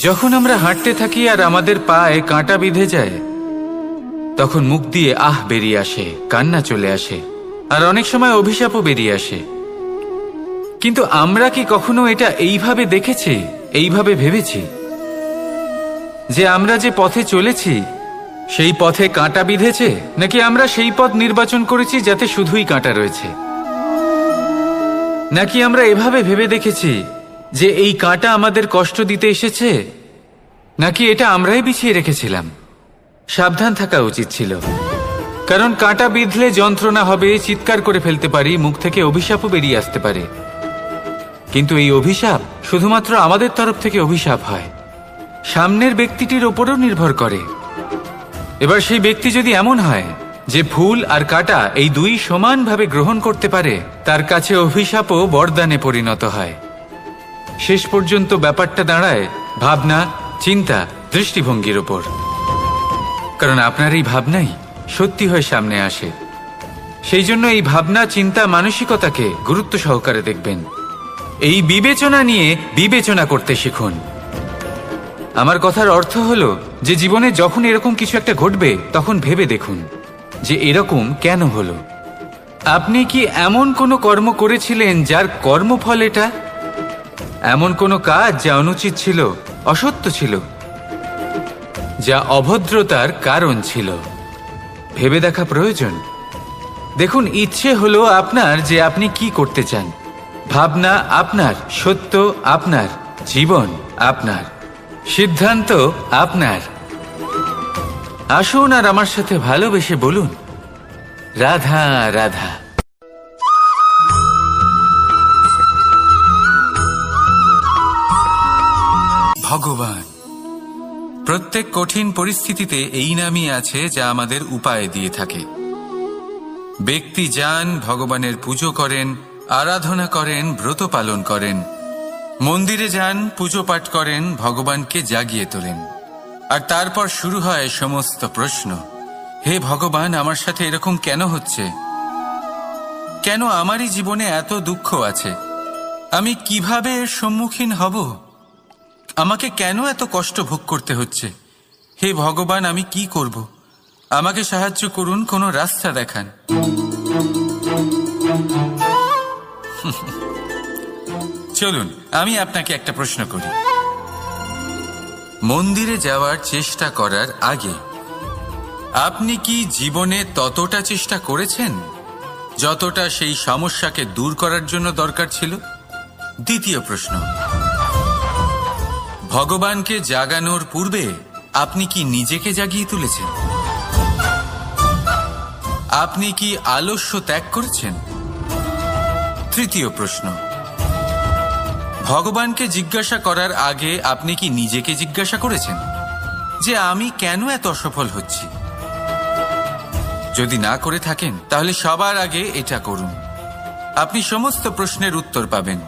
যখন আমরা হাঁটতে থাকি আর আমাদের পায়ে কাঁটা বিঁধে যায়, তখন মুখ দিয়ে আহ বেরিয়ে আসে, কান্না চলে আসে, আর অনেক সময় অভিশাপও বেরিয়ে আসে। কিন্তু আমরা কি কখনো এটা এইভাবে দেখেছি, এইভাবে ভেবেছি যে আমরা যে পথে চলেছি সেই পথে কাঁটা বিঁধেছে, নাকি আমরা সেই পথ নির্বাচন করেছি যাতে শুধুই কাঁটা রয়েছে? নাকি আমরা এভাবে ভেবে দেখেছি যে এই কাঁটা আমাদের কষ্ট দিতে এসেছে, নাকি এটা আমরাই বিছিয়ে রেখেছিলাম? সাবধান থাকা উচিত ছিল, কারণ কাঁটা বিঁধলে যন্ত্রণা হবে, চিৎকার করে ফেলতে পারি, মুখ থেকে অভিশাপও বেরিয়ে আসতে পারে। কিন্তু এই অভিশাপ শুধুমাত্র আমাদের তরফ থেকে অভিশাপ হয়, সামনের ব্যক্তিটির ওপরও নির্ভর করে। এবার সেই ব্যক্তি যদি এমন হয় যে ফুল আর কাঁটা এই দুই সমানভাবে গ্রহণ করতে পারে, তার কাছে অভিশাপও বরদানে পরিণত হয়। শেষ পর্যন্ত ব্যাপারটা দাঁড়ায় ভাবনা, চিন্তা, দৃষ্টিভঙ্গির ওপর। কারণ আপনার এই ভাবনাই সত্যি হয়ে সামনে আসে। সেই জন্য এই ভাবনা, চিন্তা, মানসিকতাকে গুরুত্ব সহকারে দেখবেন। এই বিবেচনা নিয়ে বিবেচনা করতে শিখুন। আমার কথার অর্থ হলো যে জীবনে যখন এরকম কিছু একটা ঘটবে, তখন ভেবে দেখুন যে এরকম কেন হলো। আপনি কি এমন কোনো কর্ম করেছিলেন যার কর্মফল এটা? এমন কোনো কাজ যা অনুচিত ছিল, অসত্য ছিল, যা অভদ্রতার কারণ ছিল? ভেবে দেখা প্রয়োজন। দেখুন, ইচ্ছে হলো আপনার যে আপনি কি করতে চান, ভাবনা আপনার, সত্য আপনার, জীবন আপনার, সিদ্ধান্ত আপনার। আসুন আর আমার সাথে ভালোবেসে বলুন, রাধা রাধা। ভগবান প্রত্যেক কঠিন পরিস্থিতিতে এই নামই আছে যা আমাদের উপায় দিয়ে থাকে। ব্যক্তি যান, ভগবানের পুজো করেন, আরাধনা করেন, ব্রত পালন করেন, মন্দিরে যান, পুজো পাঠ করেন, ভগবানকে জাগিয়ে তোলেন। আর তারপর শুরু হয় সমস্ত প্রশ্ন। হে ভগবান, আমার সাথে এরকম কেন হচ্ছে? কেন আমারই জীবনে এত দুঃখ আছে? আমি কিভাবে এর সম্মুখীন হব? আমাকে কেন এত কষ্ট ভোগ করতে হচ্ছে? হে ভগবান, আমি কি করব? আমাকে সাহায্য করুন, কোনো রাস্তা দেখান। চলুন আমি আপনাকে একটা প্রশ্ন করি। মন্দিরে যাওয়ার চেষ্টা করার আগে আপনি কি জীবনে ততটা চেষ্টা করেছেন যতটা সেই সমস্যাকে দূর করার জন্য দরকার ছিল? দ্বিতীয় প্রশ্ন, ভগবানকে জাগানোর পূর্বে আপনি কি নিজেকে জাগিয়ে তুলেছেন? আপনি কি আলস্য ত্যাগ করেছেন? তৃতীয় প্রশ্ন, ভগবানকে জিজ্ঞাসা করার আগে আপনি কি নিজেকে জিজ্ঞাসা করেছেন যে আমি কেন এত অসফল হচ্ছি? যদি না করে থাকেন, তাহলে সবার আগে এটা করুন। আপনি সমস্ত প্রশ্নের উত্তর পাবেন,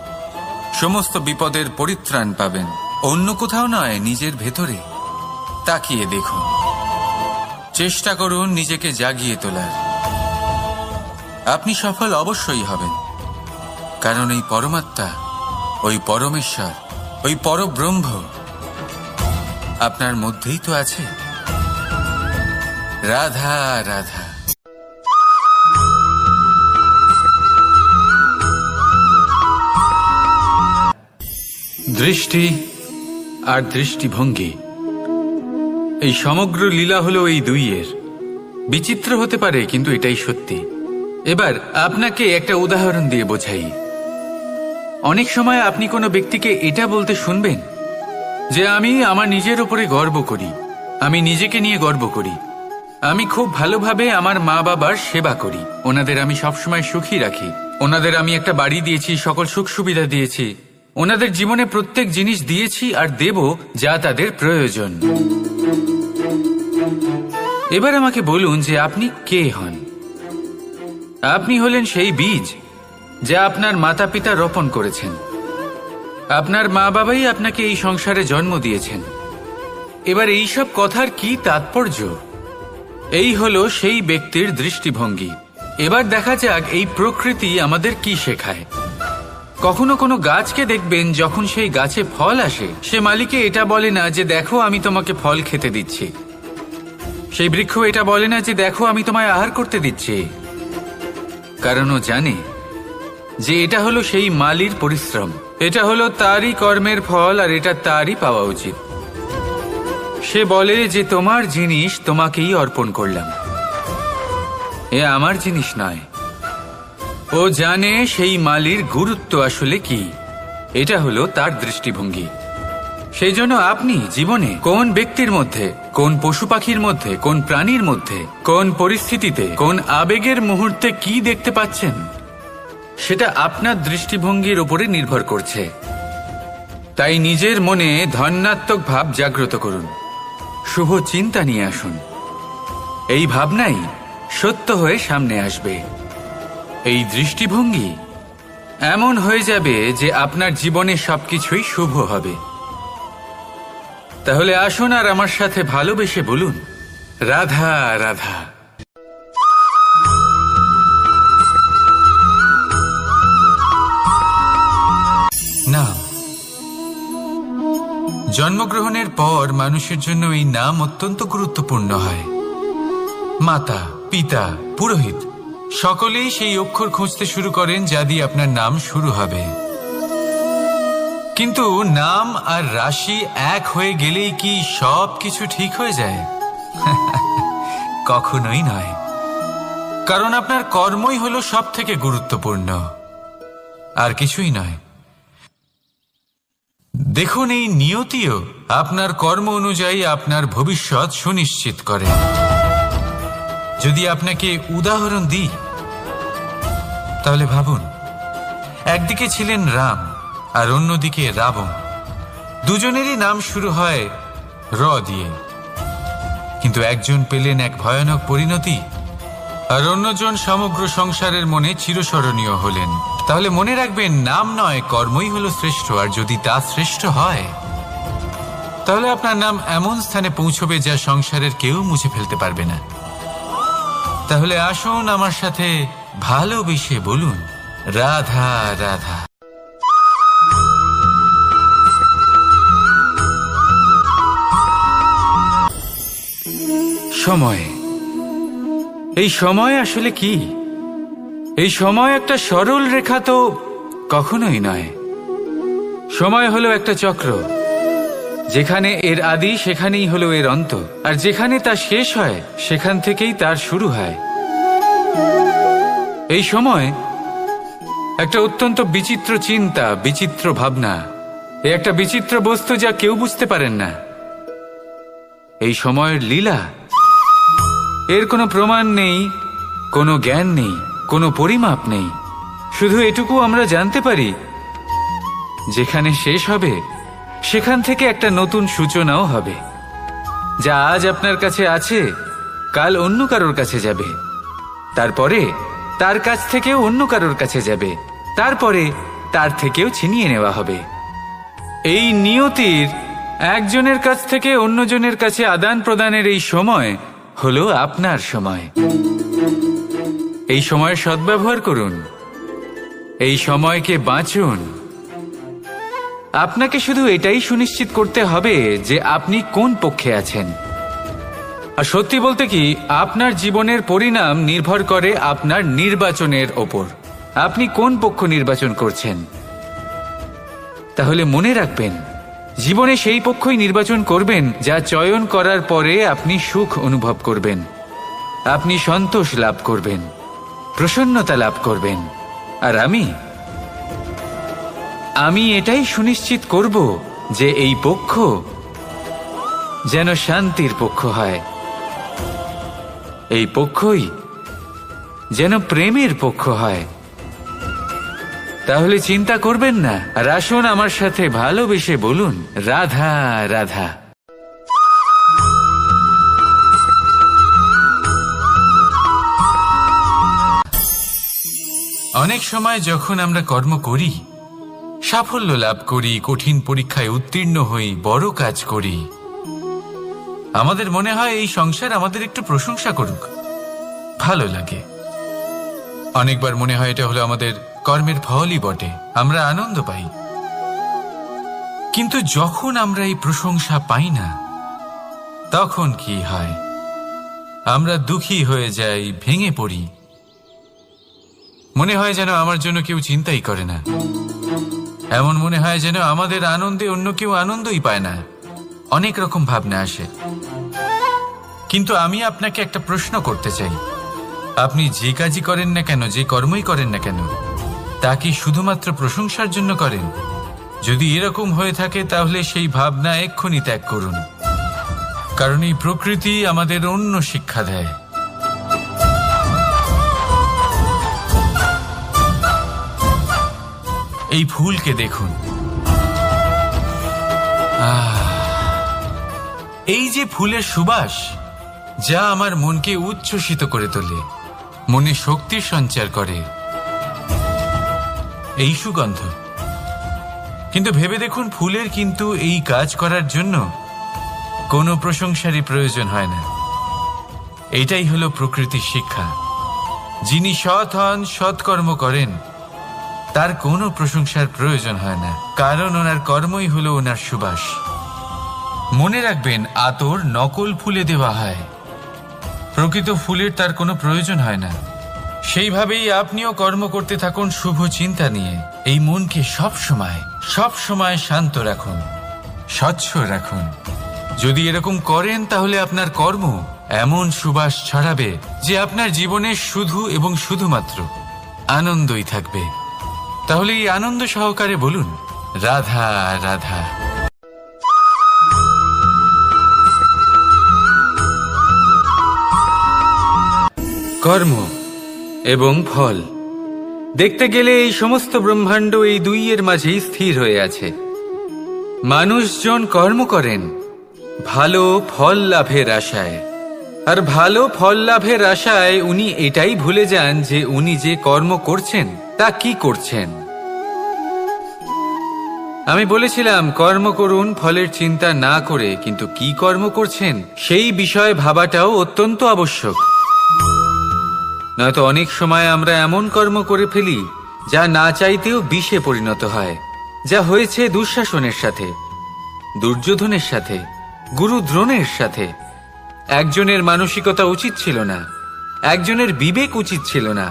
সমস্ত বিপদের পরিত্রাণ পাবেন। অন্য কোথাও নয়, নিজের ভেতরে তাকিয়ে দেখুন। চেষ্টা করুন নিজেকে জাগিয়ে তোলার। আপনি সফল অবশ্যই হবেন, কারণ এই পরমাত্মা, ওই পরমেশ্বর, ওই পরব্রহ্ম আপনার মধ্যেই তো আছে। রাধা রাধা। দৃষ্টি আর দৃষ্টিভঙ্গি, এই সমগ্র লীলা হলো এই দুইয়ের। বিচিত্র হতে পারে, কিন্তু এটাই সত্যি। এবার আপনাকে একটা উদাহরণ দিয়ে বোঝাই। অনেক সময় আপনি কোনো ব্যক্তিকে এটা বলতে শুনবেন যে আমি আমার নিজের উপরে গর্ব করি, আমি নিজেকে নিয়ে গর্ব করি, আমি খুব ভালোভাবে আমার মা বাবার সেবা করি, ওনাদের আমি সবসময় সুখী রাখি, ওনাদের আমি একটা বাড়ি দিয়েছি, সকল সুখ সুবিধা দিয়েছি, ওনাদের জীবনে প্রত্যেক জিনিস দিয়েছি আর দেব যা তাদের প্রয়োজন। এবার আমাকে বলুন যে আপনি কে হন? আপনি হলেন সেই বীজ যা আপনার মাতা পিতা রোপণ করেছেন। আপনার মা বাবাই আপনাকে এই সংসারে জন্ম দিয়েছেন। এবার এইসব কথার কি তাৎপর্য? এই হলো সেই ব্যক্তির দৃষ্টিভঙ্গি। এবার দেখা যাক এই প্রকৃতি আমাদের কি শেখায়। কখনো কোনো গাছকে দেখবেন, যখন সেই গাছে ফল আসে, সে মালিকে এটা বলে না যে দেখো আমি তোমাকে ফল খেতে দিচ্ছি। সেই বৃক্ষ এটা বলে না যে দেখো আমি তোমায় আহার করতে দিচ্ছি, কারণ ও জানে যে এটা হলো সেই মালির পরিশ্রম, এটা হলো তারই কর্মের ফল, আর এটা তারই পাওয়া উচিত। সে বলে যে তোমার জিনিস তোমাকেই অর্পণ করলাম, এ আমার জিনিস নয়। ও জানে সেই মালির গুরুত্ব আসলে কি, এটা হলো তার দৃষ্টিভঙ্গি। সেই জন্য আপনি জীবনে কোন ব্যক্তির মধ্যে, কোন পশু পাখির মধ্যে, কোন প্রাণীর মধ্যে, কোন পরিস্থিতিতে, কোন আবেগের মুহূর্তে কি দেখতে পাচ্ছেন, সেটা আপনার দৃষ্টিভঙ্গির উপরে নির্ভর করছে। তাই নিজের মনে ধন্যাত্মক ভাব জাগ্রত করুন, শুভ চিন্তা নিয়ে আসুন। এই ভাবনাই সত্য হয়ে সামনে আসবে। এই দৃষ্টিভঙ্গি এমন হয়ে যাবে যে আপনার জীবনে সবকিছুই শুভ হবে। তাহলে আসুন আর আমার সাথে ভালোবেসে বলুন, রাধা রাধা। নাম। জন্মগ্রহণের পর মানুষের জন্য এই নাম অত্যন্ত গুরুত্বপূর্ণ হয়। মাতা, পিতা, পুরোহিত সকলেই সেই অক্ষর খুঁজতে শুরু করেন যা দিয়ে আপনার নাম শুরু হবে। কিন্তু নাম আর রাশি এক হয়ে গেলেই কি সব কিছু ঠিক হয়ে যায়? কখনোই নয়, কারণ আপনার কর্মই হলো সব থেকে গুরুত্বপূর্ণ, আর কিছুই নয়। দেখুন, এই নিয়তিও আপনার কর্ম অনুযায়ী আপনার ভবিষ্যৎ সুনিশ্চিত করে। যদি আপনাকে উদাহরণ দিই, তাহলে ভাবুন, একদিকে ছিলেন রাম আর অন্যদিকে রাবণ। দুজনেরই নাম শুরু হয় র দিয়ে, কিন্তু একজন পেলেন এক ভয়ানক পরিণতি, আর অন্যজন সমগ্র সংসারের মনে চিরস্মরণীয় হলেন। তাহলে মনে রাখবেন, নাম নয়, কর্মই হলো শ্রেষ্ঠ। আর যদি তা শ্রেষ্ঠ হয়, তাহলে আপনার নাম এমন স্থানে পৌঁছবে যা সংসারের কেউ মুছে ফেলতে পারবে না। তাহলে আসুন আমার সাথে ভালোবেসে বলুন, রাধা রাধা। সময়। এই সময় আসলে কি? এই সময় একটা সরল রেখা তো কখনোই নয়। সময় হলো একটা চক্র, যেখানে এর আদি সেখানেই হলো এর অন্ত, আর যেখানে তা শেষ হয় সেখান থেকেই তার শুরু হয়। এই সময় একটা অত্যন্ত বিচিত্র চিন্তা, বিচিত্র ভাবনা, একটা বিচিত্র বস্তু যা কেউ বুঝতে পারেন না। এই সময়ের লীলা, এর কোনো প্রমাণ নেই, কোনো জ্ঞান নেই, কোনো পরিমাপ নেই। শুধু এটুকু আমরা জানতে পারি, যেখানে শেষ হবে সেখান থেকে একটা নতুন সূচনাও হবে। যা আজ আপনার কাছে আছে, কাল অন্য কারোর কাছে যাবে, তারপরে তার কাছ থেকেও অন্য কারোর কাছে যাবে, তারপরে তার থেকেও ছিনিয়ে নেওয়া হবে। এই নিয়তির একজনের কাছ থেকে অন্যজনের কাছে আদান প্রদানের এই সময় হলো আপনার সময়। এই সময়ের সদ্ব্যবহার করুন, এই সময়কে বাঁচুন। আপনাকে শুধু এটাই সুনিশ্চিত করতে হবে যে আপনি কোন পক্ষে আছেন। আর সত্যি বলতে কি, আপনার জীবনের পরিণাম নির্ভর করে আপনার নির্বাচনের ওপর। আপনি কোন পক্ষ নির্বাচন করছেন। তাহলে মনে রাখবেন, জীবনে সেই পক্ষই নির্বাচন করবেন যা চয়ন করার পরে আপনি সুখ অনুভব করবেন, আপনি সন্তোষ লাভ করবেন, প্রসন্নতা লাভ করবেন। আর আমি এটাই সুনিশ্চিত করব যে এই পক্ষ যেন শান্তির পক্ষ হয়, এই পক্ষই যেন প্রেমের পক্ষ হয়। তাহলে চিন্তা করবেন না, আর আসুন আমার সাথে ভালোবেসে বলুন, রাধা রাধা। অনেক সময় যখন আমরা কর্ম করি, সাফল্য লাভ করি, কঠিন পরীক্ষায় উত্তীর্ণ হই, বড় কাজ করি, আমাদের মনে হয় এই সংসার আমাদের একটু প্রশংসা করুক, ভালো লাগে। অনেকবার মনে হয় এটা হলো আমাদের কর্মের ফলই বটে, আমরা আনন্দ পাই। কিন্তু যখন আমরা এই প্রশংসা পাই না, তখন কি হয়? আমরা দুঃখী হয়ে যাই, ভেঙে পড়ি। মনে হয় যেন আমার জন্য কেউ চিন্তাই করে না। এমন মনে হয় যেন আমাদের আনন্দে অন্য কেউ আনন্দই পায় না। অনেক রকম ভাবনা আসে। কিন্তু আমি আপনাকে একটা প্রশ্ন করতে চাই, আপনি যে কাজই করেন না কেন, যে কর্মই করেন না কেন, তা কি শুধুমাত্র প্রশংসার জন্য করেন? যদি এরকম হয়ে থাকে তাহলে সেই ভাবনা এক্ষুনি ত্যাগ করুন, কারণ এই প্রকৃতি আমাদের অন্য শিক্ষা দেয়। এই ফুলকে দেখুন, এই যে ফুলের সুবাস, যা আমার মনকে উচ্ছ্বসিত করে তোলে, মনে শক্তির সঞ্চার করে, এই সুগন্ধ। কিন্তু ভেবে দেখুন, ফুলের কিন্তু এই কাজ করার জন্য কোনো প্রশংসারই প্রয়োজন হয় না। এটাই হলো প্রকৃতির শিক্ষা। যিনি সৎ হন, সৎকর্ম করেন, তার কোনো প্রশংসার প্রয়োজন হয় না, কারণ ওনার কর্মই হলো ওনার সুবাস। মনে রাখবেন, আতর নকল ফুলে দেওয়া হয়, প্রকৃত ফুলের তার কোনো প্রয়োজন হয় না। সেইভাবেই আপনিও কর্ম করতে থাকুন শুভ চিন্তা নিয়ে। এই মনকে সবসময় শান্ত রাখুন, স্বচ্ছ রাখুন। যদি এরকম করেন তাহলে আপনার কর্ম এমন সুবাস ছড়াবে যে আপনার জীবনে শুধু এবং শুধুমাত্র আনন্দই থাকবে। তাহলে এই আনন্দ সহকারে বলুন, রাধা রাধা। কর্ম এবং ফল দেখতে গেলে এই সমস্ত ব্রহ্মাণ্ড এই দুইয়ের মাঝেই স্থির হয়ে আছে। মানুষজন কর্ম করেন ভালো ফল লাভের আশায়, আর ভালো ফল লাভের আশায় উনি এটাই ভুলে যান যে উনি যে কর্ম করছেন তা কি করছেন। আমি বলেছিলাম কর্ম করুন ফলের চিন্তা না করে, কিন্তু কি কর্ম করছেন সেই বিষয়ে ভাবাটাও অত্যন্ত আবশ্যক। নয়তো অনেক সময় আমরা এমন কর্ম করে ফেলি যা না চাইতেও বিষে পরিণত হয়, যা হয়েছে দুঃশাসনের সাথে, দুর্যোধনের সাথে, গুরু দ্রোণের সাথে। একজনের মানসিকতা উচিত ছিল না, একজনের বিবেক উচিত ছিল না,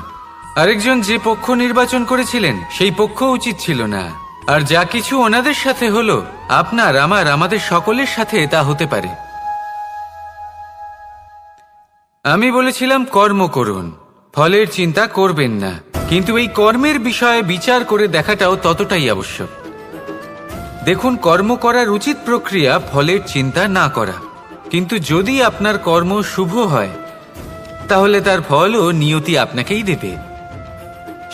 আরেকজন যে পক্ষ নির্বাচন করেছিলেন সেই পক্ষ উচিত ছিল না। আর যা কিছু ওনাদের সাথে হলো, আপনার আমাদের সকলের সাথে তা হতে পারে। আমি বলেছিলাম কর্ম করুন, ফলের চিন্তা করবেন না, কিন্তু এই কর্মের বিষয়ে বিচার করে দেখাটাও ততটাই আবশ্যক। দেখুন, কর্ম করার উচিত প্রক্রিয়া ফলের চিন্তা না করা, কিন্তু যদি আপনার কর্ম শুভ হয় তাহলে তার ফলও নিয়তি আপনাকেই দেবে।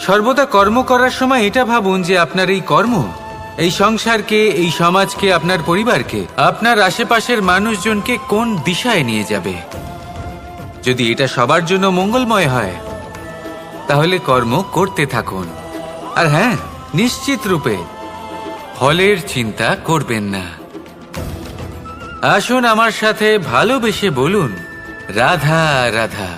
সর্বদা কর্ম করার সময় এটা ভাবুন যে আপনার এই কর্ম এই সংসারকে, এই সমাজকে, আপনার পরিবারকে, আপনার আশেপাশের মানুষজনকে কোন দিশায় নিয়ে যাবে। যদি এটা সবার জন্য মঙ্গলময় হয় তাহলে কর্ম করতে থাকুন। আর হ্যাঁ, নিশ্চিত রূপে ফলের চিন্তা করবেন না। আসুন আমার সাথে ভালোবেসে বলুন, রাধা রাধা।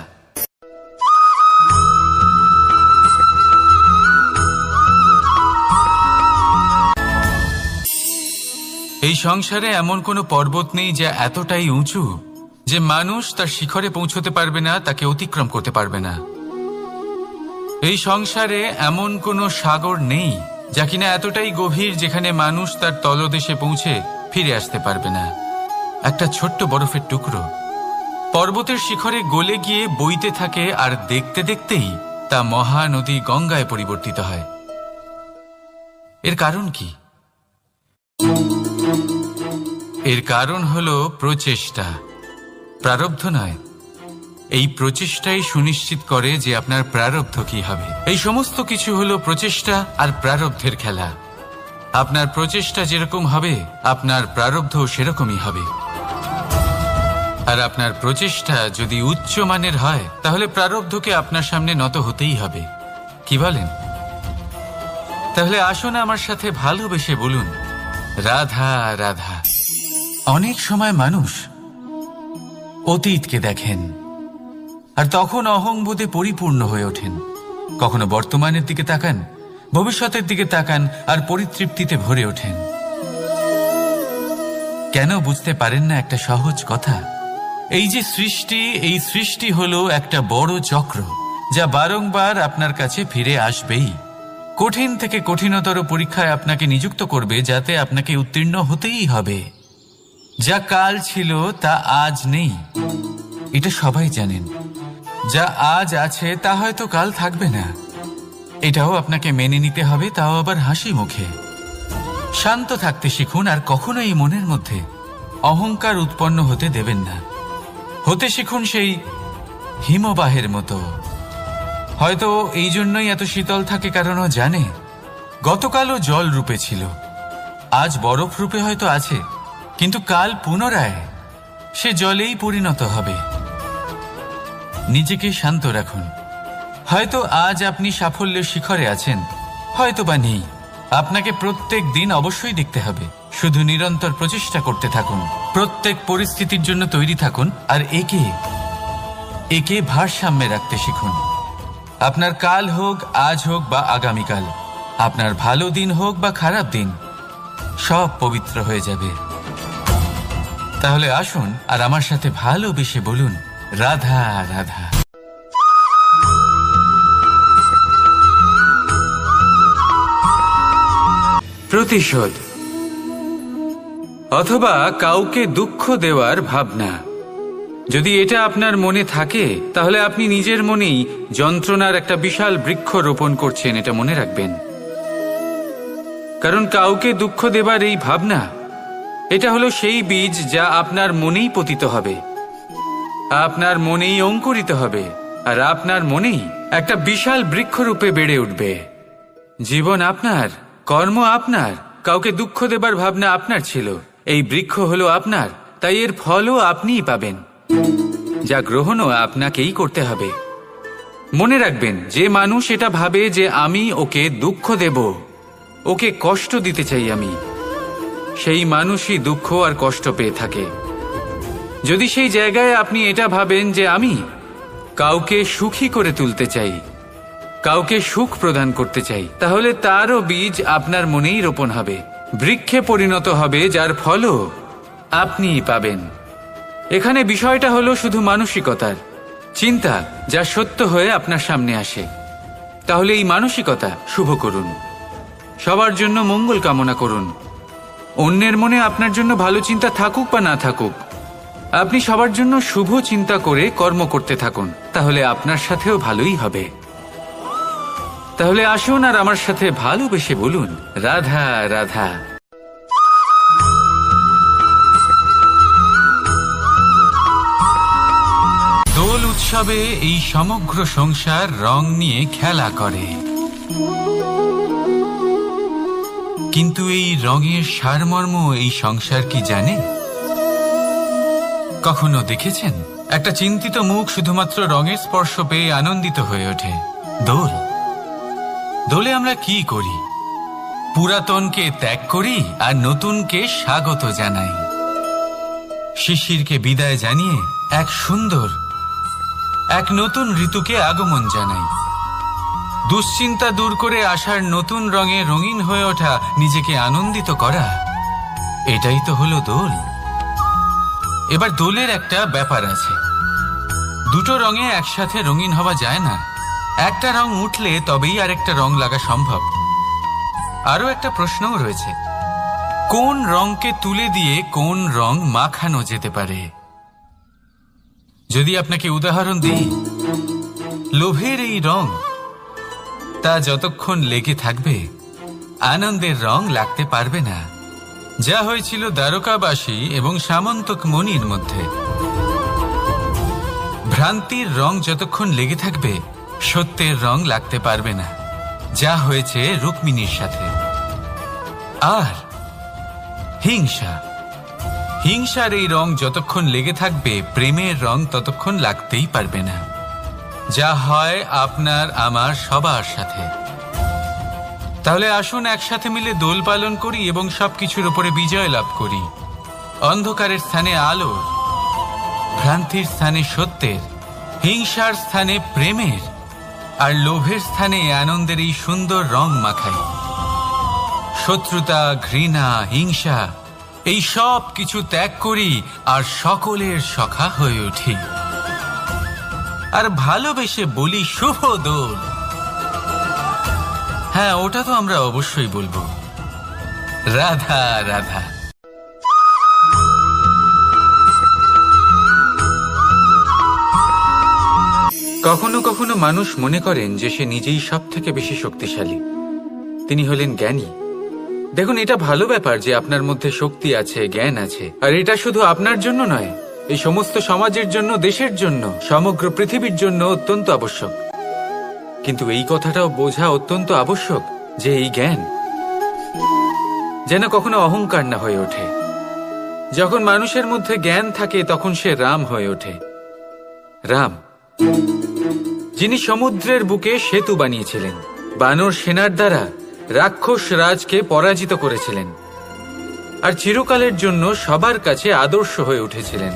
এই সংসারে এমন কোনো পর্বত নেই যা এতটাই উঁচু যে মানুষ তার শিখরে পৌঁছতে পারবে না, তাকে অতিক্রম করতে পারবে না। এই সংসারে এমন কোনো সাগর নেই যা কিনা এতটাই গভীর যেখানে মানুষ তার তলদেশে পৌঁছে ফিরে আসতে পারবে না। একটা ছোট্ট বরফের টুকরো পর্বতের শিখরে গলে গিয়ে বইতে থাকে, আর দেখতে দেখতেই তা মহানদী গঙ্গায় পরিবর্তিত হয়। এর কারণ কি? এর কারণ হলো প্রচেষ্টা, প্রারব্ধ নয়। এই প্রচেষ্টাই সুনিশ্চিত করে যে আপনার প্রারব্ধ কি হবে। এই সমস্ত কিছু হলো প্রচেষ্টা আর প্রারব্ধের খেলা। আপনার প্রচেষ্টা যেরকম হবে আপনার প্রারব্ধ সেরকমই হবে। আর আপনার প্রচেষ্টা যদি উচ্চ মানের হয় তাহলে প্রারব্ধকে আপনার সামনে নত হতেই হবে। কি বলেন? তাহলে আসুন আমার সাথে ভালোবেসে বলুন, রাধা রাধা। অনেক সময় মানুষ অতীতকে দেখেন আর তখন অহংবোধে পরিপূর্ণ হয়ে ওঠেন। কখনো বর্তমানের দিকে তাকান ভবিষ্যতের দিকে তাকান আর পরিতৃপ্তিতে ভরে ওঠেন। কেন বুঝতে পারেন না একটা সহজ কথা? এই যে সৃষ্টি, এই সৃষ্টি হলো একটা বড় চক্র, যা বারংবার আপনার কাছে ফিরে আসবেই। কঠিন থেকে কঠিনতর পরীক্ষায় আপনাকে নিযুক্ত করবে, যাতে আপনাকে উত্তীর্ণ হতেই হবে। যা কাল ছিল তা আজ নেই, এটা সবাই জানেন। যা আজ আছে তা হয়তো কাল থাকবে না, এটাও আপনাকে মেনে নিতে হবে, তাও আবার হাসি মুখে। শান্ত থাকতে শিখুন আর কখনোই মনের মধ্যে অহংকার উৎপন্ন হতে দেবেন না। হতে শিখুন সেই হিমবাহের মতো। হয়তো এই জন্যই এত শীতল থাকে, কারণ ও জানে গতকালও জল রূপে ছিল, আজ বরফ রূপে হয়তো আছে, কিন্তু কাল পুনরায় সে জলেই পরিণত হবে। নিজেকে শান্ত রাখুন। হয়তো আজ আপনি সাফল্যের শিখরে আছেন, হয়তো বা নেই। আপনাকে প্রত্যেক দিন অবশ্যই দেখতে হবে। শুধু নিরন্তর প্রচেষ্টা করতে থাকুন, প্রত্যেক পরিস্থিতির জন্য তৈরি থাকুন, আর একে ভারসাম্যে রাখতে শিখুন। আপনার কাল হোক, আজ হোক বা আগামীকাল, আপনার ভালো দিন হোক বা খারাপ দিন, সব পবিত্র হয়ে যাবে। তাহলে আসুন আর আমার সাথে ভালোবেসে বলুন, রাধা রাধা। প্রতিশোধ অথবা কাউকে দুঃখ দেওয়ার ভাবনা, যদি এটা আপনার মনে থাকে, তাহলে আপনি নিজের মনেই যন্ত্রণার একটা বিশাল বৃক্ষ রোপণ করছেন, এটা মনে রাখবেন। কারণ কাউকে দুঃখ দেবার এই ভাবনা, এটা হলো সেই বীজ যা আপনার মনেই পতিত হবে, আপনার মনেই অঙ্কুরিত হবে, আর আপনার মনেই একটা বিশাল বৃক্ষরূপে বেড়ে উঠবে। জীবন আপনার, কর্ম আপনার, কাউকে দুঃখ দেবার ভাবনা আপনার ছিল, এই বৃক্ষ হলো আপনার, তাই এর ফলও আপনিই পাবেন, যা গ্রহণও আপনাকেই করতে হবে। মনে রাখবেন, যে মানুষ এটা ভাবে যে আমি ওকে দুঃখ দেব, ওকে কষ্ট দিতে চাই আমি, সেই মানুষই দুঃখ আর কষ্ট পেয়ে থাকে। যদি সেই জায়গায় আপনি এটা ভাবেন যে আমি কাউকে সুখী করে তুলতে চাই, কাউকে সুখ প্রদান করতে চাই, তাহলে তারও বীজ আপনার মনেই রোপণ হবে, বৃক্ষে পরিণত হবে, যার ফলও আপনিই পাবেন। এখানে বিষয়টা হলো শুধু মানসিকতার চিন্তা, যা সত্য হয়ে আপনার সামনে আসে। তাহলে এই মানসিকতা শুভ করুন, সবার জন্য মঙ্গল কামনা করুন। অন্যের মনে আপনার জন্য ভালো চিন্তা থাকুক বা না থাকুক, আপনি সবার জন্য শুভ চিন্তা করে কর্ম করতে থাকুন, তাহলে আপনার সাথেও ভালোই হবে। তাহলে আসুন আর আমার সাথে ভালোবেসে বলুন, রাধা রাধা। দোল উৎসবে এই সমগ্র সংসার রং নিয়ে খেলা করে, কিন্তু এই রঙের সারমর্ম এই সংসার কি জানে? কখনো দেখেছেন একটা চিন্তিত মুখ শুধুমাত্র রঙের স্পর্শ পেয়ে আনন্দিত হয়ে ওঠে? দোলে আমরা কি করি? পুরাতনকে ত্যাগ করি আর নতুনকে স্বাগত জানাই। শিশিরকে বিদায় জানিয়ে এক সুন্দর, এক নতুন ঋতুকে আগমন জানাই। দুশ্চিন্তা দূর করে আসার নতুন রঙে রঙিন হয়ে ওঠা, নিজেকে আনন্দিত করা, এটাই তো হলো দোল। এবার দোলের একটা ব্যাপার আছে, দুটো রঙে একসাথে রঙিন হওয়া যায় না। একটা রং উঠলে তবেই আরেকটা রং লাগা সম্ভব। আরো একটা প্রশ্নও রয়েছে, কোন রংকে তুলে দিয়ে কোন রং মাখানো যেতে পারে? যদি আপনাকে উদাহরণ দিই, লোভের এই রং, তা যতক্ষণ লেগে থাকবে আনন্দের রং লাগতে পারবে না, যা হয়েছিল দ্বারকাবাসী এবং সামন্তক মণির মধ্যে। ভ্রান্তির রং যতক্ষণ লেগে থাকবে সত্যের রং লাগতে পারবে না, যা হয়েছে রুক্মিণীর সাথে। আর হিংসার এই রং যতক্ষণ লেগে থাকবে প্রেমের রং ততক্ষণ লাগতেই পারবে না, যা হয় আপনার আমার সবার সাথে। তাহলে আসুন একসাথে মিলে দোল পালন করি এবং সবকিছুর উপরে বিজয় লাভ করি। অন্ধকারের স্থানে আলোর, ভ্রান্তির স্থানে সত্যের, হিংসার স্থানে প্রেমের, আর লোভের স্থানে আনন্দের এই সুন্দর রং মাখাই। শত্রুতা, ঘৃণা, হিংসা এই সব কিছু ত্যাগ করি আর সকলের সখা হয়ে উঠি। আর ভালোবেসে বলি শুভ দোল। হ্যাঁ, ওটা তো আমরা অবশ্যই বলবো, রাধা রাধা। কখনো কখনো মানুষ মনে করেন যে সে নিজেই সব থেকে বেশি শক্তিশালী, তিনি হলেন জ্ঞানী। দেখুন, এটা ভালো ব্যাপার যে আপনার মধ্যে শক্তি আছে, জ্ঞান আছে, আর এটা শুধু আপনার জন্য নয়, এই সমস্ত সমাজের জন্য, দেশের জন্য, সমগ্র পৃথিবীর জন্য অত্যন্ত আবশ্যক। কিন্তু এই কথাটাও বোঝা অত্যন্ত আবশ্যক যে এই জ্ঞান যেন কখনো অহংকার না হয়ে ওঠে। যখন মানুষের মধ্যে জ্ঞান থাকে তখন সে রাম হয়ে ওঠে। রাম, যিনি সমুদ্রের বুকে সেতু বানিয়েছিলেন, বানর সেনার দ্বারা রাক্ষস রাজকে পরাজিত করেছিলেন, আর চিরকালের জন্য সবার কাছে আদর্শ হয়ে উঠেছিলেন।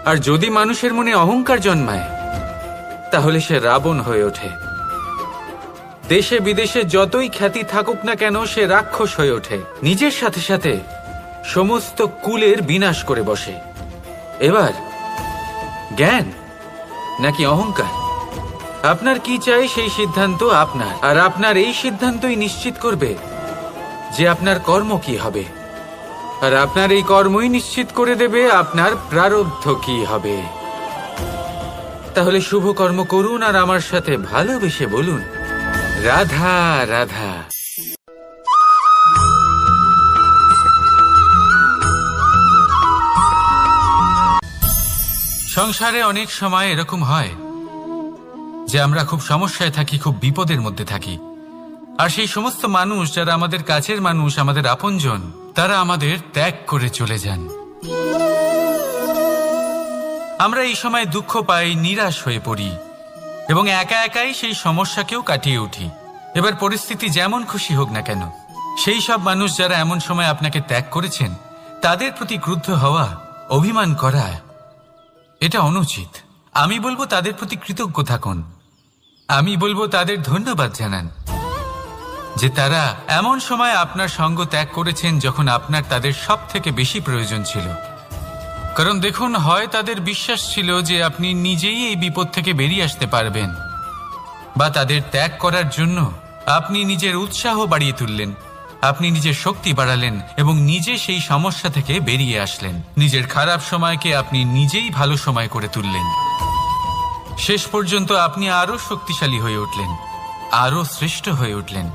আর যদি মানুষের মনে অহংকার জন্মায় তাহলে সে রাবণ হয়ে ওঠে। দেশে বিদেশে যতই খ্যাতি থাকুক না কেন, সে রাক্ষস হয়ে ওঠে, নিজের সাথে সাথে সমস্ত কুলের বিনাশ করে বসে। এবার জ্ঞান নাকি অহংকার, আপনার কি চাই সেই সিদ্ধান্ত আপনার, আর আপনার এই সিদ্ধান্তই নিশ্চিত করবে যে আপনার কর্ম কি হবে, আর আপনার এই কর্মই নিশ্চিত করে দেবে আপনার প্রারব্ধ কি হবে। তাহলে শুভ কর্ম করুন আর আমার সাথে ভালোবেসে বলুন, রাধা রাধা। সংসারে অনেক সময় এরকম হয় যে আমরা খুব সমস্যায় থাকি, খুব বিপদের মধ্যে থাকি, আর সেই সমস্ত মানুষ যারা আমাদের কাছের মানুষ, আমাদের আপনজন, তারা আমাদের ত্যাগ করে চলে যান। আমরা এই সময় দুঃখ পাই, নিরাশ হয়ে পড়ি এবং একা একাই সেই সমস্যাকেও কাটিয়ে উঠি। এবার পরিস্থিতি যেমন খুশি হোক না কেন, সেই সব মানুষ যারা এমন সময় আপনাকে ত্যাগ করেছেন তাদের প্রতি ক্রুদ্ধ হওয়া, অভিমান করা, এটা অনুচিত। আমি বলবো তাদের প্রতি কৃতজ্ঞ থাকুন। আমি বলবো তাদের ধন্যবাদ জানান যে তারা এমন সময় আপনার সঙ্গ ত্যাগ করেছেন যখন আপনার তাদের সব থেকে বেশি প্রয়োজন ছিল। কারণ দেখুন, হয় তাদের বিশ্বাস ছিল যে আপনি নিজেই এই বিপদ থেকে বেরিয়ে আসতে পারবেন, বা তাদের ত্যাগ করার জন্য আপনি নিজের উৎসাহ বাড়িয়ে তুললেন, আপনি নিজের শক্তি বাড়ালেন এবং নিজে সেই সমস্যা থেকে বেরিয়ে আসলেন। নিজের খারাপ সময়কে আপনি নিজেই ভালো সময় করে তুললেন। শেষ পর্যন্ত আপনি আরো শক্তিশালী হয়ে উঠলেন, আরো শ্রেষ্ঠ হয়ে উঠলেন।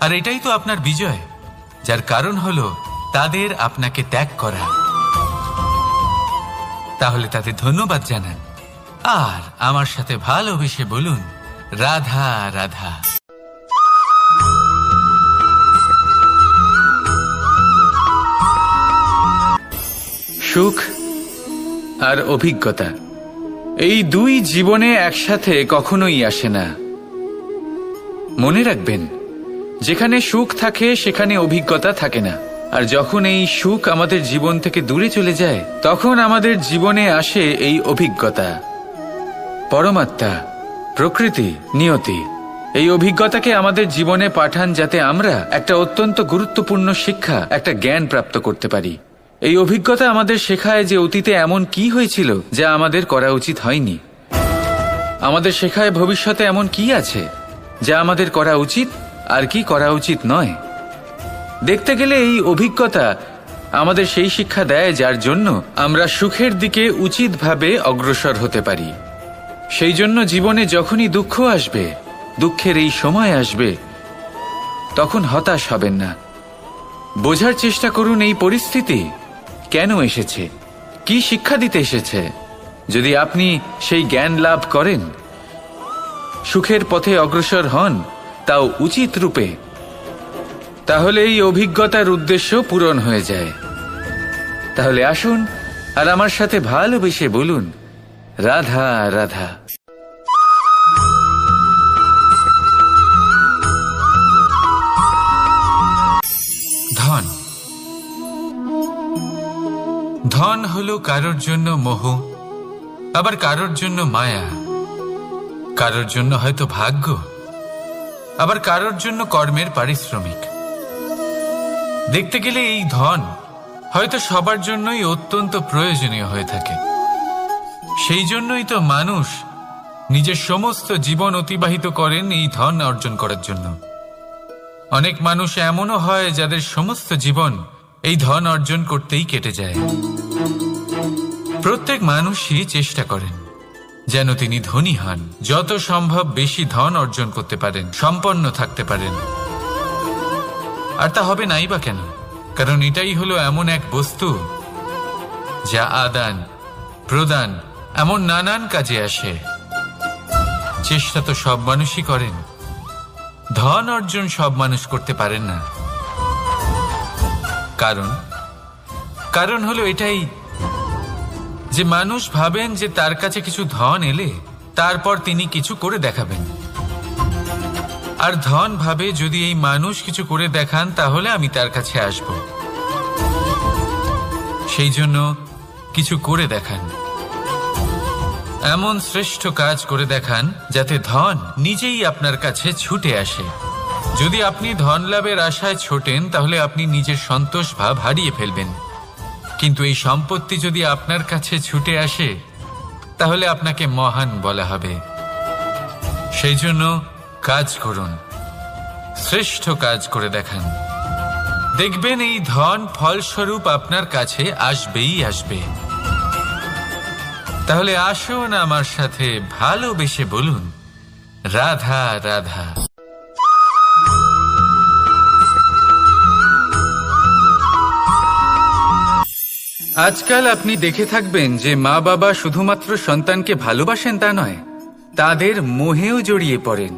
আর এটাই তো আপনার বিজয়, যার কারণ হলো তাদের আপনাকে ত্যাগ করা। তাহলে তাদের ধন্যবাদ জানান আর আমার সাথে ভালোবেসে বলুন, রাধা রাধা। সুখ আর অভিজ্ঞতা, এই দুই জীবনে একসাথে কখনোই আসে না। মনে রাখবেন, যেখানে সুখ থাকে সেখানে অভিজ্ঞতা থাকে না। আর যখন এই সুখ আমাদের জীবন থেকে দূরে চলে যায় তখন আমাদের জীবনে আসে এই অভিজ্ঞতা। পরমাত্মা, প্রকৃতি, নিয়তি এই অভিজ্ঞতাকে আমাদের জীবনে পাঠান যাতে আমরা একটা অত্যন্ত গুরুত্বপূর্ণ শিক্ষা, একটা জ্ঞান প্রাপ্ত করতে পারি। এই অভিজ্ঞতা আমাদের শেখায় যে অতীতে এমন কি হয়েছিল যা আমাদের করা উচিত হয়নি। আমাদের শেখায় ভবিষ্যতে এমন কি আছে যা আমাদের করা উচিত আর কি করা উচিত নয়। দেখতে গেলে এই অভিজ্ঞতা আমাদের সেই শিক্ষা দেয় যার জন্য আমরা সুখের দিকে উচিতভাবে অগ্রসর হতে পারি। সেই জন্য জীবনে যখনই দুঃখ আসবে, দুঃখের এই সময় আসবে, তখন হতাশ হবেন না। বোঝার চেষ্টা করুন এই পরিস্থিতি কেন এসেছে, কি শিক্ষা দিতে এসেছে। যদি আপনি সেই জ্ঞান লাভ করেন, সুখের পথে অগ্রসর হন, তাও উচিত রূপে, তাহলে এই অভিজ্ঞতার উদ্দেশ্য পূরণ হয়ে যায়। তাহলে আসুন আর আমার সাথে ভালোবেসে বলুন, রাধা রাধা। ধন, ধন হলো কারোর জন্য মোহ, আবার কারোর জন্য মায়া, কারোর জন্য হয়তো ভাগ্য, আবার কারোর জন্য কর্মের পারিশ্রমিক। দেখতে গেলে এই ধন হয়তো সবার জন্যই অত্যন্ত প্রয়োজনীয় হয়ে থাকে। সেই জন্যই তো মানুষ নিজের সমস্ত জীবন অতিবাহিত করেন এই ধন অর্জন করার জন্য। অনেক মানুষ এমনও হয় যাদের সমস্ত জীবন এই ধন অর্জন করতেই কেটে যায়। প্রত্যেক মানুষই চেষ্টা করেন যেন তিনি ধনী হন, যত সম্ভব বেশি ধন অর্জন করতে পারেন, সম্পন্ন থাকতে পারেন। আর তা হবে নাই বা কেন? কারণ এটাই হলো এমন এক বস্তু যা আদান প্রদান এমন নানান কাজে আসে। চেষ্টা তো সব মানুষই করেন, ধন অর্জন সব মানুষ করতে পারেন না। কারণ হলো এটাই যে মানুষ ভাবেন যে তার কাছে কিছু ধন এলে তারপর তিনি কিছু করে দেখাবেন, আর ধন ভাবে যদি এই মানুষ কিছু করে দেখান তাহলে আমি তার কাছে আসব। সেই জন্য কিছু করে দেখান, এমন শ্রেষ্ঠ কাজ করে দেখান যাতে ধন নিজেই আপনার কাছে ছুটে আসে। যদি আপনি ধন লাভের আশায় ছোটেন তাহলে আপনি নিজের সন্তোষ ভাব হারিয়ে ফেলবেন। কিন্তু এই সম্পত্তি যদি আপনার কাছে ছুটে আসে তাহলে আপনাকে মহান বলা হবে। সেই জন্য কাজ করুন, শ্রেষ্ঠ কাজ করে দেখান, দেখবেন এই ধন ফলস্বরূপ আপনার কাছে আসবেই আসবে। তাহলে আসুন আমার সাথে ভালোবেসে বলুন, রাধা রাধা। আজকাল আপনি দেখে থাকবেন যে মা বাবা শুধুমাত্র সন্তানকে ভালোবাসেন তা নয়, তাদের মোহেও জড়িয়ে পড়েন।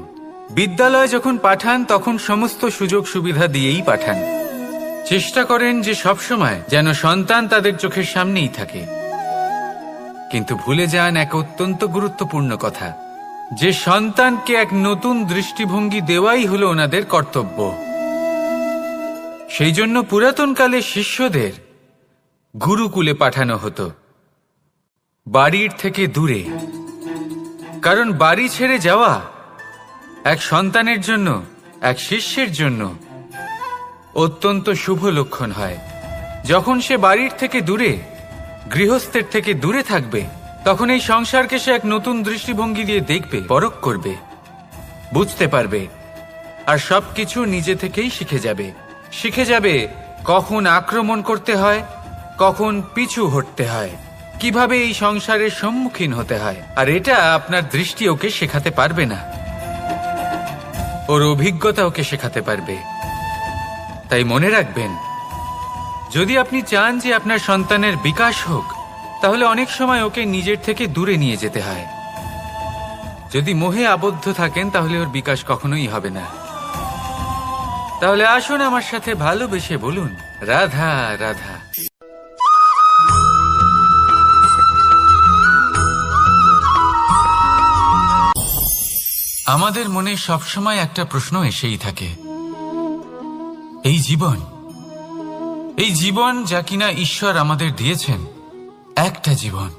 বিদ্যালয়ে যখন পাঠান তখন সমস্ত সুযোগ সুবিধা দিয়েই পাঠান। চেষ্টা করেন যে সবসময় যেন সন্তান তাদের চোখের সামনেই থাকে। কিন্তু ভুলে যান এক অত্যন্ত গুরুত্বপূর্ণ কথা, যে সন্তানকে এক নতুন দৃষ্টিভঙ্গি দেওয়াই হলো ওনাদের কর্তব্য। সেই জন্য পুরাতনকালে শিষ্যদের গুরুকুলে পাঠানো হতো, বাড়ির থেকে দূরে। কারণ বাড়ি ছেড়ে যাওয়া এক সন্তানের জন্য, এক শিষ্যের জন্য অত্যন্ত শুভ লক্ষণ হয়। যখন সে বাড়ির থেকে দূরে, গৃহস্থের থেকে দূরে থাকবে, তখন এই সংসারকে সে এক নতুন দৃষ্টিভঙ্গি দিয়ে দেখবে, পরখ করবে, বুঝতে পারবে, আর সবকিছু নিজে থেকেই শিখে যাবে কখন আক্রমণ করতে হয়, কখন পিছু হটতে হয়, কিভাবে এই সংসারের সম্মুখীন হতে হয়। আর এটা আপনার দৃষ্টি ওকে শেখাতে পারবে না, ওর অভিজ্ঞতা ওকে শেখাতে পারবে। তাই মনে রাখবেন, যদি আপনি চান যে আপনার সন্তানের বিকাশ হোক, তাহলে অনেক সময় ওকে নিজের থেকে দূরে নিয়ে যেতে হয়। যদি মোহে আবদ্ধ থাকেন তাহলে ওর বিকাশ কখনোই হবে না। তাহলে আসুন আমার সাথে ভালোবেসে বলুন, রাধা রাধা। আমাদের মনে সবসময় একটা প্রশ্ন এসেই থাকে, এই জীবন যা কিনা ঈশ্বর আমাদের দিয়েছেন, একটা জীবন,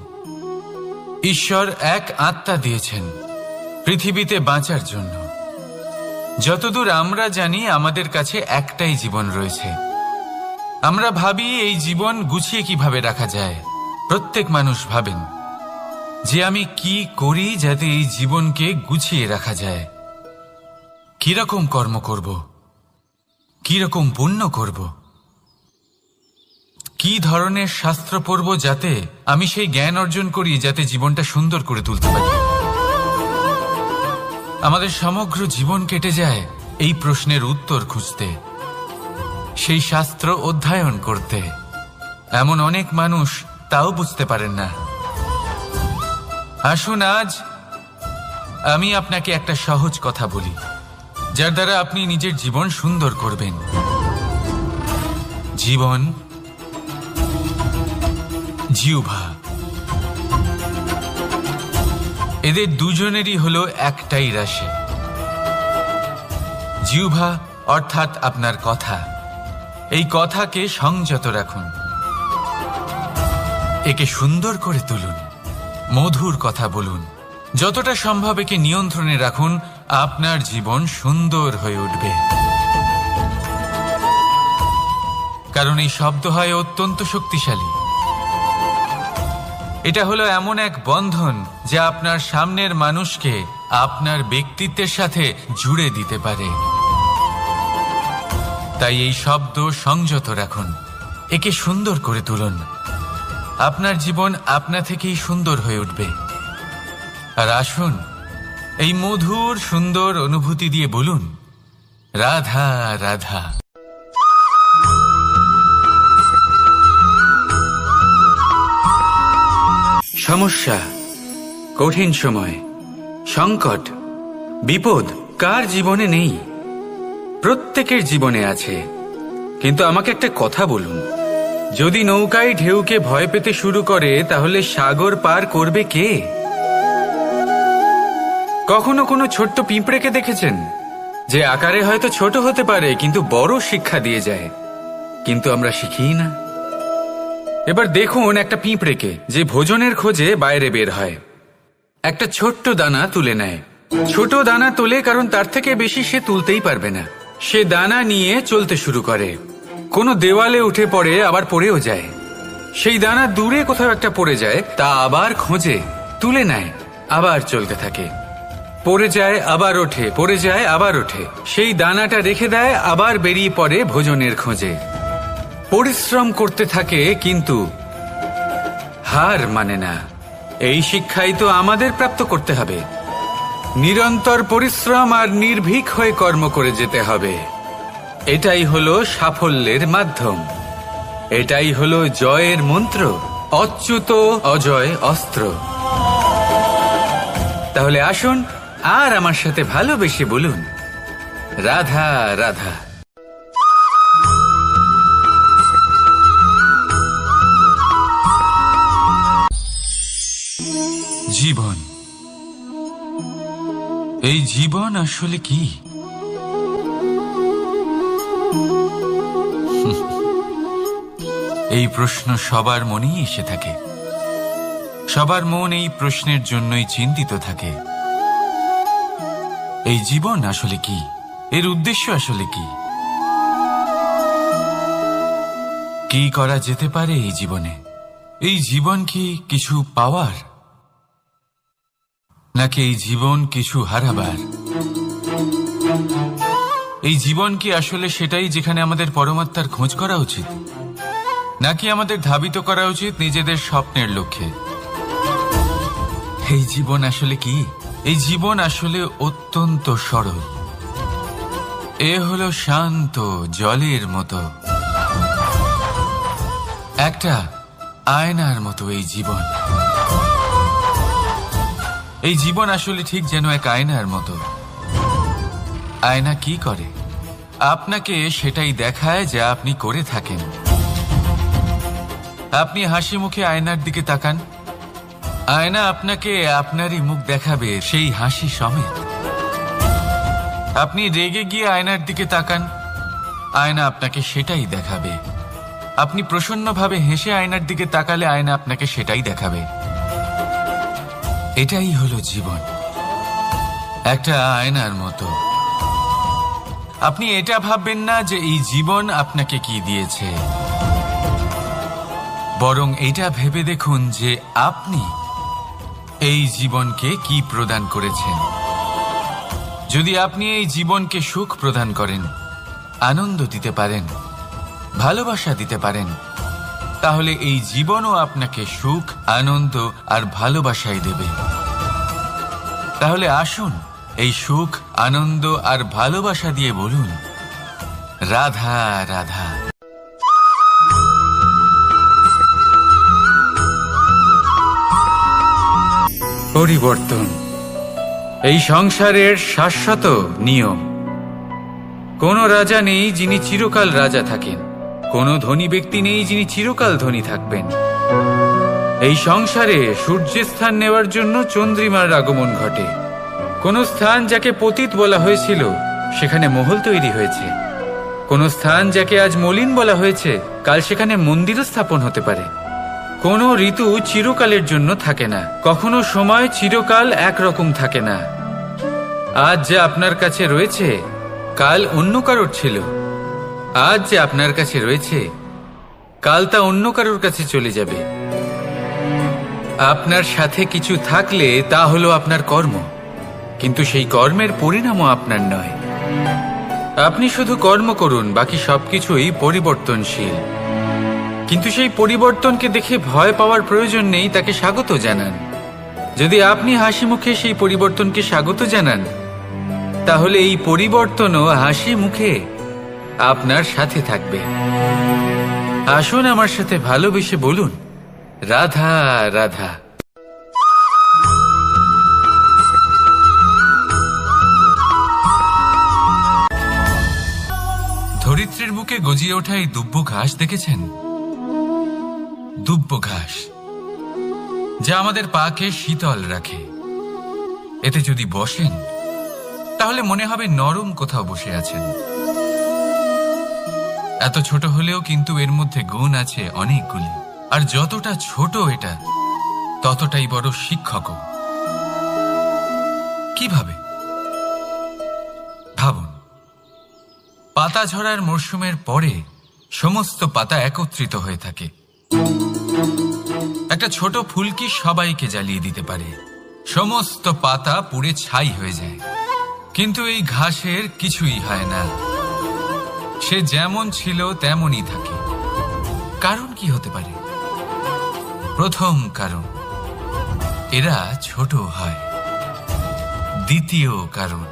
ঈশ্বর এক আত্মা দিয়েছেন পৃথিবীতে বাঁচার জন্য। যতদূর আমরা জানি আমাদের কাছে একটাই জীবন রয়েছে। আমরা ভাবি এই জীবন গুছিয়ে কিভাবে রাখা যায়। প্রত্যেক মানুষ ভাবেন যে আমি কি করি যাতে এই জীবনকে গুছিয়ে রাখা যায়, কিরকম কর্ম করব, কিরকম পুণ্য করব, কি ধরনের শাস্ত্র পড়ব যাতে আমি সেই জ্ঞান অর্জন করি যাতে জীবনটা সুন্দর করে তুলতে পারি। আমাদের সমগ্র জীবন কেটে যায় এই প্রশ্নের উত্তর খুঁজতে, সেই শাস্ত্র অধ্যয়ন করতে। এমন অনেক মানুষ তাও বুঝতে পারেন না। আসুন আজ আমি আপনাকে একটা সহজ কথা বলি, যার দ্বারা আপনি নিজের জীবন সুন্দর করবেন। জীবন, জিহ্বা, এদের দুজনেরই হলো একটাই রাশি। জিহ্বা অর্থাৎ আপনার কথা, এই কথাকে সংযত রাখুন, একে সুন্দর করে তুলুন, মধুর কথা বলুন, যতটা সম্ভব একে নিয়ন্ত্রণে রাখুন, আপনার জীবন সুন্দর হয়ে উঠবে। কারণ এই শব্দ হয় অত্যন্ত শক্তিশালী। এটা হলো এমন এক বন্ধন যা আপনার সামনের মানুষকে আপনার ব্যক্তিত্বের সাথে জুড়ে দিতে পারে। তাই এই শব্দ সংযত রাখুন, একে সুন্দর করে তুলুন। আপনার জীবন আপনা থেকেই সুন্দর হয়ে উঠবে। আর আসুন, এই মধুর সুন্দর অনুভূতি দিয়ে বলুন, রাধা রাধা। সমস্যা, কঠিন সময়, সংকট, বিপদ কার জীবনে নেই? প্রত্যেকের জীবনে আছে। কিন্তু আমাকে একটা কথা বলুন, যদি নৌকায় ঢেউকে ভয় পেতে শুরু করে তাহলে সাগর পার করবে কে? কখনো কোনো ছোট্ট পিঁপড়েকে দেখেছেন যে আকারে হয়তো ছোট হতে পারে কিন্তু বড় শিক্ষা দিয়ে যায়? কিন্তু আমরা শিখি না। এবার দেখুন একটা পিঁপড়েকে যে ভোজনের খোঁজে বাইরে বের হয়, একটা ছোট্ট দানা তুলে নেয়। ছোট দানা তোলে কারণ তার থেকে বেশি সে তুলতেই পারবে না। সে দানা নিয়ে চলতে শুরু করে, কোনো দেওয়ালে উঠে পড়ে, আবার পড়েও যায়। সেই দানা দূরে কোথাও একটা পড়ে যায়, তা আবার খোঁজে, তুলে নেয়, আবার চলতে থাকে। পড়ে যায় আবার ওঠে, পড়ে যায় আবার ওঠে। সেই দানাটা রেখে দেয়, আবার বেরিয়ে পড়ে ভোজনের খোঁজে। পরিশ্রম করতে থাকে কিন্তু হার মানে না। এই শিক্ষাই তো আমাদের প্রাপ্ত করতে হবে। নিরন্তর পরিশ্রম আর নির্ভীক হয়ে কর্ম করে যেতে হবে। এটাই হলো সাফল্যের মাধ্যম, এটাই হলো জয়ের মন্ত্র, অচ্যুত অজয় অস্ত্র। তাহলে আসুন আর আমার সাথে ভালোবেসে বলুন, রাধা রাধা। জীবন, এই জীবন আসলে কি? এই প্রশ্ন সবার মনেই এসে থাকে। সবার মন এই প্রশ্নের জন্যই চিন্তিত থাকে। এই জীবন আসলে কি? এর উদ্দেশ্য আসলে কি? কি করা যেতে পারে এই জীবনে? এই জীবন কি কিছু পাওয়ার, নাকি এই জীবন কিছু হারাবার? এই জীবন কি আসলে সেটাই যেখানে আমাদের পরমাত্মার খোঁজ করা উচিত, নাকি আমাদের ধাবিত করা উচিত নিজেদের স্বপ্নের লক্ষ্যে? এই জীবন আসলে কি? এই জীবন আসলে অত্যন্ত সরল। এ হলো শান্ত জলের মতো, একটা আয়নার মতো এই জীবন। এই জীবন আসলে ঠিক যেন এক আয়নার মতো। আয়না কি করে? আপনাকে সেটাই দেখায় যা আপনি করে থাকেন। আপনি হাসি মুখে আয়নার দিকে তাকান, আয়না আপনাকে আপনারই মুখ দেখাবে, সেই হাসি সমেত। আপনি রেগে গিয়ে আয়নার দিকে তাকান, আয়না আপনাকে সেটাই দেখাবে। আপনি প্রসন্নভাবে হেসে আয়নার দিকে তাকালে আয়না আপনাকে সেটাই দেখাবে। এটাই হলো জীবন, একটা আয়নার মতো। আপনি এটা ভাববেন না যে এই জীবন আপনাকে কি দিয়েছে, বরং এটা ভেবে দেখুন যে আপনি এই জীবনকে কি প্রদান করেছেন। যদি আপনি এই জীবনকে সুখ প্রদান করেন, আনন্দ দিতে পারেন, ভালোবাসা দিতে পারেন, তাহলে এই জীবনও আপনাকে সুখ, আনন্দ আর ভালোবাসাই দেবে। তাহলে আসুন এই সুখ, আনন্দ আর ভালোবাসা দিয়ে বলুন, রাধা রাধা। পরিবর্তন এই সংসারের শাশ্বত নিয়ম। কোনো রাজা নেই যিনি চিরকাল রাজা থাকেন, কোনো ধনী ব্যক্তি নেই যিনি চিরকাল ধনী থাকবেন। এই সংসারে সূর্যের স্থান নেওয়ার জন্য চন্দ্রিমার আগমন ঘটে। কোন স্থান যাকে পতিত বলা হয়েছিল সেখানে মহল তৈরি হয়েছে। কোন স্থান যাকে আজ মলিন বলা হয়েছে কাল সেখানে মন্দিরও স্থাপন হতে পারে। কোনো ঋতু চিরকালের জন্য থাকে না, কখনো সময় চিরকাল একরকম থাকে না। আজ যে আপনার কাছে রয়েছে কাল অন্য কারোর ছিল, আজ যে আপনার কাছে রয়েছে কাল তা অন্য কারোর কাছে চলে যাবে। আপনার সাথে কিছু থাকলে তা হলো আপনার কর্ম, কিন্তু সেই কর্মের পরিণামও আপনার নয়। আপনি শুধু কর্ম করুন, বাকি সবকিছুই পরিবর্তনশীল। কিন্তু সেই পরিবর্তনকে দেখে ভয় পাওয়ার প্রয়োজন নেই, তাকে স্বাগত জানান। যদি আপনি হাসি মুখে সেই পরিবর্তনকে স্বাগত জানান, তাহলে এই পরিবর্তনও হাসি মুখে আপনার সাথে থাকবে। আসুন আমার সাথে ভালোবেসে বলুন, রাধা রাধা। ধরিত্রীর বুকে গজিয়ে ওঠা এই দুব্ব ঘাস দেখেছেন? দুব্ব ঘাস, যা আমাদের পাকে শীতল রাখে। এতে যদি বসেন তাহলে মনে হবে নরম কোথাও বসে আছেন। এত ছোট হলেও কিন্তু এর মধ্যে গুণ আছে অনেকগুলি, আর যতটা ছোট এটা ততটাই বড় শিক্ষকও। কিভাবে? ভাবুন, পাতা ঝরার মরশুমের পরে সমস্ত পাতা একত্রিত হয়ে থাকে। একটা ছোট ফুলকি সবাইকে জ্বালিয়ে দিতে পারে, সমস্ত পাতা পুড়ে ছাই হয়ে যায়। কিন্তু এই ঘাসের কিছুই হয় না, সে যেমন ছিল তেমনই থাকে। কারণ কি হতে পারে? প্রথম কারণ, এরা ছোট হয়। দ্বিতীয় কারণ,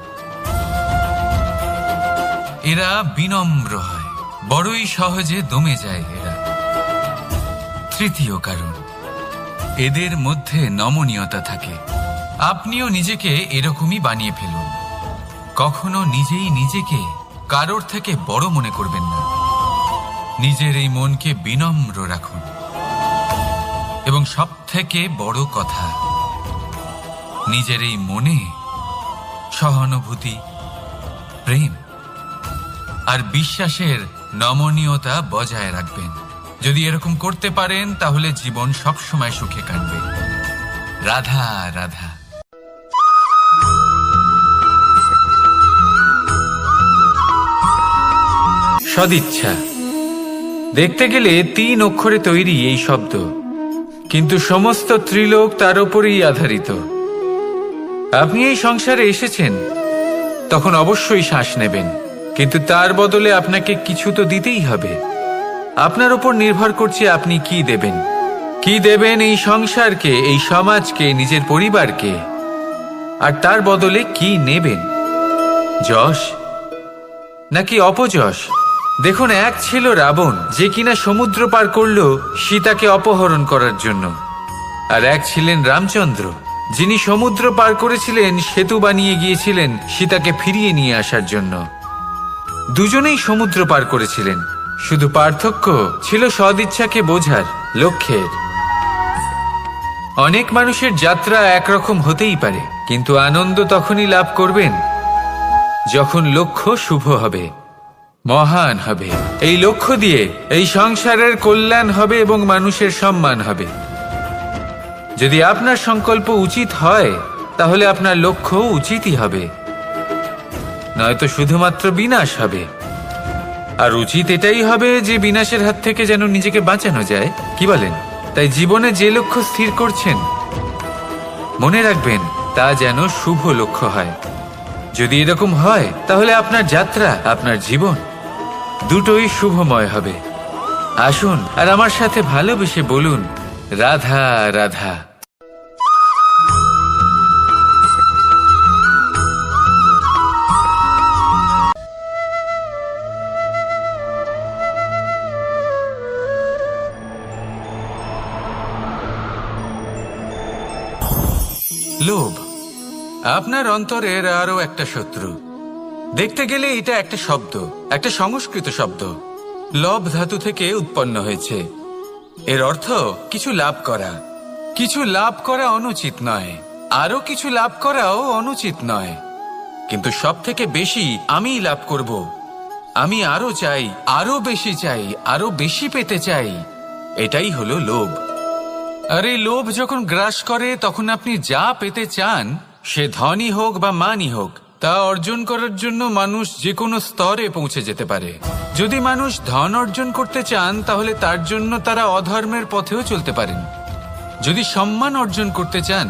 এরা বিনম্র হয়, বড়ই সহজে দমে যায় এরা। তৃতীয় কারণ, এদের মধ্যে নমনীয়তা থাকে। আপনিও নিজেকে এরকমই বানিয়ে ফেলুন। কখনো নিজেই নিজেকে কারোর থেকে বড় মনে করবেন না। নিজের এই মনকে বিনম্র রাখুন। এবং সবথেকে বড় কথা, নিজের এই মনে সহানুভূতি, প্রেম আর বিশ্বাসের নমনীয়তা বজায় রাখবেন। যদি এরকম করতে পারেন তাহলে জীবন সবসময় সুখে কাটবে। রাধা রাধা। সদিচ্ছা, দেখতে গেলে 3 অক্ষরে তৈরি এই শব্দ, কিন্তু সমস্ত ত্রিলোক তার উপরেই আধারিত। আপনি এই সংসারে এসেছেন, তখন অবশ্যই শ্বাস নেবেন, কিন্তু তার বদলে আপনাকে কিছু তো দিতেই হবে। আপনার উপর নির্ভর করছে আপনি কি দেবেন। কি দেবেন এই সংসারকে, এই সমাজকে, নিজের পরিবারকে, আর তার বদলে কি নেবেন? যশ নাকি অপযশ? দেখুন, এক ছিল রাবণ, যে কিনা সমুদ্র পার করলো সীতাকে অপহরণ করার জন্য, আর এক ছিলেন রামচন্দ্র, যিনি সমুদ্র পার করেছিলেন, সেতু বানিয়ে গিয়েছিলেন সীতাকে ফিরিয়ে নিয়ে আসার জন্য। দুজনেই সমুদ্র পার করেছিলেন, শুধু পার্থক্য ছিল সদিচ্ছাকে বোঝার, লক্ষ্যের। অনেক মানুষের যাত্রা একরকম হতেই পারে, কিন্তু আনন্দ তখনই লাভ করবেন যখন লক্ষ্য শুভ হবে, মহান হবে। এই লক্ষ্য দিয়ে এই সংসারের কল্যাণ হবে এবং মানুষের সম্মান হবে। যদি আপনার সংকল্প উচিত হয়, তাহলে আপনার লক্ষ্য উচিতই হবে, নয়তো শুধুমাত্র বিনাশ হবে। আর উচিত এটাই হবে যে বিনাশের হাত থেকে যেন নিজেকে বাঁচানো যায়, কি বলেন? তাই জীবনে যে লক্ষ্য স্থির করছেন, মনে রাখবেন তা যেন শুভ লক্ষ্য হয়। যদি এরকম হয়, তাহলে আপনার যাত্রা, আপনার জীবন দুটোই শুভময় হবে। আসুন আর আমার সাথে ভালোবেসে বলুন, রাধা রাধা। লোভ আপনার অন্তরের আরো একটা শত্রু। দেখতে গেলে এটা একটা শব্দ, একটা সংস্কৃত শব্দ, লব ধাতু থেকে উৎপন্ন হয়েছে। এর অর্থ কিছু লাভ করা। কিছু লাভ করা অনুচিত নয়, আরো কিছু লাভ করাও অনুচিত নয়, কিন্তু সব থেকে বেশি আমিই লাভ করব, আমি আরো চাই, আরো বেশি চাই, আরো বেশি পেতে চাই, এটাই হলো লোভ। আর এই লোভ যখন গ্রাস করে তখন আপনি যা পেতে চান, সে ধনই হোক বা মানই হোক, তা অর্জন করার জন্য মানুষ যে কোনো স্তরে পৌঁছে যেতে পারে। যদি মানুষ ধন অর্জন করতে চান তাহলে তার জন্য তারা অধর্মের পথেও চলতে পারেন। যদি সম্মান অর্জন করতে চান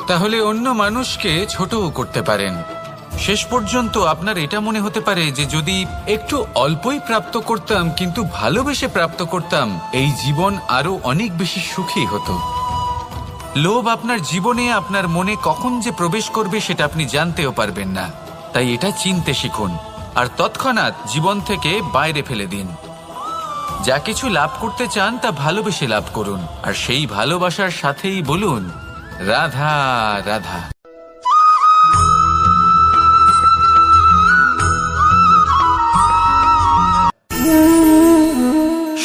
তাহলে অন্য মানুষকে ছোটও করতে পারেন। শেষ পর্যন্ত আপনার এটা মনে হতে পারে যে যদি একটু অল্পই প্রাপ্ত করতাম কিন্তু ভালোবেসে প্রাপ্ত করতাম, এই জীবন আরো অনেক বেশি সুখী হতো। লোভ আপনার জীবনে, আপনার মনে কখন যে প্রবেশ করবে সেটা আপনি জানতেও পারবেন না। তাই এটা চিনতে শিখুন আর তৎক্ষণাৎ জীবন থেকে বাইরে ফেলে দিন। যা কিছু লাভ করতে চান তা ভালোবেসে লাভ করুন, আর সেই ভালোবাসার সাথেই বলুন রাধা রাধা।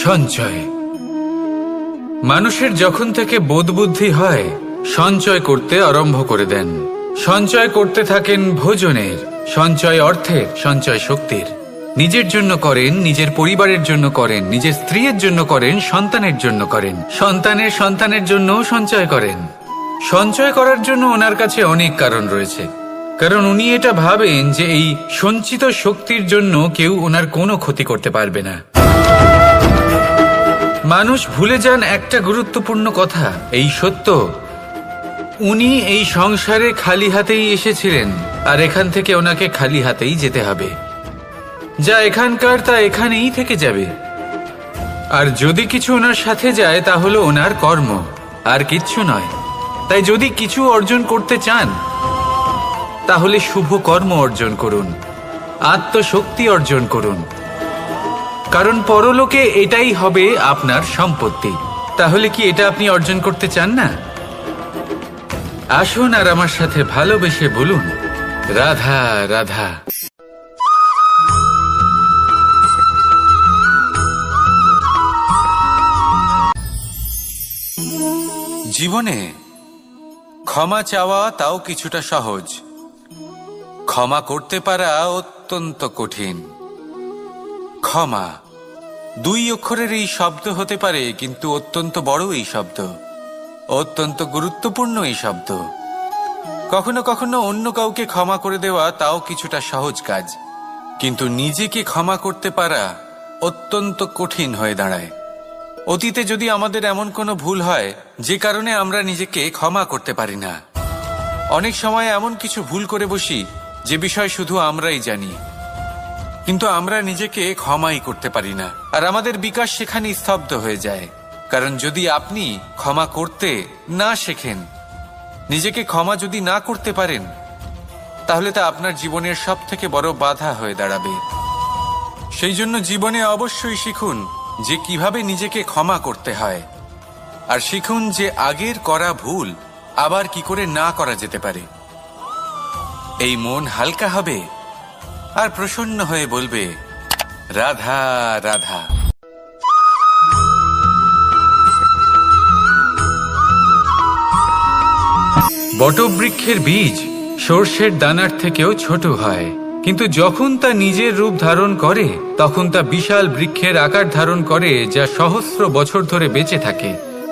সঞ্চয়। মানুষের যখন থেকে বোধবুদ্ধি হয় সঞ্চয় করতে আরম্ভ করে দেন। সঞ্চয় করতে থাকেন ভোজনের, সঞ্চয় অর্থের, সঞ্চয় শক্তির। নিজের জন্য করেন, নিজের পরিবারের জন্য করেন, নিজের স্ত্রীর জন্য করেন, সন্তানের জন্য করেন, সন্তানের সন্তানের জন্যও সঞ্চয় করেন। সঞ্চয় করার জন্য ওনার কাছে অনেক কারণ রয়েছে, কারণ উনি এটা ভাবেন যে এই সঞ্চিত শক্তির জন্য কেউ ওনার কোনো ক্ষতি করতে পারবে না। মানুষ ভুলে যান একটা গুরুত্বপূর্ণ কথা, এই সত্য, উনি এই সংসারে খালি হাতেই এসেছিলেন আর এখান থেকে ওনাকে খালি হাতেই যেতে হবে। যা এখানকার তা এখানেই থেকে যাবে। আর যদি কিছু ওনার সাথে যায় তা হলো ওনার কর্ম, আর কিচ্ছু নয়। তাই যদি কিছু অর্জন করতে চান তাহলে শুভ কর্ম অর্জন করুন, আত্মশক্তি অর্জন করুন, কারণ পরলোকে এটাই হবে আপনার সম্পত্তি। তাহলে কি এটা আপনি অর্জন করতে চান না? আসুন আর আমার সাথে ভালোবেসে বলুন রাধা রাধা। জীবনে ক্ষমা চাওয়া তাও কিছুটা সহজ, ক্ষমা করতে পারা অত্যন্ত কঠিন। ক্ষমা 2 অক্ষরের এই শব্দ হতে পারে, কিন্তু অত্যন্ত বড় এই শব্দ, অত্যন্ত গুরুত্বপূর্ণ এই শব্দ। কখনো কখনো অন্য কাউকে ক্ষমা করে দেওয়া তাও কিছুটা সহজ কাজ, কিন্তু নিজেকে ক্ষমা করতে পারা অত্যন্ত কঠিন হয়ে দাঁড়ায়। অতীতে যদি আমাদের এমন কোনো ভুল হয় যে কারণে আমরা নিজেকে ক্ষমা করতে পারি না, অনেক সময় এমন কিছু ভুল করে বসি যে বিষয় শুধু আমরাই জানি, কিন্তু আমরা নিজেকে ক্ষমাই করতে পারি না, আর আমাদের বিকাশ সেখানে স্তব্ধ হয়ে যায়। কারণ যদি আপনি ক্ষমা করতে না শেখেন, নিজেকে ক্ষমা যদি না করতে পারেন, তাহলে তা আপনার জীবনের সবথেকে বড় বাধা হয়ে দাঁড়াবে। সেই জন্য জীবনে অবশ্যই শিখুন যে কিভাবে নিজেকে ক্ষমা করতে হয়, আর শিখুন যে আগের করা ভুল আবার কি করে না করা যেতে পারে। এই মন হালকা হবে আর প্রসন্ন হয়ে বলবে রাধা রাধা। বটবৃক্ষের বীজ সর্ষের দানার থেকেও ছোট হয়, কিন্তু যখন তা নিজের রূপ ধারণ করে তখন তা বিশাল বৃক্ষের আকার ধারণ করে, যা সহস্র বছর ধরে বেঁচে থাকে,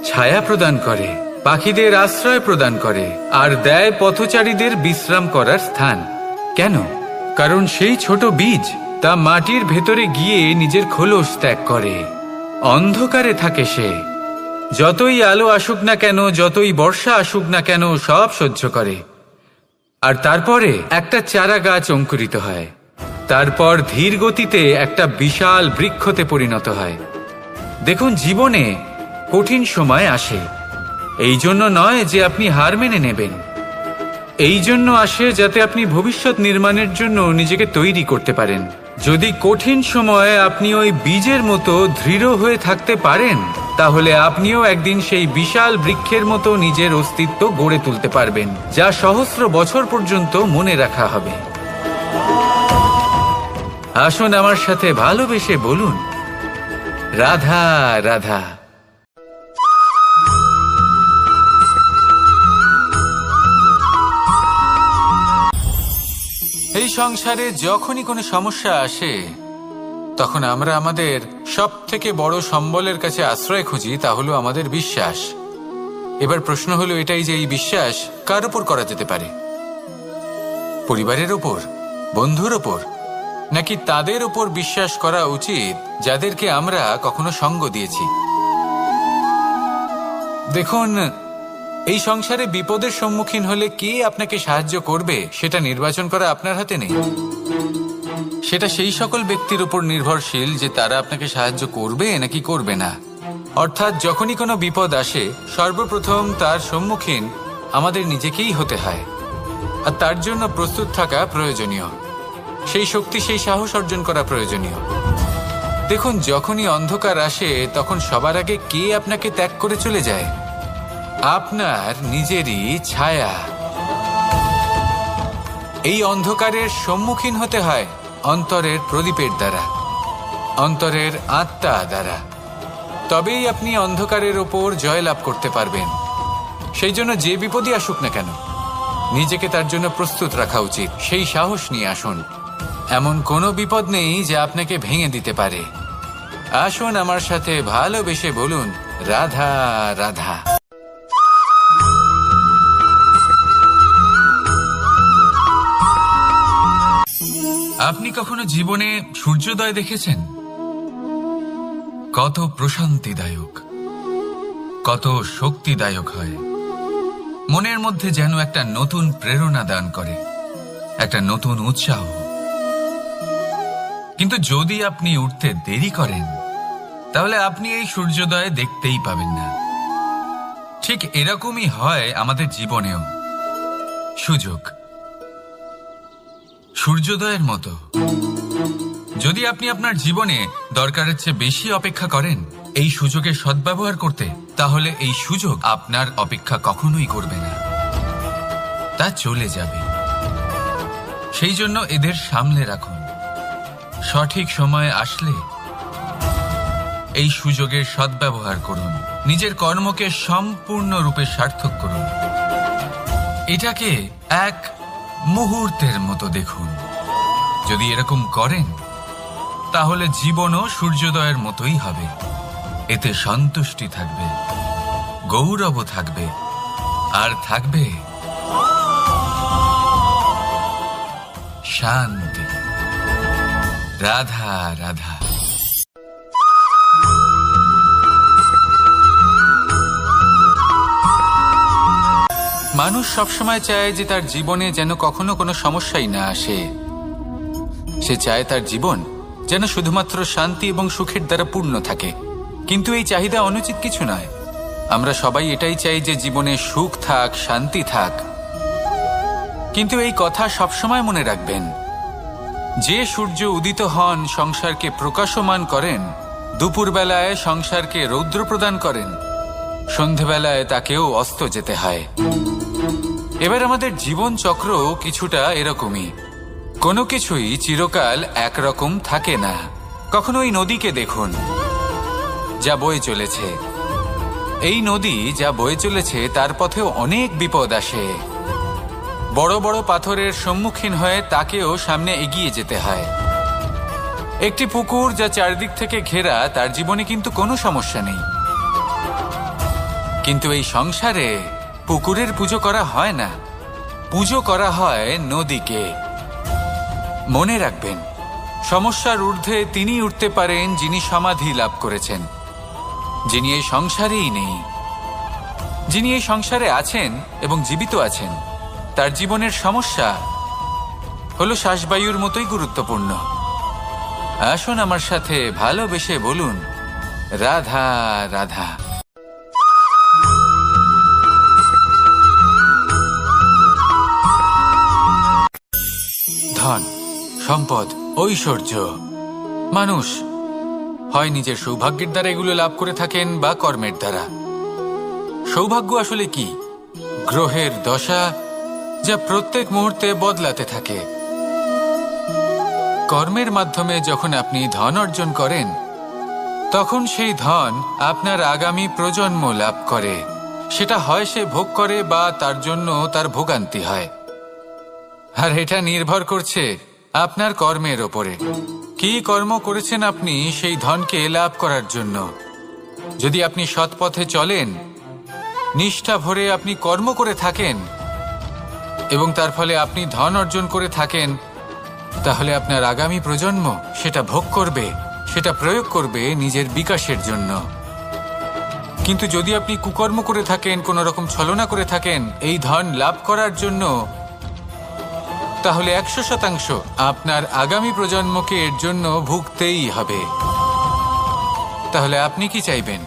ছায়া প্রদান করে, পাখিদের আশ্রয় প্রদান করে, আর দেয় পথচারীদের বিশ্রাম করার স্থান। কেন? কারণ সেই ছোট বীজ তা মাটির ভেতরে গিয়ে নিজের খোলস ত্যাগ করে। অন্ধকারে থাকে সে, যতই আলো আসুক না কেন, যতই বর্ষা আসুক না কেন, সব সহ্য করে। আর তারপরে একটা চারা গাছ অঙ্কুরিত হয়, তারপর ধীর গতিতে একটা বিশাল বৃক্ষতে পরিণত হয়। দেখুন, জীবনে কঠিন সময় আসে, এই জন্য নয় যে আপনি হার মেনে নেবেন, এই জন্য আসে যাতে আপনি ভবিষ্যৎ নির্মাণের জন্য নিজেকে তৈরি করতে পারেন। যদি কঠিন সময়ে আপনি ওই বীজের মতো দৃঢ় হয়ে থাকতে পারেন, তাহলে আপনিও একদিন সেই বিশাল বৃক্ষের মতো নিজের অস্তিত্ব গড়ে তুলতে পারবেন, যা সহস্র বছর পর্যন্ত মনে রাখা হবে। আসুন আমার সাথে ভালোবেসে বলুন রাধা রাধা। এই সংসারে যখনই কোনো সমস্যা আসে তখন আমরা আমাদের সব থেকে বড় সম্বলের কাছে আশ্রয় খুঁজি, তা হলো আমাদের বিশ্বাস। এবার প্রশ্ন হলো এটাই যে এই বিশ্বাস কার ওপর করা যেতে পারে? পরিবারের ওপর, বন্ধুর ওপর, নাকি তাদের ওপর বিশ্বাস করা উচিত যাদেরকে আমরা কখনো সঙ্গ দিয়েছি? দেখুন, এই সংসারে বিপদের সম্মুখীন হলে কে আপনাকে সাহায্য করবে সেটা নির্বাচন করা আপনার হাতে নেই। সেটা সেই সকল ব্যক্তির উপর নির্ভরশীল যে তারা আপনাকে সাহায্য করবে নাকি করবে না। অর্থাৎ যখনই কোনো বিপদ আসে সর্বপ্রথম তার সম্মুখীন আমাদের নিজেকেই হতে হয়, আর তার জন্য প্রস্তুত থাকা প্রয়োজনীয়। সেই শক্তি, সেই সাহস অর্জন করা প্রয়োজনীয়। দেখুন, যখনই অন্ধকার আসে তখন সবার আগে কে আপনাকে ত্যাগ করে চলে যায়? আপনার নিজেরই ছায়া। এই অন্ধকারের সম্মুখীন হতে হয় অন্তরের প্রদীপের দ্বারা, অন্তরের আত্মা দ্বারা। তবেই আপনি অন্ধকারের ওপর জয়লাভ করতে পারবেন। সেই জন্য যে বিপদই আসুক না কেন নিজেকে তার জন্য প্রস্তুত রাখা উচিত। সেই সাহস নিয়ে আসুন। এমন কোনো বিপদ নেই যা আপনাকে ভেঙে দিতে পারে। আসুন আমার সাথে ভালোবেসে বলুন, রাধা রাধা। আপনি কখনো জীবনে সূর্যোদয় দেখেছেন? কত প্রশান্তিদায়ক, কত শক্তিদায়ক হয়। মনের মধ্যে যেন একটা নতুন প্রেরণা দান করে, একটা নতুন উৎসাহ। কিন্তু যদি আপনি উঠতে দেরি করেন তাহলে আপনি এই সূর্যোদয় দেখতেই পাবেন না। ঠিক এরকমই হয় আমাদের জীবনেও। সুযোগ সূর্যোদয়ের মতো। যদি আপনি আপনার জীবনে দরকারের চেয়ে বেশি অপেক্ষা করেন এই সুযোগের সদ্ব্যবহার করতে, তাহলে এই সুযোগ আপনার অপেক্ষা কখনোই করবে না, তা চলে যাবে। সেই জন্য এদের সামলে রাখুন। সঠিক সময় আসলে এই সুযোগের সদ্ব্যবহার করুন। নিজের কর্মকে সম্পূর্ণরূপে সার্থক করুন। এটাকে এক মুহূর্তের মতো দেখুন। যদি এরকম করেন তাহলে জীবনও সূর্যোদয়ের মতোই হবে। এতে সন্তুষ্টি থাকবে, গৌরবও থাকবে, আর থাকবে শান্তি। রাধা রাধা। মানুষ সবসময় চায় যে তার জীবনে যেন কখনো কোনো সমস্যাই না আসে। সে চায় তার জীবন যেন শুধুমাত্র শান্তি এবং সুখের দ্বারা পূর্ণ থাকে। কিন্তু এই চাহিদা অনুচিত কিছু নয়। আমরা সবাই এটাই চাই যে জীবনে সুখ থাক, শান্তি থাক। কিন্তু এই কথা সবসময় মনে রাখবেন, যে সূর্য উদিত হন সংসারকে প্রকাশমান করেন, দুপুরবেলায় সংসারকে রৌদ্র প্রদান করেন, সন্ধেবেলায় তাকেও অস্ত যেতে হয়। এবার আমাদের জীবন চক্র কিছুটা এরকমই। কোনো কিছুই চিরকাল একরকম থাকে না। কখনো এই নদীকে দেখুন যা বয়ে চলেছে। এই নদী যা বয়ে চলেছে তার পথেও অনেক বিপদ আসে। বড় বড় পাথরের সম্মুখীন হয়ে তাকেও সামনে এগিয়ে যেতে হয়। একটি পুকুর যা চারদিক থেকে ঘেরা, তার জীবনে কিন্তু কোনো সমস্যা নেই। কিন্তু এই সংসারে পুকুরের পুজো করা হয় না, পুজো করা হয় নদীকে। মনে রাখবেন, সমস্যার ঊর্ধ্বে তিনি উঠতে পারেন যিনি সমাধি লাভ করেছেন, যিনি এই সংসারেই নেই। যিনি এই সংসারে আছেন এবং জীবিত আছেন, তার জীবনের সমস্যা হলো শ্বাসবায়ুর মতোই গুরুত্বপূর্ণ। আসুন আমার সাথে ভালোবেসে বলুন, রাধা রাধা। ধন, সম্পদ, ঐশ্বর্য, মানুষ হয় নিজের সৌভাগ্যের দ্বারা এগুলো লাভ করে থাকেন বা কর্মের দ্বারা। সৌভাগ্য আসলে কি? গ্রহের দশা যা প্রত্যেক মুহূর্তে বদলাতে থাকে। কর্মের মাধ্যমে যখন আপনি ধন অর্জন করেন তখন সেই ধন আপনার আগামী প্রজন্ম লাভ করে। সেটা হয় সে ভোগ করে বা তার জন্য তার ভোগান্তি হয়। আর এটা নির্ভর করছে আপনার কর্মের ওপরে। কি কর্ম করেছেন আপনি সেই ধনকে লাভ করার জন্য। যদি আপনি সৎ পথে চলেন, নিষ্ঠা ভরে আপনি কর্ম করে থাকেন এবং তার ফলে আপনি ধন অর্জন করে থাকেন, তাহলে আপনার আগামী প্রজন্ম সেটা ভোগ করবে, সেটা প্রয়োগ করবে নিজের বিকাশের জন্য। কিন্তু যদি আপনি কুকর্ম করে থাকেন, কোনো রকম ছলনা করে থাকেন এই ধন লাভ করার জন্য, তাহলে 100% আপনার আগামী প্রজন্মকে এর জন্য ভুগতেই হবে। তাহলে আপনি কি চাইবেন,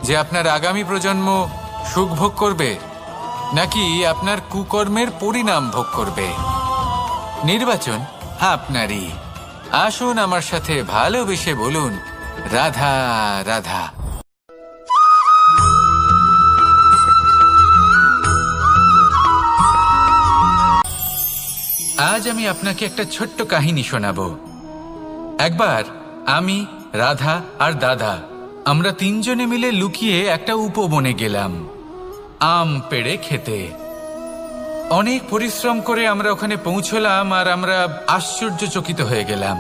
যে আপনার আগামী প্রজন্ম সুখ ভোগ করবে নাকি আপনার কুকর্মের পরিণাম ভোগ করবে? নির্বাচন আপনারই। আসুন আমার সাথে ভালোবেসে বলুন, রাধা রাধা। আজ আমি আপনাকে একটা ছোট্ট কাহিনী শোনাবো। একবার আমি, রাধা আর দাদা আমরা তিনজনে মিলে লুকিয়ে একটা উপবনে গেলাম আম পেড়ে খেতে। অনেক পরিশ্রম করে আমরা ওখানে পৌঁছলাম আর আমরা আশ্চর্যচকিত হয়ে গেলাম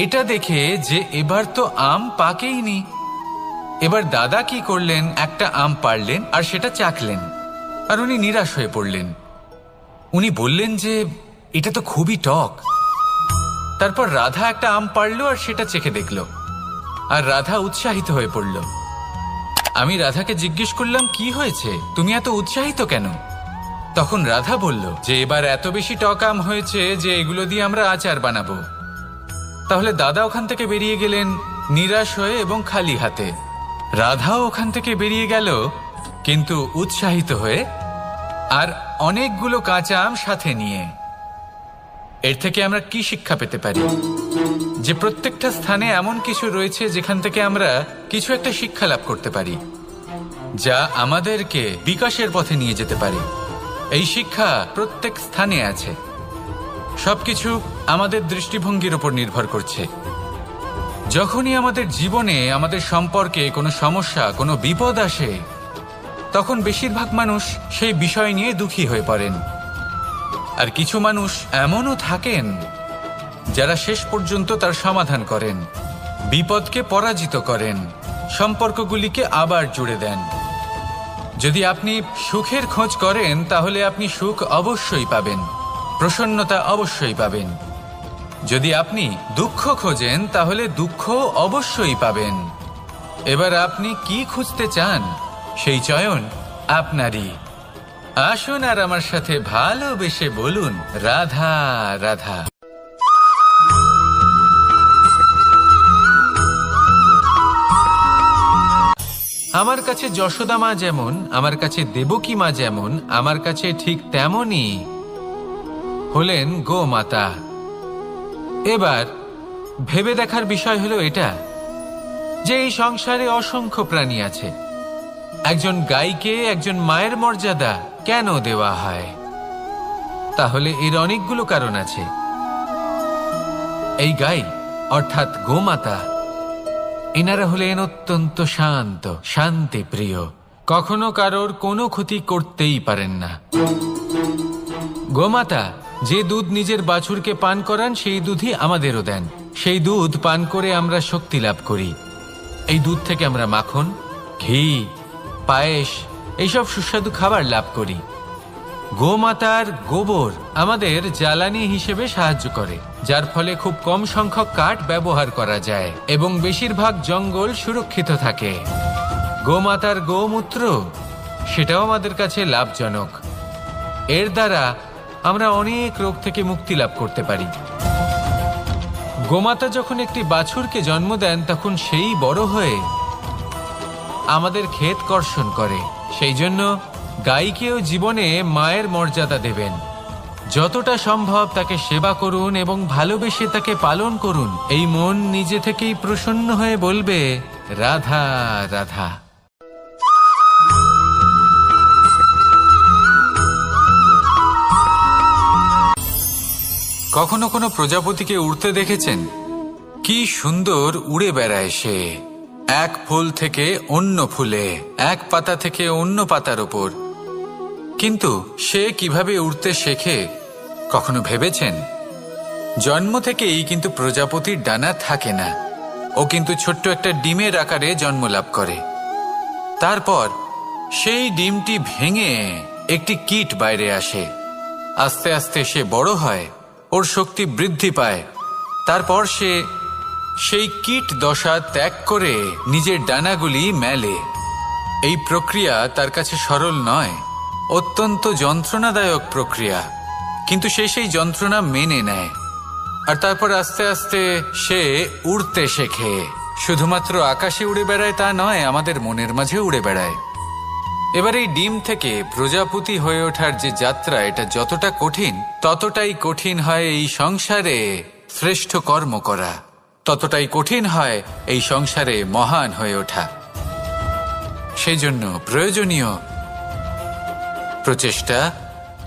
এটা দেখে যে এবার তো আম পাকেইনি। এবার দাদা কি করলেন, একটা আম পাড়লেন আর সেটা চাখলেন, আর উনি নিরাশ হয়ে পড়লেন। উনি বললেন যে এটা তো খুবই টক। তারপর রাধা একটা আম পাড়ল আর সেটা চেখে দেখল, আর রাধা উৎসাহিত হয়ে পড়ল। আমি রাধাকে জিজ্ঞেস করলাম, কি হয়েছে, তুমি এত উৎসাহিত কেন? তখন রাধা বলল যে এবার এত বেশি টক আম হয়েছে যে এগুলো দিয়ে আমরা আচার বানাবো। তাহলে দাদা ওখান থেকে বেরিয়ে গেলেন নিরাশ হয়ে এবং খালি হাতে। রাধাও ওখান থেকে বেরিয়ে গেল কিন্তু উৎসাহিত হয়ে, আর অনেকগুলো কাঁচা আম সাথে নিয়ে। এর থেকে আমরা কি শিক্ষা পেতে পারি? যে প্রত্যেকটা স্থানে এমন কিছু রয়েছে যেখান থেকে আমরা কিছু একটা শিক্ষা লাভ করতে পারি, যা আমাদেরকে বিকাশের পথে নিয়ে যেতে পারে। এই শিক্ষা প্রত্যেক স্থানে আছে। সবকিছু আমাদের দৃষ্টিভঙ্গির উপর নির্ভর করছে। যখনই আমাদের জীবনে, আমাদের সম্পর্কে কোনো সমস্যা, কোনো বিপদ আসে, তখন বেশিরভাগ মানুষ সেই বিষয় নিয়ে দুঃখী হয়ে পড়েন। আর কিছু মানুষ এমনও থাকেন যারা শেষ পর্যন্ত তার সমাধান করেন, বিপদকে পরাজিত করেন, সম্পর্কগুলিকে আবার জুড়ে দেন। যদি আপনি সুখের খোঁজ করেন তাহলে আপনি সুখ অবশ্যই পাবেন, প্রসন্নতা অবশ্যই পাবেন। যদি আপনি দুঃখ খোঁজেন তাহলে দুঃখ অবশ্যই পাবেন। এবার আপনি কি খুঁজতে চান, সেই চয়ন আপনারই। আসুন আর আমার সাথে ভালোবেসে বলুন, রাধা রাধা। আমার কাছে যশোদা মা যেমন, আমার কাছে দেবকী মা যেমন, আমার কাছে ঠিক তেমনই হলেন গোমাতা। এবার ভেবে দেখার বিষয় হলো এটা, যে এই সংসারে অসংখ্য প্রাণী আছে। একজন গাইকে একজন মায়ের মর্যাদা কেন দেওয়া হয়? তাহলে এর অনেকগুলো কারণ আছে। এই গাই অর্থাৎ গোমাতা, এনারা হলেন অত্যন্ত শান্ত, শান্তিপ্রিয়, কখনো কারোর কোনো ক্ষতি করতেই পারেন না। গোমাতা যে দুধ নিজের বাছুরকে পান করান সেই দুধই আমাদেরও দেন। সেই দুধ পান করে আমরা শক্তি লাভ করি। এই দুধ থেকে আমরা মাখন, ঘি, পায়েস, এইসব সুস্বাদু খাবার লাভ করি। গোমাতার গোবর আমাদের জ্বালানি হিসেবে সাহায্য করে, যার ফলে খুব কম সংখ্যক কাঠ ব্যবহার করা যায় এবং বেশিরভাগ জঙ্গল সুরক্ষিত থাকে। গোমাতার গোমূত্র, সেটাও আমাদের কাছে লাভজনক। এর দ্বারা আমরা অনেক রোগ থেকে মুক্তি লাভ করতে পারি। গোমাতা যখন একটি বাছুরকে জন্ম দেন তখন সেই বড় হয়ে আমাদের ক্ষেত কর্ষণ করে। সেই জন্য গাইকেও জীবনে মায়ের মর্যাদা দেবেন। যতটা সম্ভব তাকে সেবা করুন এবং ভালোবেসে তাকে পালন করুন। এই মন নিজে থেকেই প্রসন্ন হয়ে বলবে, রাধা রাধা। কখনো কোনো প্রজাপতিকে উড়তে দেখেছেন? কি সুন্দর উড়ে বেড়ায় সে, এক ফুল থেকে অন্য ফুলে, এক পাতা থেকে অন্য পাতার উপর। কিন্তু সে কিভাবে উড়তে শেখে কখনো ভেবেছেন? জন্ম থেকেই কিন্তু প্রজাপতির ডানা থাকে না। ও কিন্তু ছোট্ট একটা ডিমের আকারে জন্ম লাভ করে। তারপর সেই ডিমটি ভেঙে একটি কীট বাইরে আসে। আস্তে আস্তে সে বড় হয়, ওর শক্তি বৃদ্ধি পায়। তারপর সে সেই কীট দশা ত্যাগ করে নিজের ডানাগুলি মেলে। এই প্রক্রিয়া তার কাছে সরল নয়, অত্যন্ত যন্ত্রণাদায়ক প্রক্রিয়া, কিন্তু সে সেই যন্ত্রণা মেনে নেয়। আর তারপর আস্তে আস্তে সে উড়তে শেখে। শুধুমাত্র আকাশে উড়ে বেড়ায় তা নয়, আমাদের মনের মাঝে উড়ে বেড়ায়। এবার এই ডিম থেকে প্রজাপতি হয়ে ওঠার যে যাত্রা, এটা যতটা কঠিন, ততটাই কঠিন হয় এই সংসারে শ্রেষ্ঠ কর্ম করা, ততটাই কঠিন হয় এই সংসারে মহান হয়ে ওঠা। সেই জন্য প্রয়োজনীয় প্রচেষ্টা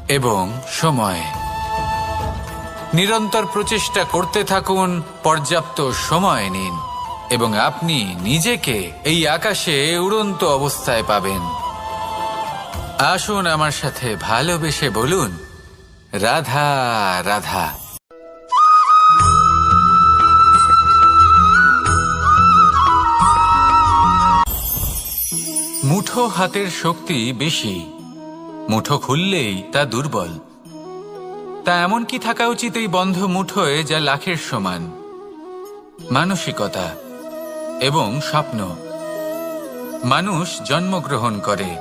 এবং সময়। নিরন্তর প্রচেষ্টা করতে থাকুন, পর্যাপ্ত সময় নিন, এবং আপনি নিজেকে এই আকাশে উড়ন্ত অবস্থায় পাবেন। আসুন আমার সাথে ভালোবেসে বলুন, রাধা রাধা। মুঠো হাতের শক্তি বেশি, মুঠো খুললেই তা দুর্বল। তা এমন কি থাকা উচিত এই বন্ধ মুঠোয় যা লাখের সমান? মানসিকতা এবং স্বপ্ন। মানুষ জন্মগ্রহণ করে,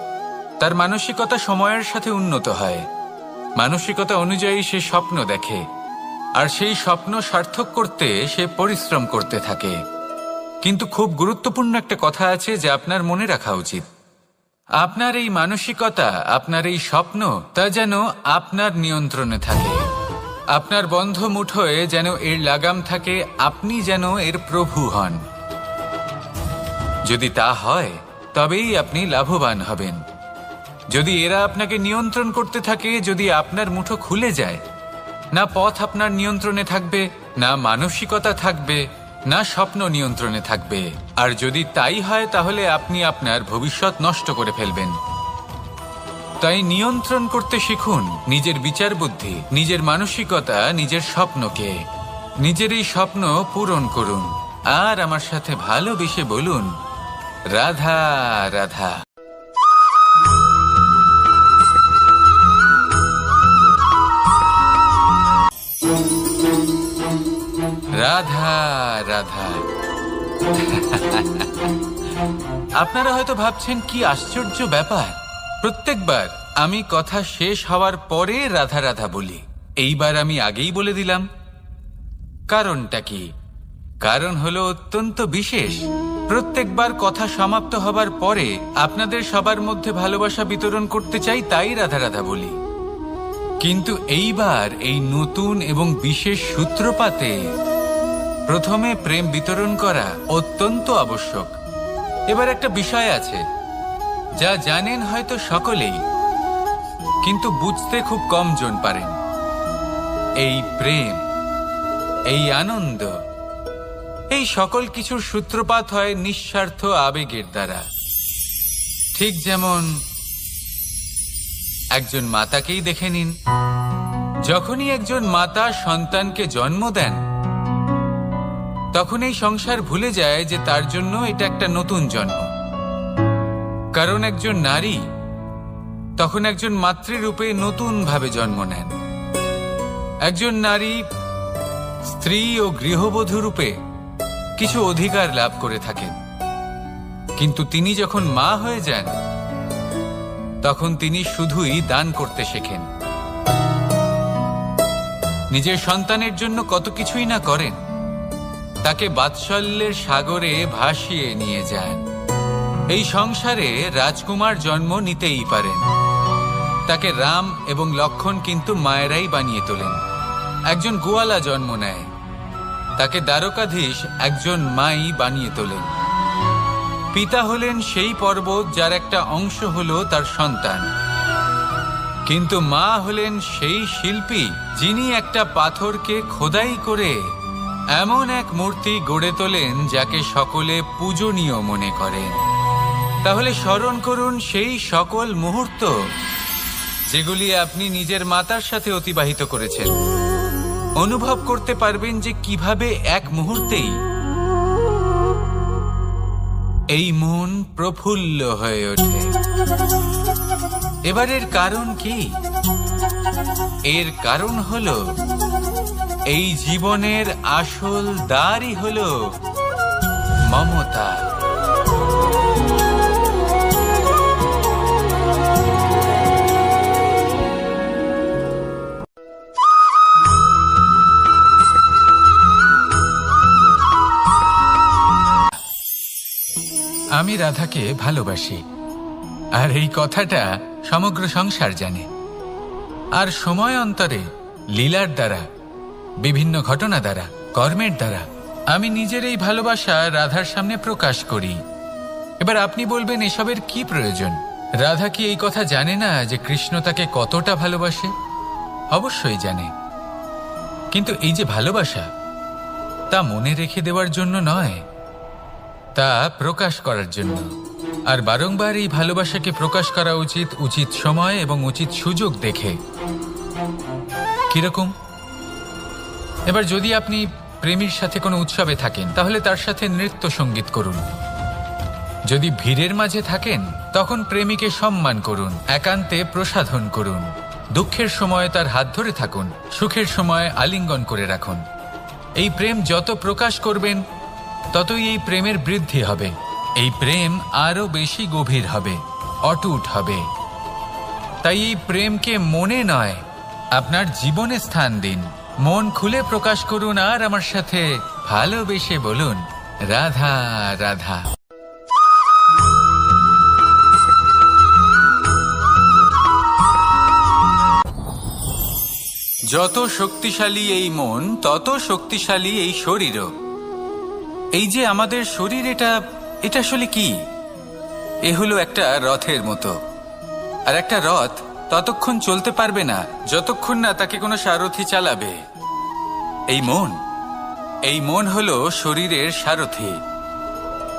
তার মানসিকতা সময়ের সাথে উন্নত হয়। মানসিকতা অনুযায়ী সে স্বপ্ন দেখে, আর সেই স্বপ্ন সার্থক করতে সে পরিশ্রম করতে থাকে। কিন্তু খুব গুরুত্বপূর্ণ একটা কথা আছে যা আপনার মনে রাখা উচিত। আপনার এই মানসিকতা, আপনার এই স্বপ্ন, তা যেন আপনার নিয়ন্ত্রণে থাকে। আপনার বন্ধ মুঠোয় যেন এর লাগাম থাকে, আপনি যেন এর প্রভু হন। যদি তা হয় তবেই আপনি লাভবান হবেন। যদি এরা আপনাকে নিয়ন্ত্রণ করতে থাকে, যদি আপনার মুঠো খুলে যায়, না পথ আপনার নিয়ন্ত্রণে থাকবে, না মানসিকতা থাকবে, না স্বপ্ন নিয়ন্ত্রণে থাকবে। আর যদি তাই হয় তাহলে আপনি আপনার ভবিষ্যৎ নষ্ট করে ফেলবেন। তাই নিয়ন্ত্রণ করতে শিখুন নিজের বিচার বুদ্ধি, নিজের মানসিকতা, নিজের স্বপ্নকে। নিজের এই স্বপ্ন পূরণ করুন, আর আমার সাথে ভালোবেসে বলুন, রাধা রাধা। রাধা রাধা। আপনারা হয়তো ভাবছেন কি আশ্চর্য ব্যাপার, প্রত্যেকবার আমি কথা শেষ হওয়ার পরে রাধা রাধা বলি। এইবার আমি আগেই বলে দিলাম। কারণটা কি? কারণ হলো অত্যন্ত বিশেষ। প্রত্যেকবার কথা সমাপ্ত হবার পরে আপনাদের সবার মধ্যে ভালোবাসা বিতরণ করতে চাই, তাই রাধা রাধা বলি। কিন্তু এইবার এই নতুন এবং বিশেষ সূত্রপাতে প্রথমে প্রেম বিতরণ করা অত্যন্ত আবশ্যক। এবার একটা বিষয় আছে যা জানেন হয়তো সকলেই, কিন্তু বুঝতে খুব কম জন পারেন। এই প্রেম, এই আনন্দ, এই সকল কিছুর সূত্রপাত হয় নিঃস্বার্থ আবেগের দ্বারা। ঠিক যেমন একজন মাতাকেই দেখে নিন। যখনই একজন মাতা সন্তানকে জন্ম দেন, তখন এই সংসার ভুলে যায় যে তার জন্য এটা একটা নতুন জন্ম। কারণ একজন নারী তখন একজন মাতৃরূপে নতুন ভাবে জন্ম নেন। একজন নারী স্ত্রী ও গৃহবধূ রূপে কিছু অধিকার লাভ করে থাকেন, কিন্তু তিনি যখন মা হয়ে যান, তখন তিনি শুধুই দান করতে শেখেন। নিজের সন্তানের জন্য কত কিছুই না করেন। তাকে বাৎসল্যের সাগরে ভাসিয়ে নিয়ে যান। এই সংসারে রাজকুমার জন্ম নিতেই পারেন। তাকে রাম এবং লক্ষ্মণ কিন্তু মায়েরাই বানিয়ে তোলেন। একজন গোয়ালা জন্ম নেয়, তাকে দ্বারকাধীশ একজন মাই বানিয়ে তোলেন। পিতা হলেন সেই পর্বত যার একটা অংশ হলো তার সন্তান, কিন্তু মা হলেন সেই শিল্পী যিনি একটা পাথরকে খোদাই করে এমন এক মূর্তি গড়ে তোলেন যাকে সকলে পূজনীয় মনে করেন। তাহলে স্মরণ করুন সেই সকল মুহূর্ত যেগুলি আপনি নিজের মাতার সাথে অতিবাহিত করেছেন। অনুভব করতে পারবেন যে কিভাবে এক মুহূর্তেই এই মন প্রফুল্ল হয়ে ওঠে। এবারের কারণ কি? এর কারণ হলো এই জীবনের আসল দ্বারই হলো মমতা। আমি রাধাকে ভালোবাসি, আর এই কথাটা সমগ্র সংসার জানে। আর সময় অন্তরে লীলার দ্বারা, বিভিন্ন ঘটনা দ্বারা, কর্মের দ্বারা আমি নিজের এই ভালোবাসা রাধার সামনে প্রকাশ করি। এবার আপনি বলবেন, এসবের কি প্রয়োজন? রাধা কি এই কথা জানে না যে কৃষ্ণ তাকে কতটা ভালোবাসে? অবশ্যই জানে, কিন্তু এই যে ভালোবাসা, তা মনে রেখে দেওয়ার জন্য নয়, তা প্রকাশ করার জন্য। আর বারংবার এই ভালোবাসাকে প্রকাশ করা উচিত, উচিত সময় এবং উচিত সুযোগ দেখে। কিরকম? এবার যদি আপনি প্রেমীর সাথে কোনো উৎসবে থাকেন, তাহলে তার সাথে নৃত্য সঙ্গীত করুন। যদি ভিড়ের মাঝে থাকেন, তখন প্রেমীকে সম্মান করুন, একান্তে প্রসাধন করুন। দুঃখের সময় তার হাত ধরে থাকুন, সুখের সময় আলিঙ্গন করে রাখুন। এই প্রেম যত প্রকাশ করবেন, ততই এই প্রেমের বৃদ্ধি হবে। এই প্রেম আরো বেশি গভীর হবে, অটুট হবে। তাই এই প্রেমকে মনে নয়, আপনার জীবনে স্থান দিন। মন খুলে প্রকাশ করুন, আর আমার সাথে ভালোবেসে বলুন, রাধা রাধা। যত শক্তিশালী এই মন, তত শক্তিশালী এই শরীরও। এই যে আমাদের শরীর, এটা আসলে কি? এ হলো একটা রথের মতো। আর একটা রথ ততক্ষণ চলতে পারবে না যতক্ষণ না তাকে কোনো সারথি চালাবে। এই মন হলো শরীরের সারথি।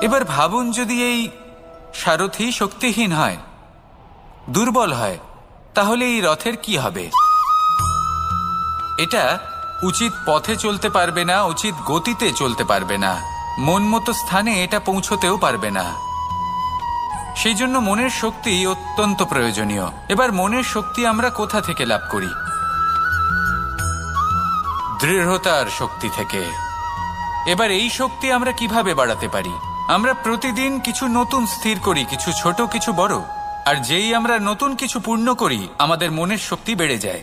এবার ভাবুন, যদি এই সারথি শক্তিহীন হয়, দুর্বল হয়, তাহলে এই রথের কি হবে? এটা উচিত পথে চলতে পারবে না, উচিত গতিতে চলতে পারবে না, মন মতো স্থানে এটা পৌঁছতেও পারবে না। সেই জন্য মনের শক্তি অত্যন্ত প্রয়োজনীয়। এবার মনের শক্তি আমরা কোথা থেকে লাভ করি? দৃঢ়তার শক্তি থেকে। এবার এই শক্তি আমরা কিভাবে বাড়াতে পারি? আমরা প্রতিদিন কিছু নতুন স্থির করি, কিছু ছোট, কিছু বড়। আর যেই আমরা নতুন কিছু পূর্ণ করি, আমাদের মনের শক্তি বেড়ে যায়।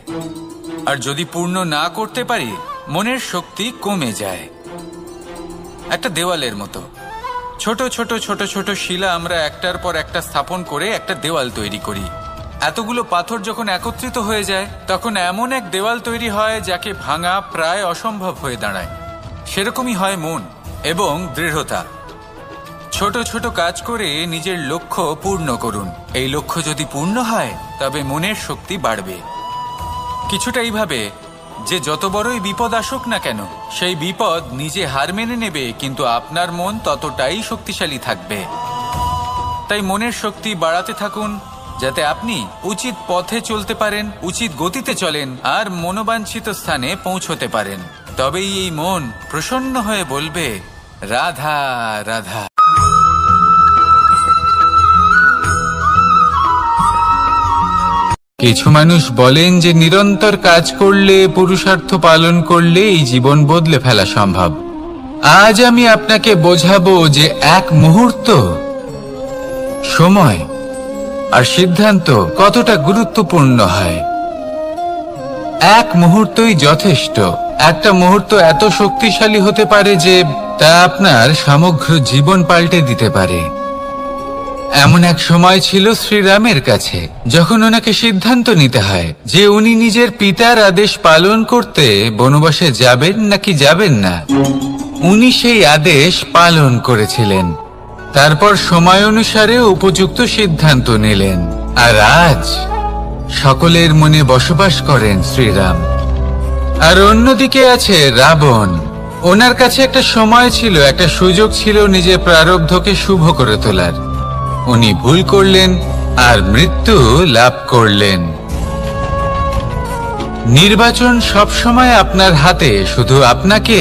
আর যদি পূর্ণ না করতে পারি, মনের শক্তি কমে যায়। একটা দেওয়ালের মতো ছোট ছোট ছোট ছোট শিলা আমরা একটার পর একটা স্থাপন করে একটা দেওয়াল তৈরি করি। এতগুলো পাথর যখন একত্রিত হয়ে যায়, তখন এমন এক দেওয়াল তৈরি হয় যাকে ভাঙা প্রায় অসম্ভব হয়ে দাঁড়ায়। সেরকমই হয় মন এবং দৃঢ়তা। ছোট ছোট কাজ করে নিজের লক্ষ্য পূর্ণ করুন। এই লক্ষ্য যদি পূর্ণ হয়, তবে মনের শক্তি বাড়বে। কিছুটা এইভাবে যে যত বড়ই বিপদ আসুক না কেন, সেই বিপদ নিজে হার মেনে নেবে, কিন্তু আপনার মন ততটাই শক্তিশালী থাকবে। তাই মনের শক্তি বাড়াতে থাকুন, যাতে আপনি উচিত পথে চলতে পারেন, উচিত গতিতে চলেন, আর মনোবাঞ্ছিত স্থানে পৌঁছতে পারেন। তবেই এই মন প্রসন্ন হয়ে বলবে, রাধা রাধা। কিছু মানুষ বলেন যে নিরন্তর কাজ করলে, পুরুষার্থ পালন করলে এই জীবন বদলে ফেলা সম্ভব। আজ আমি আপনাকে বোঝাবো যে এক মুহূর্ত, সময় আর সিদ্ধান্ত কতটা গুরুত্বপূর্ণ হয়। এক মুহূর্তই যথেষ্ট। একটা মুহূর্ত এত শক্তিশালী হতে পারে যে তা আপনার সমগ্র জীবন পাল্টে দিতে পারে। এমন এক সময় ছিল শ্রীরামের কাছে, যখন ওনাকে সিদ্ধান্ত নিতে হয় যে উনি নিজের পিতার আদেশ পালন করতে বনবাসে যাবেন নাকি যাবেন না। উনি সেই আদেশ পালন করেছিলেন। তারপর সময় অনুসারে উপযুক্ত সিদ্ধান্ত নিলেন। আর আজ সকলের মনে বসবাস করেন শ্রীরাম। আর অন্যদিকে আছে রাবণ। ওনার কাছে একটা সময় ছিল, একটা সুযোগ ছিল নিজের প্রারব্ধকে শুভ করে তোলার। উনি ভুল করলেন আর মৃত্যু লাভ করলেন। নির্বাচন সবসময় আপনার হাতে, শুধু আপনাকে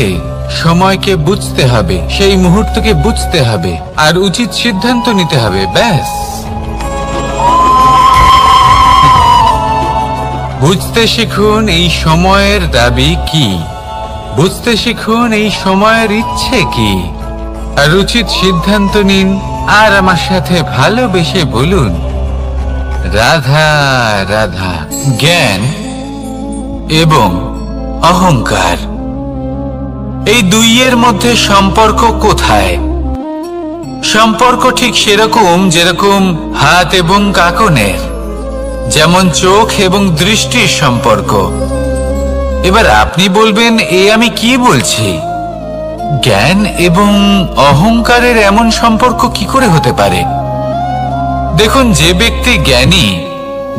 সময়কে বুঝতে হবে, সেই মুহূর্তকে বুঝতে হবে আর উচিত সিদ্ধান্ত নিতে হবে, ব্যাস। বুঝতে শিখুন এই সময়ের দাবি কি, বুঝতে শিখুন এই সময়ের ইচ্ছে কি, আর উচিত সিদ্ধান্ত নিন। আর আমার সাথে ভালোবেসে বলুন, রাধা রাধা। জ্ঞান এবং অহংকার, এই দুইয়ের মধ্যে সম্পর্ক কোথায়? সম্পর্ক ঠিক সেরকম যেরকম হাত এবং কাঁকনের, যেমন চোখ এবং দৃষ্টির সম্পর্ক। এবার আপনি বলবেন, এ আমি কি বলছি? জ্ঞান এবং অহংকারের এমন সম্পর্ক কি করে হতে পারে? দেখুন, যে ব্যক্তি জ্ঞানী,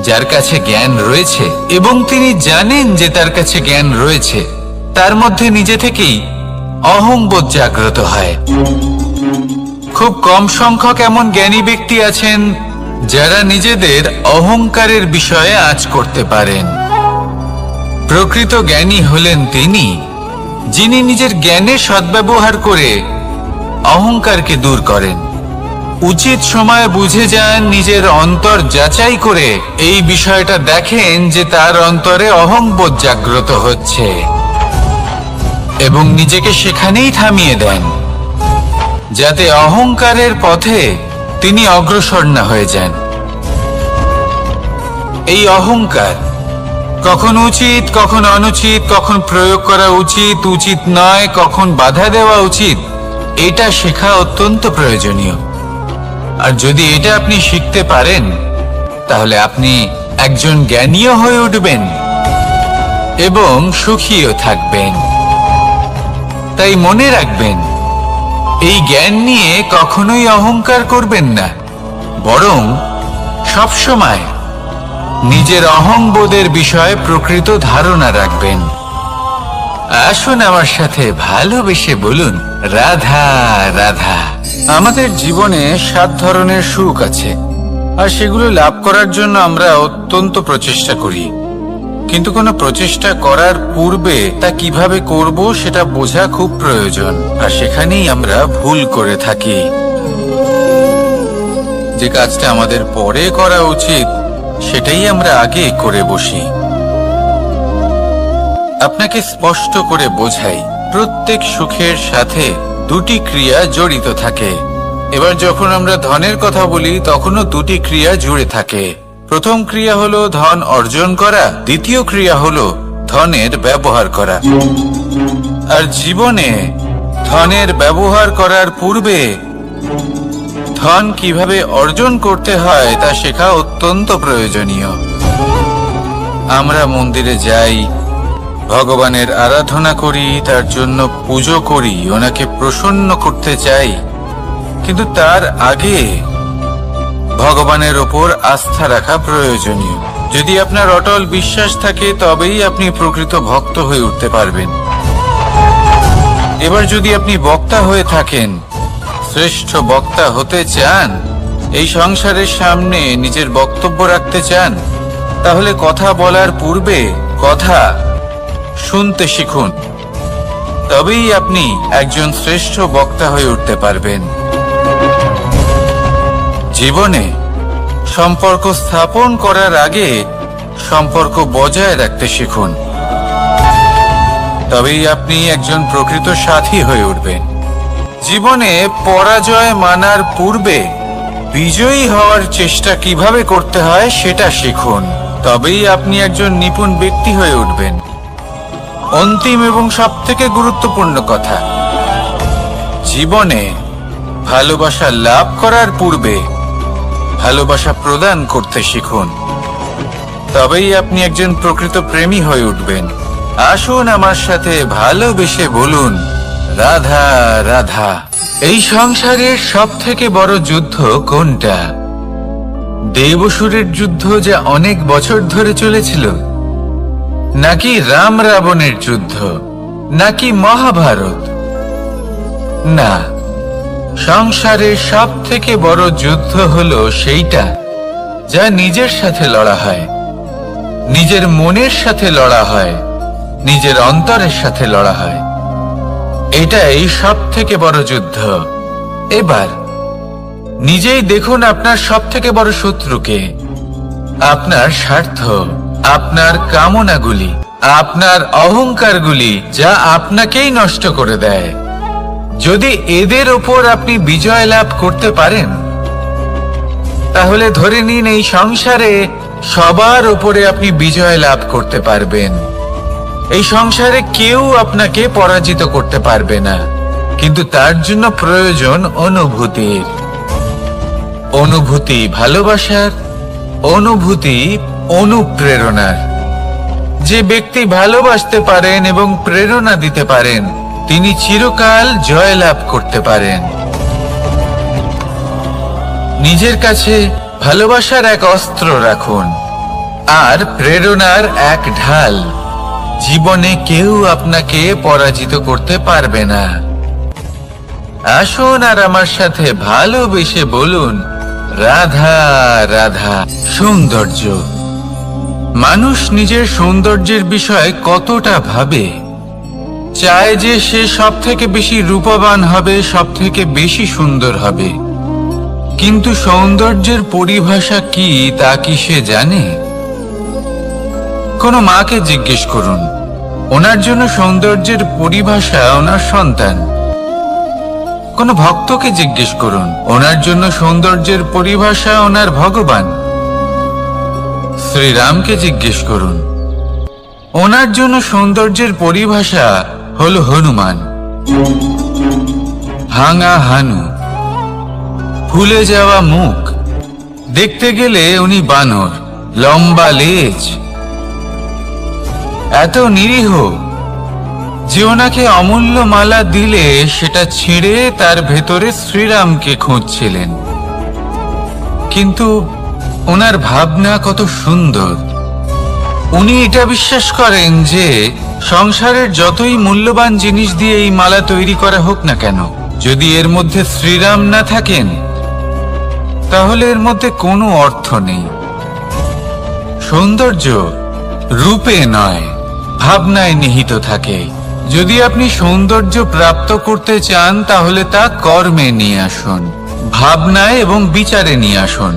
যার কাছে জ্ঞান রয়েছে এবং তিনি জানেন যে তার কাছে জ্ঞান রয়েছে, তার মধ্যে নিজে থেকেই অহংবোধ জাগ্রত হয়। খুব কম সংখ্যক এমন জ্ঞানী ব্যক্তি আছেন যারা নিজেদের অহংকারের বিষয়ে আঁচ করতে পারেন। প্রকৃত জ্ঞানী হলেন তিনি, যিনি নিজের জ্ঞানের সদ্ব্যবহার করে অহংকারকে দূর করেন। উচিত সময় বুঝে যান, নিজের অন্তর যাচাই করে এই বিষয়টা দেখেন যে তার অন্তরে অহংবোধ জাগ্রত হচ্ছে এবং নিজেকে সেখানেই থামিয়ে দেন, যাতে অহংকারের পথে তিনি অগ্রসর না হয়ে যান। এই অহংকার কখন উচিত, কখন অনুচিত, কখন প্রয়োগ করা উচিত, উচিত নয়, কখন বাধা দেওয়া উচিত, এটা শেখা অত্যন্ত প্রয়োজনীয়। আর যদি এটা আপনি শিখতে পারেন, তাহলে আপনি একজন জ্ঞানীও হয়ে উঠবেন এবং সুখীও থাকবেন। তাই মনে রাখবেন, এই জ্ঞান নিয়ে কখনোই অহংকার করবেন না, বরং সবসময় নিজের অহংবোধের বিষয়ে প্রকৃত ধারণা রাখবেন। আসুন আমার সাথে ভালোবেসে বলুন, রাধা রাধা। আমাদের জীবনে 7 ধরনের সুখ আছে, আর সেগুলো লাভ করার জন্য আমরা অত্যন্ত প্রচেষ্টা করি। কিন্তু কোনো প্রচেষ্টা করার পূর্বে তা কিভাবে করব সেটা বোঝা খুব প্রয়োজন, আর সেখানেই আমরা ভুল করে থাকি। যে কাজটা আমাদের পরে করা উচিত, সেটাই আমরা আগে করে বসি। আপনাকে স্পষ্ট করে বোঝাই, প্রত্যেক সুখের সাথে 2টি ক্রিয়া জড়িত থাকে। এবার যখন আমরা ধনের কথা বলি, তখনও 2টি ক্রিয়া জুড়ে থাকে। প্রথম ক্রিয়া হলো ধন অর্জন করা, দ্বিতীয় ক্রিয়া হলো ধনের ব্যবহার করা। আর জীবনে ধনের ব্যবহার করার পূর্বে ধন কিভাবে অর্জন করতে হয় তা শেখা অত্যন্ত প্রয়োজনীয়। আমরা মন্দিরে যাই, ভগবানের আরাধনা করি, তার জন্য পুজো করি, ওনাকে প্রসন্ন করতে চাই, কিন্তু তার আগে ভগবানের ওপর আস্থা রাখা প্রয়োজনীয়। যদি আপনার অটল বিশ্বাস থাকে, তবেই আপনি প্রকৃত ভক্ত হয়ে উঠতে পারবেন। এবার যদি আপনি বক্তা হয়ে থাকেন, শ্রেষ্ঠ বক্তা হতে চান, এই সংসারের সামনে নিজের বক্তব্য রাখতে চান, তাহলে কথা বলার পূর্বে কথা শুনতে শিখুন। তবেই আপনি একজন শ্রেষ্ঠ বক্তা হয়ে উঠতে পারবেন। জীবনে সম্পর্ক স্থাপন করার আগে সম্পর্ক বজায় রাখতে শিখুন, তবেই আপনি একজন প্রকৃত সাথী হয়ে উঠবেন। জীবনে পরাজয় মানার পূর্বে বিজয়ী হওয়ার চেষ্টা কিভাবে করতে হয় সেটা শিখুন, তবেই আপনি একজন নিপুণ ব্যক্তি হয়ে উঠবেন। অন্তিম এবং সবথেকে গুরুত্বপূর্ণ কথা, জীবনে ভালোবাসা লাভ করার পূর্বে ভালোবাসা প্রদান করতে শিখুন, তবেই আপনি একজন প্রকৃত প্রেমী হয়ে উঠবেন। আসুন আমার সাথে ভালোবেসে বলুন, রাধা রাধা। এই সংসারের সবথেকে বড় যুদ্ধ কোনটা? দেব-অসুরের যুদ্ধ, যা অনেক বছর ধরে চলেছিল, নাকি রাম রাবণের যুদ্ধ, নাকি মহাভারত? না, সংসারের সবথেকে বড় যুদ্ধ হলো সেইটা যা নিজের সাথে লড়া হয়, নিজের মনের সাথে লড়া হয়, নিজের অন্তরের সাথে লড়া হয়। এটাই সব থেকে বড় যুদ্ধ। এবার নিজেই দেখুন আপনার সব থেকে বড় শত্রুকে। আপনার স্বার্থ, আপনার কামনাগুলি, আপনার অহংকারগুলি, যা আপনাকেই নষ্ট করে দেয়। যদি এদের ওপর আপনি বিজয় লাভ করতে পারেন, তাহলে ধরে নিন এই সংসারে সবার ওপরে আপনি বিজয় লাভ করতে পারবেন। এই সংসারে কেউ আপনাকে পরাজিত করতে পারবে না। কিন্তু তার জন্য প্রয়োজন অনুভূতির। অনুভূতি ভালোবাসার, অনুভূতি অনুপ্রেরণার। যে ব্যক্তি ভালোবাসতে পারেন এবং প্রেরণা দিতে পারেন, তিনি চিরকাল জয়লাভ করতে পারেন। নিজের কাছে ভালোবাসার এক অস্ত্র রাখুন আর প্রেরণার এক ঢাল। জীবনে কেউ আপনাকে পরাজিত করতে পারবে না। আসুন আর আমার সাথে ভালোবেসে বলুন, রাধা রাধা। সৌন্দর্য। মানুষ নিজের সৌন্দর্যের বিষয়ে কতটা ভাবে, চায় যে সে সব থেকে বেশি রূপবান হবে, সব থেকে বেশি সুন্দর হবে। কিন্তু সৌন্দর্যের পরিভাষা কি তা কি সে জানে? কোনো মাকে জিজ্ঞেস করুন, ওনার জন্য সৌন্দর্যের পরিভাষা ওনার সন্তান। কোনো ভক্তকে জিজ্ঞেস করুন, ওনার জন্য সৌন্দর্যের পরিভাষা ওনার ভগবান। শ্রীরামকে জিজ্ঞেস করুন, ওনার জন্য সৌন্দর্যের পরিভাষা হলো হনুমান। ভাঙা হানু, ফুলে যাওয়া মুখ, দেখতে গেলে উনি বানর, লম্বা লেজ, এত নিরীহ যে ওনাকে অমূল্য মালা দিলে সেটা ছিঁড়ে তার ভেতরে শ্রীরামকে খুঁজছিলেন। কিন্তু ওনার ভাবনা কত সুন্দর। উনি এটা বিশ্বাস করেন যে সংসারের যতই মূল্যবান জিনিস দিয়ে এই মালা তৈরি করা হোক না কেন, যদি এর মধ্যে শ্রীরাম না থাকেন, তাহলে এর মধ্যে কোনো অর্থ নেই। সৌন্দর্য রূপে নয়, ভাবনায় নিহিত থাকে। যদি আপনি সৌন্দর্য প্রাপ্ত করতে চান, তাহলে তা কর্মে নিয়ে আসুন, ভাবনায় এবং বিচারে নিয়ে আসুন।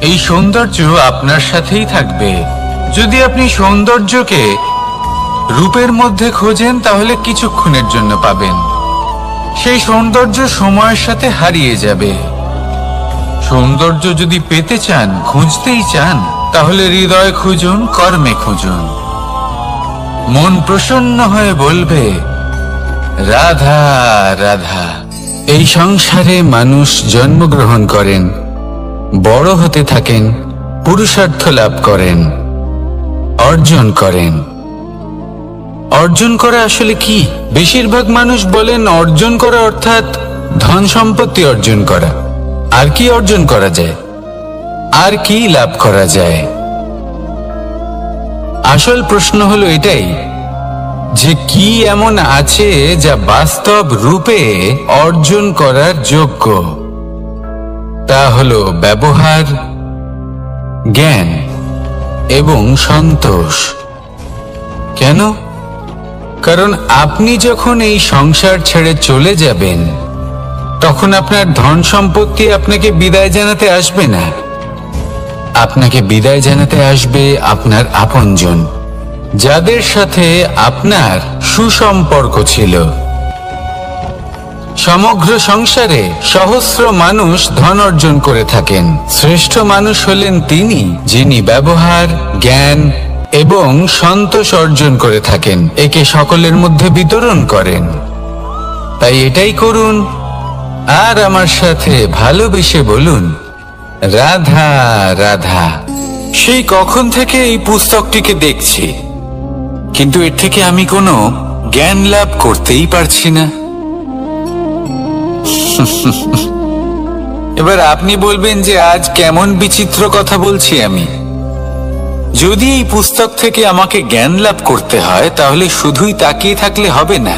এই সৌন্দর্য আপনার সাথেই থাকবে। যদি আপনি সৌন্দর্যকে রূপের মধ্যে খোঁজেন, তাহলে কিছুক্ষণের জন্য পাবেন। সেই সৌন্দর্য সময়ের সাথে হারিয়ে যাবে। সৌন্দর্য যদি পেতে চান, খুঁজতেই চান, তাহলে হৃদয় খুঁজুন, কর্মে খুঁজুন। মন প্রসন্ন হয়ে বলবে, রাধা রাধা। এই সংসারে মানুষ জন্মগ্রহণ করেন, বড় হতে থাকেন, পুরুষার্থ লাভ করেন, অর্জন করেন। অর্জন করা আসলে কি? বেশিরভাগ মানুষ বলেন অর্জন করা অর্থাৎ ধন সম্পত্তি অর্জন করা। আর কি অর্জন করা যায়? আর কি লাভ করা যায়? আসল প্রশ্ন হলো এটাই যে কি এমন আছে যা বাস্তব রূপে অর্জন করার যোগ্য। তা হলো ব্যবহার, জ্ঞান এবং সন্তোষ। কেন? কারণ আপনি যখন এই সংসার ছেড়ে চলে যাবেন, তখন আপনার ধন সম্পত্তি আপনাকে বিদায় জানাতে আসবে না। আপনাকে বিদায় জানাতে আসবে আপনার আপনজন, যাদের সাথে আপনার সুসম্পর্ক ছিল। সমগ্র সংসারে সহস্র মানুষ ধন অর্জন করে থাকেন। শ্রেষ্ঠ মানুষ হলেন তিনি যিনি ব্যবহার, জ্ঞান এবং সন্তোষ অর্জন করে থাকেন, একে সকলের মধ্যে বিতরণ করেন। তাই এটাই করুন আর আমার সাথে ভালোবেসে বলুন, রাধা রাধা। সেই কখন থেকে এই পুস্তকটিকে দেখছি, কিন্তু এর থেকে আমি কোনো জ্ঞান লাভ করতেই পারছি না। এবার আপনি বলবেন যে আজ কেমন বিচিত্র কথা বলছি আমি। যদি এই পুস্তক থেকে আমাকে জ্ঞান লাভ করতে হয়, তাহলে শুধুই তাকিয়ে থাকলে হবে না।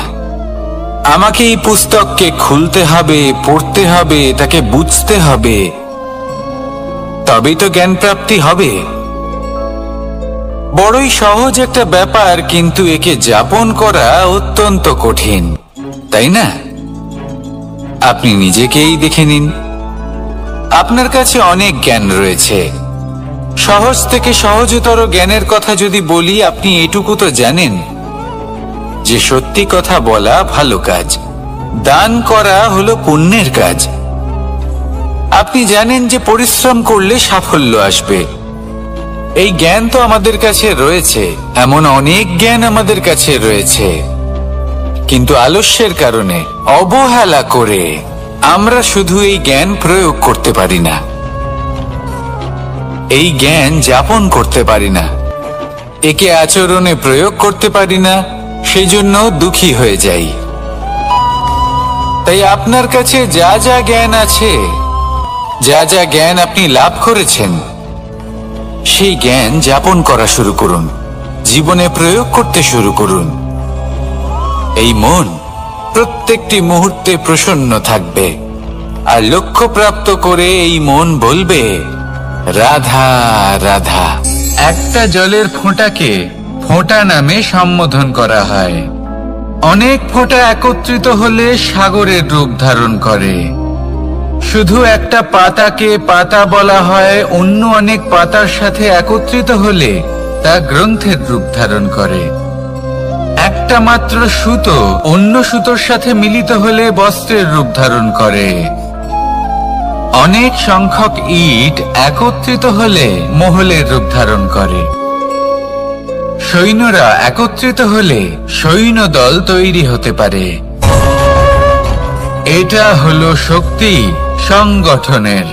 আমাকে এই পুস্তককে খুলতে হবে, পড়তে হবে, তাকে বুঝতে হবে, তবেই তো জ্ঞান প্রাপ্তি হবে। বড়ই সহজ একটা ব্যাপার, কিন্তু একে যাপন করা অত্যন্ত কঠিন। তাই না? আপনি নিজেকেই দেখে নিন। আপনার কাছে অনেক জ্ঞান রয়েছে। সহজ থেকে সহজতর জ্ঞানের কথা যদি বলি, আপনি এটুকু তো জানেন যে সত্যি কথা বলা ভালো কাজ, দান করা হলো পুণ্যের কাজ। আপনি জানেন যে পরিশ্রম করলে সাফল্য আসবে। এই জ্ঞান তো আমাদের কাছে রয়েছে, এমন অনেক জ্ঞান আমাদের কাছে রয়েছে, কিন্তু আলস্যের কারণে, অবহেলা করে আমরা শুধু এই জ্ঞান প্রয়োগ করতে পারি না, এই জ্ঞান যাপন করতে পারি না, একে আচরণে প্রয়োগ করতে পারি না, সেই জন্য দুঃখী হয়ে যাই। তাই আপনার কাছে যা যা জ্ঞান আছে, যা যা জ্ঞান আপনি লাভ করেছেন, সেই জ্ঞান যাপন করা শুরু করুন, জীবনে প্রয়োগ করতে শুরু করুন। এই মন প্রত্যেকটি মুহূর্তে প্রসন্ন থাকবে, আর লক্ষ্য প্রাপ্ত করে এই মন বলবে, রাধা রাধা। একটা জলের ফোঁটাকে ফোঁটা নামে সম্বোধন করা হয়। অনেক ফোঁটা একত্রিত হলে সাগরের রূপ ধারণ করে। শুধু একটা পাতাকে পাতা বলা হয়, অন্য অনেক পাতার সাথে একত্রিত হলে তা গ্রন্থের রূপ ধারণ করে। একটা মাত্র সুতো অন্য সুতোর সাথে মিলিত হলে বস্ত্রের রূপ ধারণ করে। অনেক সংখ্যক ইট একত্রিত হলে মহলের রূপ ধারণ করে। সৈন্যরা একত্রিত হলে সৈন্যদল তৈরি হতে পারে। এটা হলো শক্তি সংগঠনের,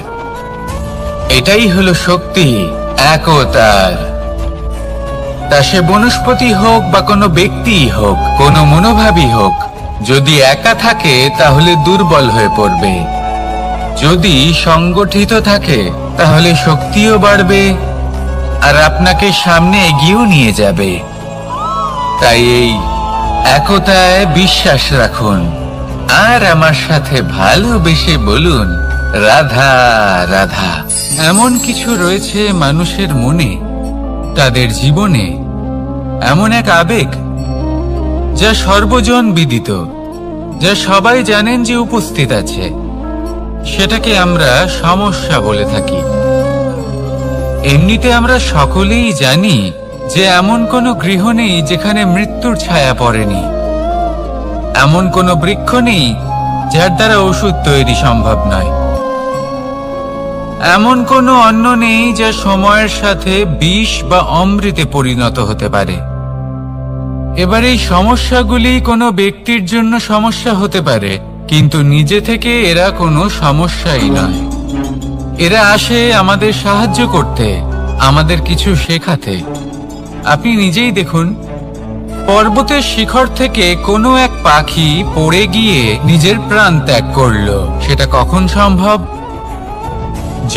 এটাই হলো শক্তি একতার। তা সে বনস্পতি হোক বা কোনো ব্যক্তি হোক, কোনো মনোভাবই হোক, যদি একা থাকে তাহলে দুর্বল হয়ে পড়বে। যদি সংগঠিত থাকে তাহলে শক্তিও বাড়বে, আর আপনাকে সামনে এগিয়েও নিয়ে যাবে। তাই এই একতায় বিশ্বাস রাখুন, আর আমার সাথে ভালোবেসে বলুন, রাধা রাধা। এমন কিছু রয়েছে মানুষের মনে, তাদের জীবনে এমন এক আবেগ যা সর্বজন বিদিত, যা সবাই জানেন যে উপস্থিত আছে। সেটাকে আমরা সমস্যা বলে থাকি। এমনিতে আমরা সকলেই জানি যে এমন কোনো গৃহ নেই যেখানে মৃত্যুর ছায়া পড়েনি, এমন কোনো বৃক্ষ নেই যার দ্বারা ওষুধ তৈরি সম্ভব নয়, এমন কোনো অন্ন নেই যা সময়ের সাথে বিষ বা অমৃতে পরিণত হতে পারে। এবার এই সমস্যাগুলি কোনো ব্যক্তির জন্য সমস্যা হতে পারে, কিন্তু নিজে থেকে এরা কোনো সমস্যাই নয়। এরা আসে আমাদের সাহায্য করতে, আমাদের কিছু শেখাতে। আপনি নিজেই দেখুন, পর্বতের শিখর থেকে কোনো এক পাখি পড়ে গিয়ে নিজের প্রাণ ত্যাগ করলো। সেটা কখন সম্ভব?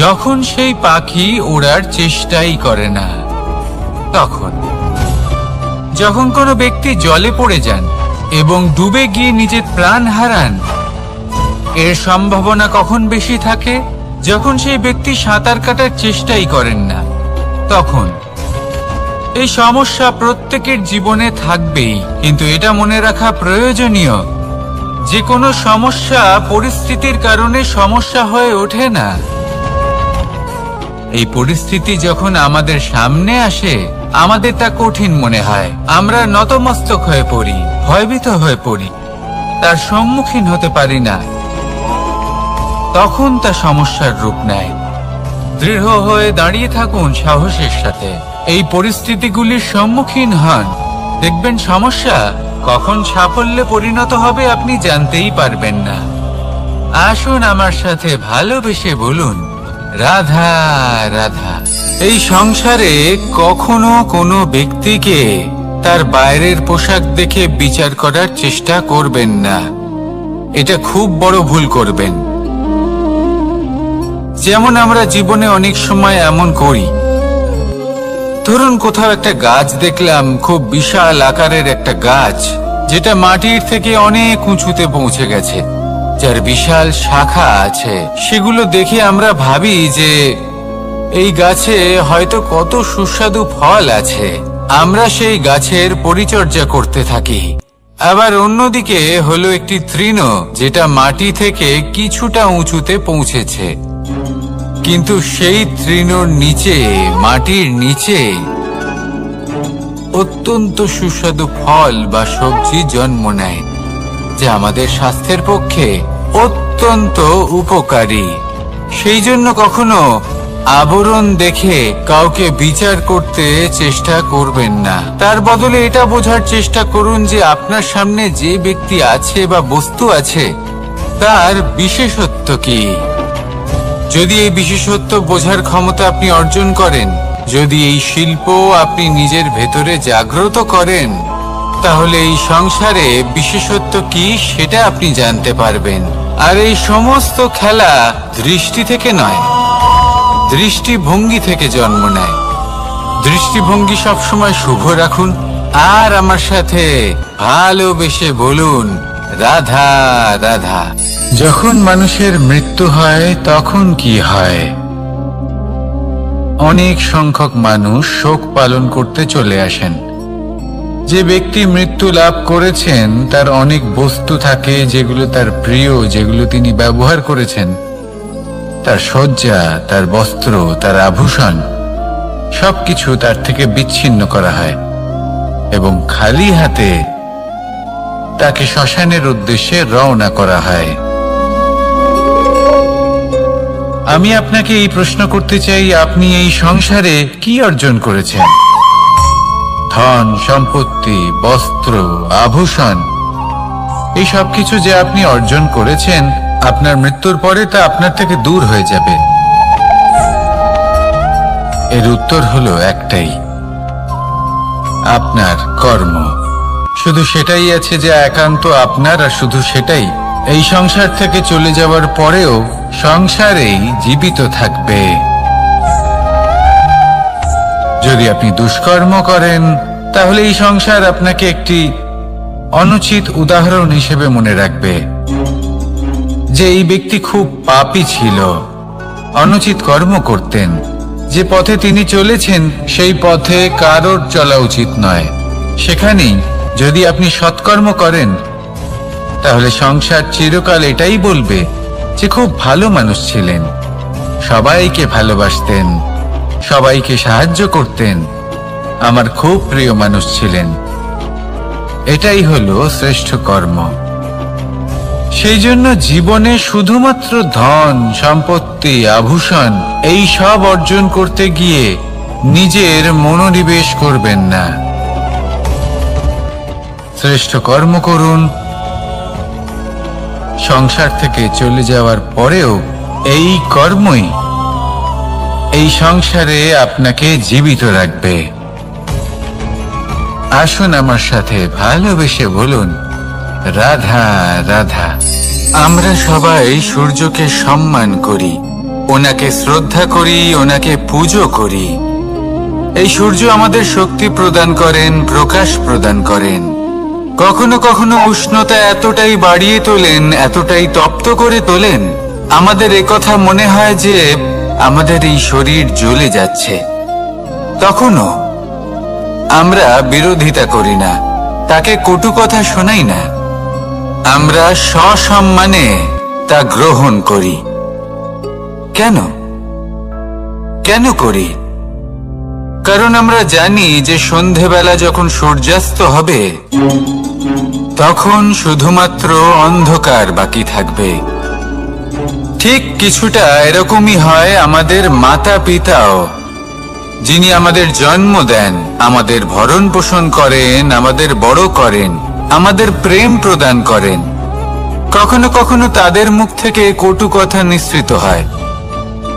যখন সেই পাখি ওড়ার চেষ্টাই করে না। তখন যখন কোনো ব্যক্তি জলে পড়ে যান এবং ডুবে গিয়ে নিজের প্রাণ হারান, এর সম্ভাবনা কখন বেশি থাকে? যখন সেই ব্যক্তি সাঁতার কাটার চেষ্টাই করেন না। তখন এই সমস্যা প্রত্যেকের জীবনে থাকবেই, কিন্তু এটা মনে রাখা প্রয়োজনীয় যে কোনো সমস্যা পরিস্থিতির কারণে সমস্যা হয়ে ওঠে না। এই পরিস্থিতি যখন আমাদের সামনে আসে, আমাদের তা কঠিন মনে হয়, আমরা নতমস্তক হয়ে পড়ি, ভয়ভীত হয়ে পড়ি, তার সম্মুখীন হতে পারি না। তখন তা সমস্যার রূপ নেয়। দৃঢ় হয়ে দাঁড়িয়ে থাকুন সাহসের সাথে, এই পরিস্থিতিগুলির সম্মুখীন হন, দেখবেন সমস্যা কখন সাফল্যে পরিণত হবে আপনি জানতেই পারবেন না। আসুন আমার সাথে ভালোবেসে বলুন, রাধা রাধা। এই সংসারে কখনো কোনো ব্যক্তিকে তার বাইরের পোশাক দেখে বিচার করার চেষ্টা করবেন না, এটা খুব বড় ভুল করবেন। যেমন আমরা জীবনে অনেক সময় এমন করি, ধরুন কোথাও একটা গাছ দেখলাম, খুব বিশাল আকারের একটা গাছ, যেটা মাটির থেকে অনেক উঁচুতে পৌঁছে গেছে, যার বিশাল শাখা আছে। সেগুলো দেখে আমরা ভাবি যে এই গাছে হয়তো কত সুস্বাদু ফল আছে। আমরা সেই গাছের পরিচর্যা করতে থাকি, আবার অন্যদিকে হলো একটি তৃণ, যেটা মাটি থেকে কিছুটা উঁচুতে পৌঁছেছে, কিন্তু সেই তৃণর নিচে, মাটির নিচে অত্যন্ত সুস্বাদু ফল বা সবজি জন্ম নেয়, যা আমাদের স্বাস্থ্যের পক্ষে অত্যন্ত উপকারী। সেই জন্য কখনো আবরণ দেখে কাউকে বিচার করতে চেষ্টা করবেন না। তার বদলে এটা বোঝার চেষ্টা করুন যে আপনার সামনে যে ব্যক্তি আছে বা বস্তু আছে তার বিশেষত্ব কি। যদি এই বিশেষত্ব বোঝার ক্ষমতা আপনি অর্জন করেন, যদি এই শিল্প আপনি নিজের ভেতরে জাগ্রত করেন, তাহলে এই সংসারে বিশেষত্ব কি সেটা আপনি জানতে পারবেন। আর এই সমস্ত খেলা দৃষ্টি থেকে নয়, দৃষ্টিভঙ্গি থেকে জন্ম নেয়। দৃষ্টিভঙ্গি সবসময় শুভ রাখুন আর আমার সাথে ভালোবেসে বলুন, রাধা রাধা। যখন মানুষের মৃত্যু হয় তখন কি হয়? অনেক সংখ্যক মানুষ শোক পালন করতে চলে আসেন। যে ব্যক্তি মৃত্যু লাভ করেছেন তার অনেক বস্তু থাকে যেগুলো তার প্রিয়, যেগুলো তিনি ব্যবহার করেছেন। তার শয্যা, তার বস্ত্র, তার আভূষণ সবকিছু তার থেকে বিচ্ছিন্ন করা হয় এবং খালি হাতে তাকে শ্মশানের উদ্দেশ্যে রওনা করা হয়। আমি আপনাকে এই প্রশ্ন করতে চাই, আপনি এই সংসারে কি অর্জন করেছেন? ধন সম্পত্তি, বস্ত্র, আভূষণ, এই সব কিছু যে আপনি অর্জন করেছেন, আপনার মৃত্যুর পরে তা আপনার থেকে দূর হয়ে যাবে। এর উত্তর হলো একটাই, আপনার কর্ম। শুধু সেটাই আছে যে একান্ত আপনার, আর শুধু সেটাই এই সংসার থেকে চলে যাওয়ার পরেও সংসারেই জীবিত থাকবে। যদি আপনি দুষ্কর্ম করেন, তাহলে এই সংসার আপনাকে একটি অনুচিত উদাহরণ হিসেবে মনে রাখবে যে এই ব্যক্তি খুব পাপী ছিল, অনুচিত কর্ম করতেন। যে পথে তিনি চলেছেন সেই পথে কারোর চলা উচিত নয়। সেখানেই যদি আপনি সৎকর্ম করেন, তাহলে সংসার চিরকাল এটাই বলবে যে খুব ভালো মানুষ ছিলেন, সবাইকে ভালোবাসতেন, সবাইকে সাহায্য করতেন, আমার খুব প্রিয় মানুষ ছিলেন। এটাই হলো শ্রেষ্ঠ কর্ম। সেই জন্য জীবনে শুধুমাত্র ধন সম্পত্তি, আভূষণ এই সব অর্জন করতে গিয়ে নিজের মনোনিবেশ করবেন না। শ্রেষ্ঠ কর্ম করুন। সংসার থেকে চলে যাওয়ার পরেও এই কর্মই এই সংসারে আপনাকে জীবিত রাখবে। আসুন আমার সাথে ভালোবেসে বলুন, রাধা রাধা। আমরা সবাই সূর্যকে সম্মান করি, ওনাকে শ্রদ্ধা করি, ওনাকে পুজো করি। এই সূর্য আমাদের শক্তি প্রদান করেন, প্রকাশ প্রদান করেন। কখনো কখনো উষ্ণতা এতটাই বাড়িয়ে তোলেন, এতটাই তপ্ত করে তোলেন, আমাদের একথা মনে হয় যে আমাদের এই শরীর জ্বলে যাচ্ছে। তখনও আমরা বিরোধিতা করি না, তাকে কটু কথা শোনাই না, আমরা সসম্মানে তা গ্রহণ করি। কেন কেন করি? কারণ আমরা জানি যে সন্ধেবেলা যখন সূর্যাস্ত হবে তখন শুধুমাত্র অন্ধকার বাকি থাকবে। ঠিক কিছুটা এরকমই হয় আমাদের মাতা পিতাও, যিনি আমাদের জন্ম দেন, আমাদের ভরণ পোষণ করেন, আমাদের বড় করেন, আমাদের প্রেম প্রদান করেন। কখনো কখনো তাদের মুখ থেকে কটু কথা নিঃসৃত হয়,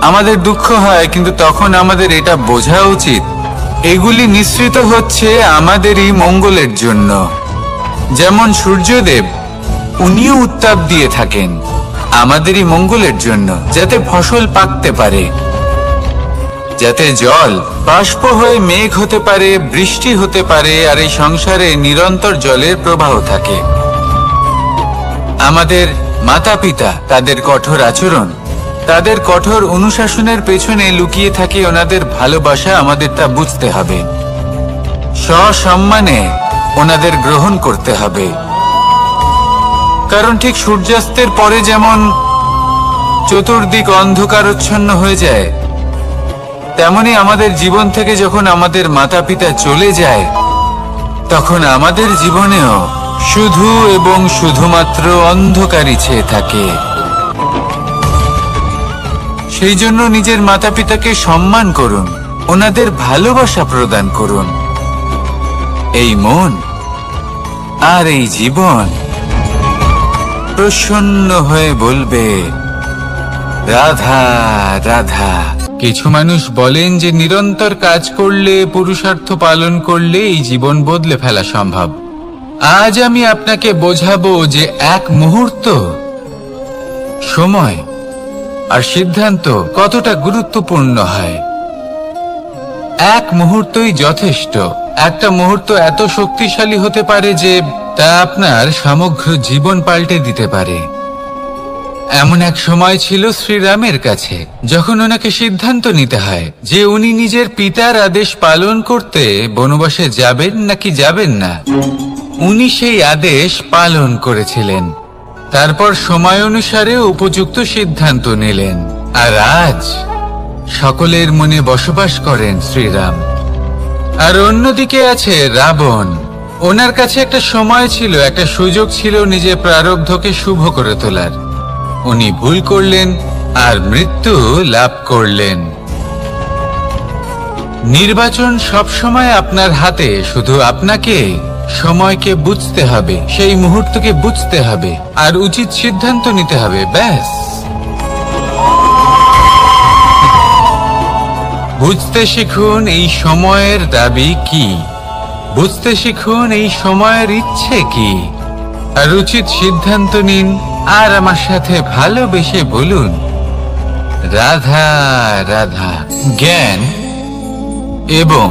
আমাদের দুঃখ হয়, কিন্তু তখন আমাদের এটা বোঝা উচিত এগুলি নিঃসৃত হচ্ছে আমাদেরই মঙ্গলের জন্য। যেমন সূর্যদেব, উনিও উত্তাপ দিয়ে থাকেন আমাদেরই মঙ্গলের জন্য, যাতে ফসল পাকতে পারে, যাতে জল বাষ্প হয়ে মেঘ হতে পারে, বৃষ্টি হতে পারে, আর এই সংসারে নিরন্তর জলের প্রবাহ থাকে। আমাদের মাতা পিতা, তাদের কঠোর আচরণ, তাদের কঠোর অনুশাসনের পেছনে লুকিয়ে থাকে ওনাদের ভালোবাসা। আমাদের তা বুঝতে হবে, সসম্মানে ওনাদের গ্রহণ করতে হবে, কারণ ঠিক সূর্যাস্তের পরে যেমন চতুর্দিক অন্ধকারচ্ছন্ন হয়ে যায়, তেমনি আমাদের জীবন থেকে যখন আমাদের মাতা পিতা চলে যায়, তখন আমাদের জীবনেও শুধু এবং শুধুমাত্র অন্ধকারই ছেয়ে থাকে। সেই জন্য নিজের মাতা পিতাকে সম্মান করুন, ওনাদের ভালোবাসা প্রদান করুন। এই মন আর এই জীবন প্রসন্ন হয়ে বলবে, রাধা রাধা। কিছু মানুষ বলেন যে নিরন্তর কাজ করলে, পুরুষার্থ পালন করলে এই জীবন বদলে ফেলা সম্ভব। আজ আমি আপনাকে বোঝাবো যে এক মুহূর্ত, সময় আর সিদ্ধান্ত কতটা গুরুত্বপূর্ণ হয়। এক মুহূর্তই যথেষ্ট। একটা মুহূর্ত এত শক্তিশালী হতে পারে যে তা আপনার সমগ্র জীবন পাল্টে দিতে পারে। এমন এক সময় ছিল শ্রীরামের কাছে, যখন ওনাকে সিদ্ধান্ত নিতে হয় যে উনি নিজের পিতার আদেশ পালন করতে বনবাসে যাবেন নাকি যাবেন না। উনি সেই আদেশ পালন করেছিলেন, তারপর সময় অনুসারে উপযুক্ত সিদ্ধান্ত নিলেন। আর আজ সকলের মনে বসবাস করেন শ্রীরাম। আর অন্যদিকে আছে রাবণ। ওনার কাছে একটা সময় ছিল, একটা সুযোগ ছিল নিজের প্রারব্ধকে শুভ করে তোলার। উনি ভুল করলেন আর মৃত্যু লাভ করলেন। নির্বাচন সবসময় আপনার হাতে, শুধু আপনাকে সময়কে বুঝতে হবে, সেই মুহূর্তকে বুঝতে হবে আর উচিত সিদ্ধান্ত নিতে হবে, ব্যাস। বুঝতে শিখুন এই সময়ের দাবি কি, বুঝতে শিখুন এই সময়ের ইচ্ছে কি, আর উচিত সিদ্ধান্ত নিন। আর আমার সাথে ভালোবেসে বলুন, রাধা রাধা। জ্ঞান এবং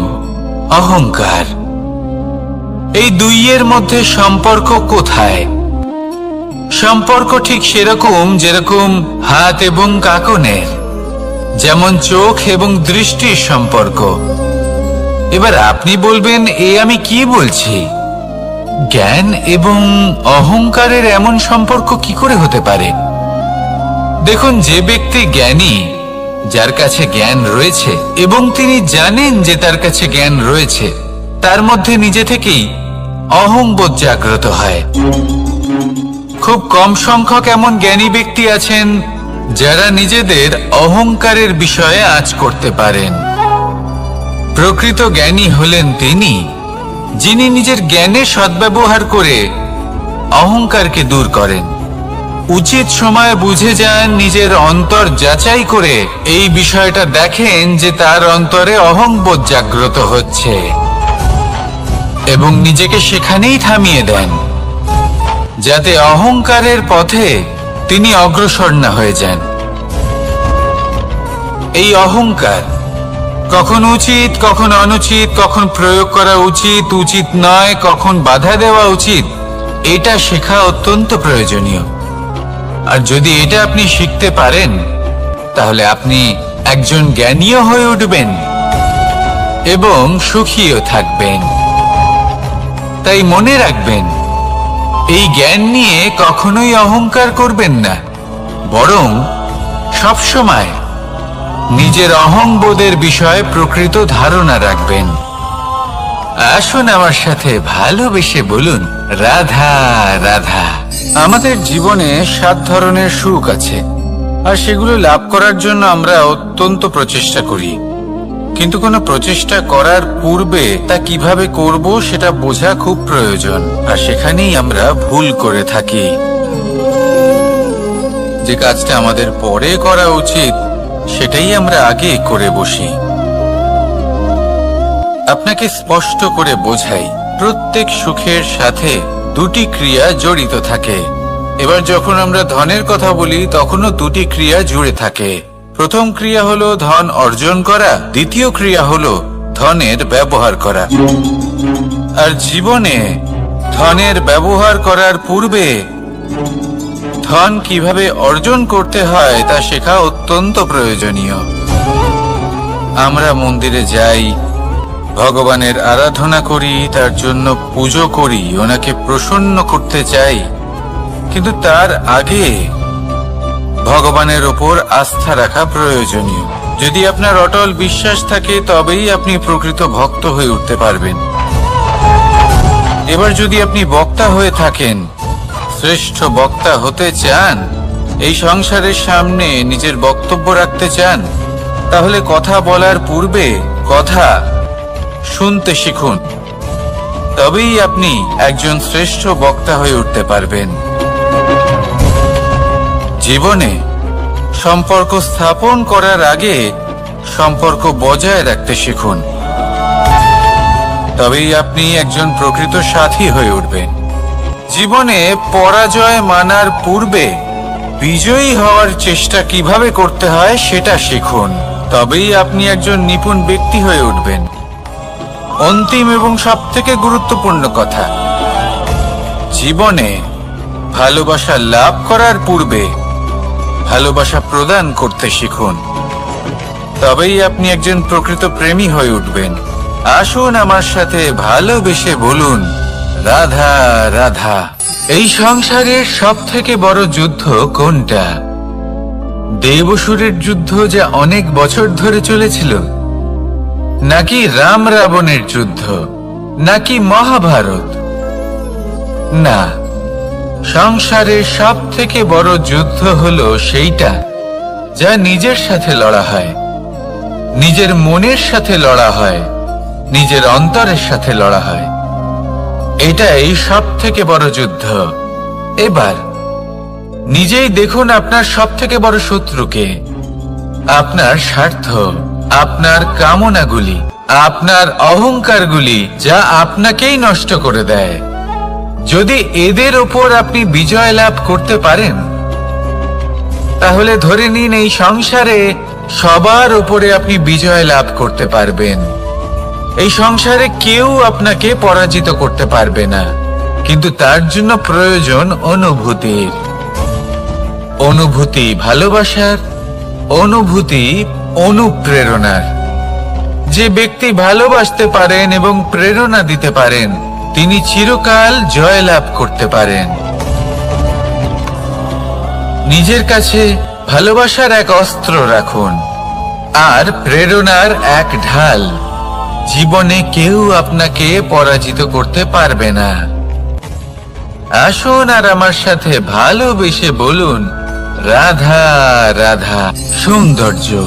অহংকার, এই দুইয়ের মধ্যে সম্পর্ক কোথায়? সম্পর্ক ঠিক সেরকম যেরকম হাত এবং কাঁকনের, যেমন চোখ এবং দৃষ্টির সম্পর্ক। এবার আপনি বলবেন, এ আমি কি বলছি? জ্ঞান এবং অহংকারের এমন সম্পর্ক কি করে হতে পারে? দেখুন, যে ব্যক্তি জ্ঞানী, যার কাছে জ্ঞান রয়েছে এবং তিনি জানেন যে তার কাছে জ্ঞান রয়েছে, তার মধ্যে নিজে থেকেই অহংবোধ জাগ্রত হয়। খুব কম সংখ্যক এমন জ্ঞানী ব্যক্তি আছেন যারা নিজেদের অহংকারের বিষয়ে আঁচ করতে পারেন। প্রকৃত জ্ঞানী হলেন তিনি, যিনি নিজের জ্ঞানের সদ্ব্যবহার করে অহংকারকে দূর করেন। উচিত সময়ে বুঝে যান, নিজের অন্তর যাচাই করে এই বিষয়টা দেখেন যে তার অন্তরে অহংবোধ জাগ্রত হচ্ছে এবং নিজেকে সেখানেই থামিয়ে দেন, যাতে অহংকারের পথে তিনি অগ্রসর না হয়ে যান। এই অহংকার কখন উচিত, কখন অনুচিত, কখন প্রয়োগ করা উচিত, উচিত নয়, কখন বাধা দেওয়া উচিত, এটা শেখা অত্যন্ত প্রয়োজনীয়। আর যদি এটা আপনি শিখতে পারেন, তাহলে আপনি একজন জ্ঞানীও হয়ে উঠবেন এবং সুখীও থাকবেন। তাই মনে রাখবেন, এই জ্ঞান নিয়ে কখনোই অহংকার করবেন না, বরং সবসময় নিজের অহংবোধের বিষয়ে প্রকৃত ধারণা রাখবেন। আসুন আমার সাথে ভালোবেসে বলুন, রাধা রাধা। আমাদের জীবনে 7 ধরনের সুখ আছে, আর সেগুলো লাভ করার জন্য আমরা অত্যন্ত প্রচেষ্টা করি। কিন্তু কোনো প্রচেষ্টা করার পূর্বে তা কিভাবে করব সেটা বোঝা খুব প্রয়োজন, আর সেখানেই আমরা ভুল করে থাকি। যে কাজটা আমাদের পরে করা উচিত, সেটাই আমরা আগে করে বসি। আপনাকে স্পষ্ট করে বোঝাই, প্রত্যেক সুখের সাথে 2টি ক্রিয়া জড়িত থাকে। এবার যখন আমরা ধনের কথা বলি, তখনও 2টি ক্রিয়া জুড়ে থাকে। প্রথম ক্রিয়া হলো ধন অর্জন করা, দ্বিতীয় ক্রিয়া হলো ধনের ব্যবহার করা। আর জীবনে ধনের ব্যবহার করার পূর্বে ধন কিভাবে অর্জন করতে হয় তা শেখা অত্যন্ত প্রয়োজনীয়। আমরা মন্দিরে যাই, ভগবানের আরাধনা করি, তার জন্য পুজো করি, ওনাকে প্রসন্ন করতে চাই। কিন্তু তার আগে ভগবানের ওপর আস্থা রাখা প্রয়োজনীয়। যদি আপনার অটল বিশ্বাস থাকে তবেই আপনি প্রকৃত ভক্ত হয়ে উঠতে পারবেন। এবার যদি আপনি বক্তা হয়ে থাকেন, শ্রেষ্ঠ বক্তা হতে চান, এই সংসারের সামনে নিজের বক্তব্য রাখতে চান, তাহলে কথা বলার পূর্বে কথা শুনতে শিখুন। তবেই আপনি একজন শ্রেষ্ঠ বক্তা হয়ে উঠতে পারবেন। জীবনে সম্পর্ক স্থাপন করার আগে সম্পর্ক বজায় রাখতে শিখুন। তবেই আপনি একজন প্রকৃত সাথী হয়ে উঠবেন। জীবনে পরাজয় মানার পূর্বে বিজয়ী হওয়ার চেষ্টা কিভাবে করতে হয় সেটা শিখুন। তবেই আপনি একজন নিপুণ ব্যক্তি হয়ে উঠবেন। অন্তিম এবং সবথেকে গুরুত্বপূর্ণ কথা, জীবনে ভালোবাসা লাভ করার পূর্বে ভালোবাসা প্রদান করতে শিখুন। তবেই আপনি একজন প্রকৃত প্রেমী হয়ে উঠবেন। আসুন আমার সাথে ভালোবেসে বলুন, রাধা রাধা। এই সংসারের সবথেকে বড় যুদ্ধ কোনটা? দেব-অসুরের যুদ্ধ যা অনেক বছর ধরে চলেছিল, নাকি রাম রাবণের যুদ্ধ, নাকি মহাভারত? না, সংসারের সবথেকে বড় যুদ্ধ হলো সেইটা যা নিজের সাথে লড়া হয়, নিজের মনের সাথে লড়া হয়, নিজের অন্তরের সাথে লড়া হয়। এটাই সবথেকে বড় যুদ্ধ। এবার নিজেই দেখুন আপনার সবথেকে বড় শত্রুকে। আপনার স্বার্থ, আপনার কামনাগুলি, আপনার অহংকারগুলি, যা আপনাকেই নষ্ট করে দেয়। যদি এদের ওপর আপনি বিজয় লাভ করতে পারেন, তাহলে ধরে নিন এই সংসারে সবার উপরে আপনি বিজয় লাভ করতে পারবেন। এই সংসারে কেউ আপনাকে পরাজিত করতে পারবে না। কিন্তু তার জন্য প্রয়োজন অনুভূতির। অনুভূতি ভালোবাসার, অনুভূতি অনুপ্রেরণার। যে ব্যক্তি ভালোবাসতে পারেন এবং প্রেরণা দিতে পারেন, তিনি চিরকাল জয়লাভ করতে পারেন। নিজের কাছে ভালোবাসার এক অস্ত্র রাখুন আর প্রেরণার এক ঢাল। জীবনে কেউ আপনাকে পরাজিত করতে পারবে না। আসুন আর আমার সাথে ভালোবেসে বলুন, রাধা রাধা। সৌন্দর্য।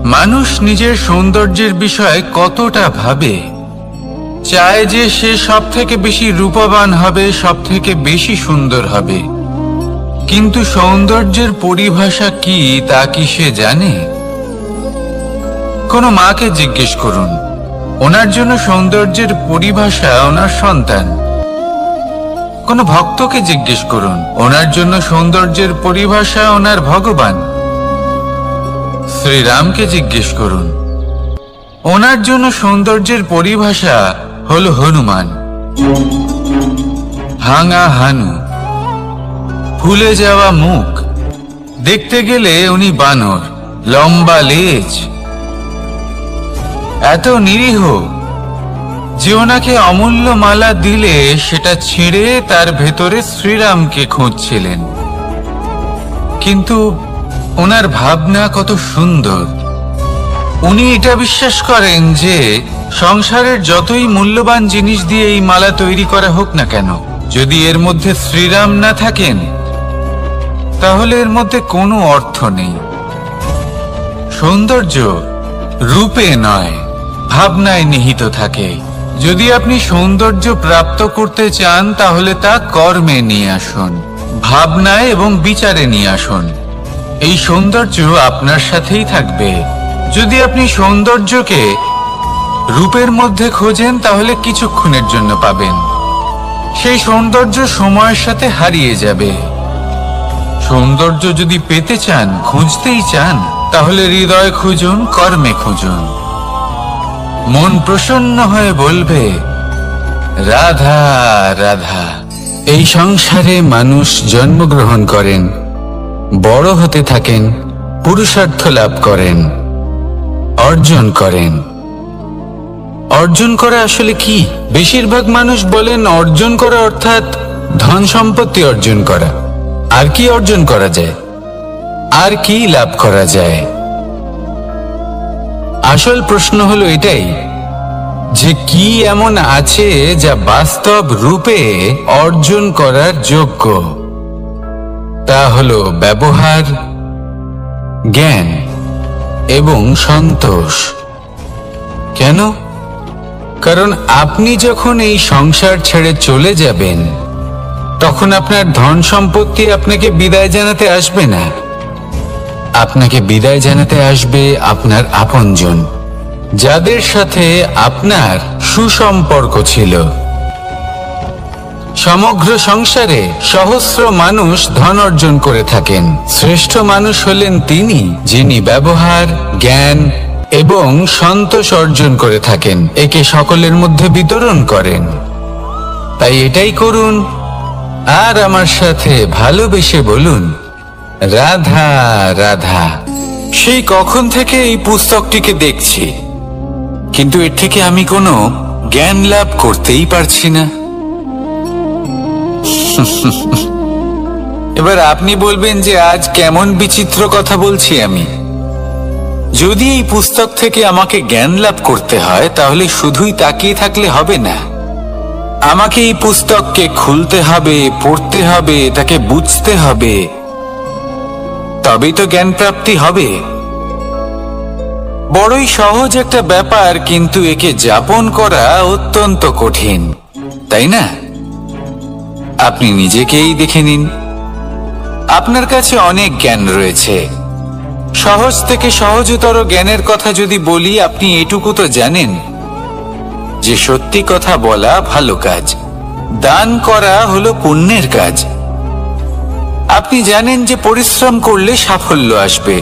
মানুষ নিজের সৌন্দর্যের বিষয়ে কতটা ভাবে, চায় যে সে সব থেকে বেশি রূপবান হবে, সব থেকে বেশি সুন্দর হবে। কিন্তু সৌন্দর্যের পরিভাষা কি তা কি সে জানে? কোনো মাকে জিজ্ঞেস করুন, ওনার জন্য সৌন্দর্যের পরিভাষা ওনার সন্তান। কোনো ভক্তকে জিজ্ঞেস করুন, ওনার জন্য সৌন্দর্যের পরিভাষা ওনার ভগবান। শ্রীরামকে জিজ্ঞেস করুন, ওনার জন্য সৌন্দর্যের পরিভাষা হলো হনুমান। ভাঙা হানু, ফুলে যাওয়া মুখ, দেখতে গেলে উনি বানর, লম্বা লেজ, এত নিরীহ যে ওনাকে অমূল্য মালা দিলে সেটা ছিঁড়ে তার ভেতরে শ্রীরামকে খুঁজছিলেন। কিন্তু ওনার ভাবনা কত সুন্দর। উনি এটা বিশ্বাস করেন যে সংসারের যতই মূল্যবান জিনিস দিয়ে এই মালা তৈরি করা হোক না কেন, যদি এর মধ্যে শ্রীরাম না থাকেন তাহলে এর মধ্যে কোনো অর্থ নেই। সৌন্দর্য রূপে নয়, ভাবনায় নিহিত থাকে। যদি আপনি সৌন্দর্য প্রাপ্ত করতে চান তাহলে তা কর্মে নিয়ে আসুন, ভাবনায় এবং বিচারে নিয়ে আসুন। এই সৌন্দর্য আপনার সাথেই থাকবে। যদি আপনি সৌন্দর্যকে রূপের মধ্যে খোঁজেন তাহলে কিছুক্ষণের জন্য পাবেন, সেই সৌন্দর্য সময়ের সাথে হারিয়ে যাবে। সৌন্দর্য যদি পেতে চান, খুঁজতেই চান, তাহলে হৃদয় খুঁজুন, কর্মে খুঁজুন। মন প্রসন্ন হয়ে বলবে, রাধা রাধা। এই সংসারে মানুষ জন্মগ্রহণ করেন, বড় হতে থাকেন, পুরুষার্থ লাভ করেন, অর্জন করেন। অর্জন করা আসলে কি? বেশিরভাগ মানুষ বলেন অর্জন করা অর্থাৎ ধন সম্পত্তি অর্জন করা। আর কি অর্জন করা যায়? আর কি লাভ করা যায়? আসল প্রশ্ন হলো এটাই যে কি এমন আছে যা বাস্তব রূপে অর্জন করার যোগ্য। তা হলো ব্যবহার, জ্ঞান এবং সন্তোষ। কেন? কারণ আপনি যখন এই সংসার ছেড়ে চলে যাবেন তখন আপনার ধন সম্পত্তি আপনাকে বিদায় জানাতে আসবে না। আপনাকে বিদায় জানাতে আসবে আপনার আপনজন, যাদের সাথে আপনার সুসম্পর্ক ছিল। সমগ্র সংসারে সহস্র মানুষ ধন অর্জন করে থাকেন। শ্রেষ্ঠ মানুষ হলেন তিনি যিনি ব্যবহার, জ্ঞান এবং সন্তোষ অর্জন করে থাকেন, একে সকলের মধ্যে বিতরণ করেন। তাই এটাই করুন আর আমার সাথে ভালোবেসে বলুন, রাধা রাধা। সেই কখন থেকে এই পুস্তকটিকে দেখছি, কিন্তু এর থেকে আমি কোনো জ্ঞান লাভ করতেই পারছি না। এবার আপনি বলবেন যে আজ কেমন বিচিত্র কথা বলছি আমি। যদি এই পুস্তক থেকে আমাকে জ্ঞান লাভ করতে হয় তাহলে শুধুই তাকিয়ে থাকলে হবে না। আমাকে এই পুস্তককে খুলতে হবে, পড়তে হবে, তাকে বুঝতে হবে, তবেই তো জ্ঞান প্রাপ্তি হবে। বড়ই সহজ একটা ব্যাপার, কিন্তু একে যাপন করা অত্যন্ত কঠিন, তাই না? আপনি নিজেকেই দেখে নিন। আপনার কাছে অনেক জ্ঞান রয়েছে। সহজ থেকে সহজতর জ্ঞানের কথা যদি বলি, আপনি এটুকু তো জানেন যে সত্যি কথা বলা ভালো কাজ, দান করা হলো পুণ্যের কাজ। আপনি জানেন যে পরিশ্রম করলে সাফল্য আসবে।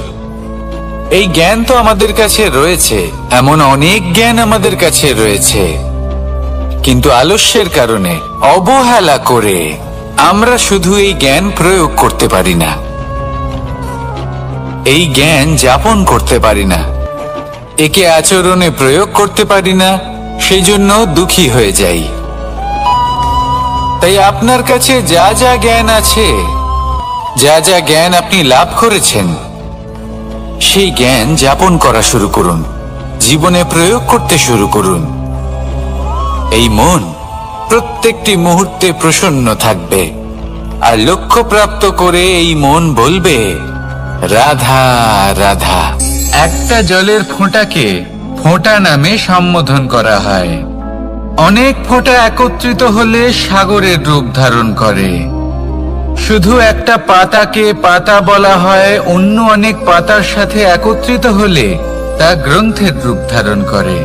এই জ্ঞান তো আমাদের কাছে রয়েছে, এমন অনেক জ্ঞান আমাদের কাছে রয়েছে, কিন্তু আলস্যের কারণে, অবহেলা করে আমরা শুধু এই জ্ঞান প্রয়োগ করতে পারি না, এই জ্ঞান যাপন করতে পারি না, একে আচরণে প্রয়োগ করতে পারি না, সেই জন্য দুঃখী হয়ে যাই। তাই আপনার কাছে যা যা জ্ঞান আছে, যা যা জ্ঞান আপনি লাভ করেছেন, সেই জ্ঞান যাপন করা শুরু করুন, জীবনে প্রয়োগ করতে শুরু করুন। এই মন প্রত্যেকটি মুহূর্তে প্রসন্ন থাকবে, আর লক্ষ্য প্রাপ্ত করে এই মন বলবে, রাধা রাধা। একটা জলের ফোঁটাকে ফোঁটা নামে সম্বোধন করা হয়। অনেক ফোঁটা একত্রিত হলে সাগরের রূপ ধারণ করে। শুধু একটা পাতাকে পাতা বলা হয়, অন্য অনেক পাতার সাথে একত্রিত হলে তা গ্রন্থের রূপ ধারণ করে।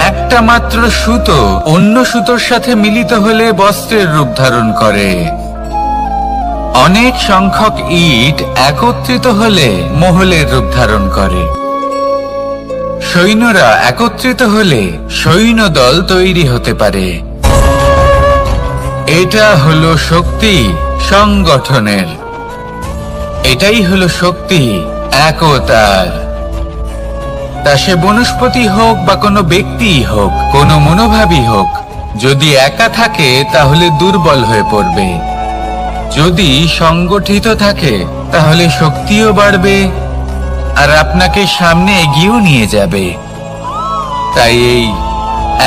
একটা মাত্র সুতো অন্য সুতোর সাথে মিলিত হলে বস্ত্রের রূপ ধারণ করে। অনেক সংখ্যক ইট একত্রিত হলে মহলের রূপ ধারণ করে। সৈন্যরা একত্রিত হলে সৈন্যদল তৈরি হতে পারে। এটা হলো শক্তি সংগঠনের, এটাই হলো শক্তি একতার। তা সে বনস্পতি হোক বা কোনো ব্যক্তিই হোক, কোনো মনোভাবই হোক, যদি একা থাকে তাহলে দুর্বল হয়ে পড়বে। যদি সংগঠিত থাকে তাহলে শক্তিও বাড়বে আর আপনাকে সামনে এগিয়েও নিয়ে যাবে। তাই এই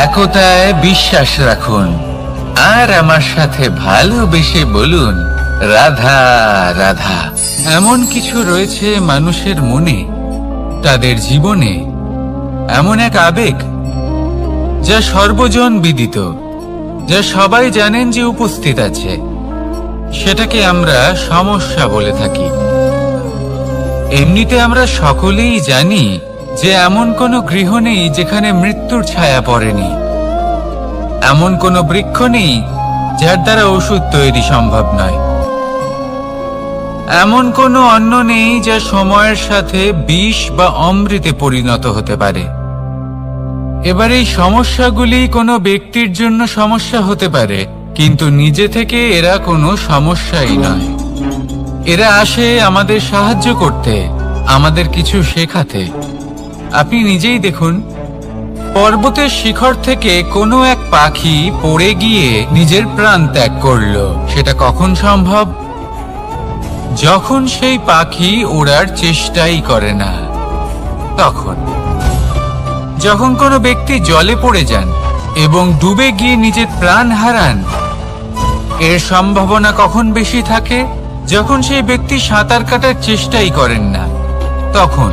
একতায় বিশ্বাস রাখুন আর আমার সাথে ভালোবেসে বলুন, রাধা রাধা। এমন কিছু রয়েছে মানুষের মনে, তাদের জীবনে এমন এক আবেগ যা সর্বজন বিদিত, যা সবাই জানেন যে উপস্থিত আছে। সেটাকে আমরা সমস্যা বলে থাকি। এমনিতে আমরা সকলেই জানি যে এমন কোনো গৃহ নেই যেখানে মৃত্যুর ছায়া পড়েনি, এমন কোনো বৃক্ষ নেই যার দ্বারা ওষুধ তৈরি সম্ভব নয়, এমন কোনো অন্ন নেই যা সময়ের সাথে বিষ বা অমৃতে পরিণত হতে পারে। এবার এই সমস্যাগুলি কোনো ব্যক্তির জন্য সমস্যা হতে পারে, কিন্তু নিজে থেকে এরা কোনো সমস্যাই নয়। এরা আসে আমাদের সাহায্য করতে, আমাদের কিছু শেখাতে। আপনি নিজেই দেখুন, পর্বতের শিখর থেকে কোনো এক পাখি পড়ে গিয়ে নিজের প্রাণ ত্যাগ করলো। সেটা কখন সম্ভব? যখন সেই পাখি ওড়ার চেষ্টাই করে না। তখন যখন কোনো ব্যক্তি জলে পড়ে যান এবং ডুবে গিয়ে নিজের প্রাণ হারান, এর সম্ভাবনা কখন বেশি থাকে? যখন সেই ব্যক্তি সাঁতার কাটার চেষ্টাই করেন না। তখন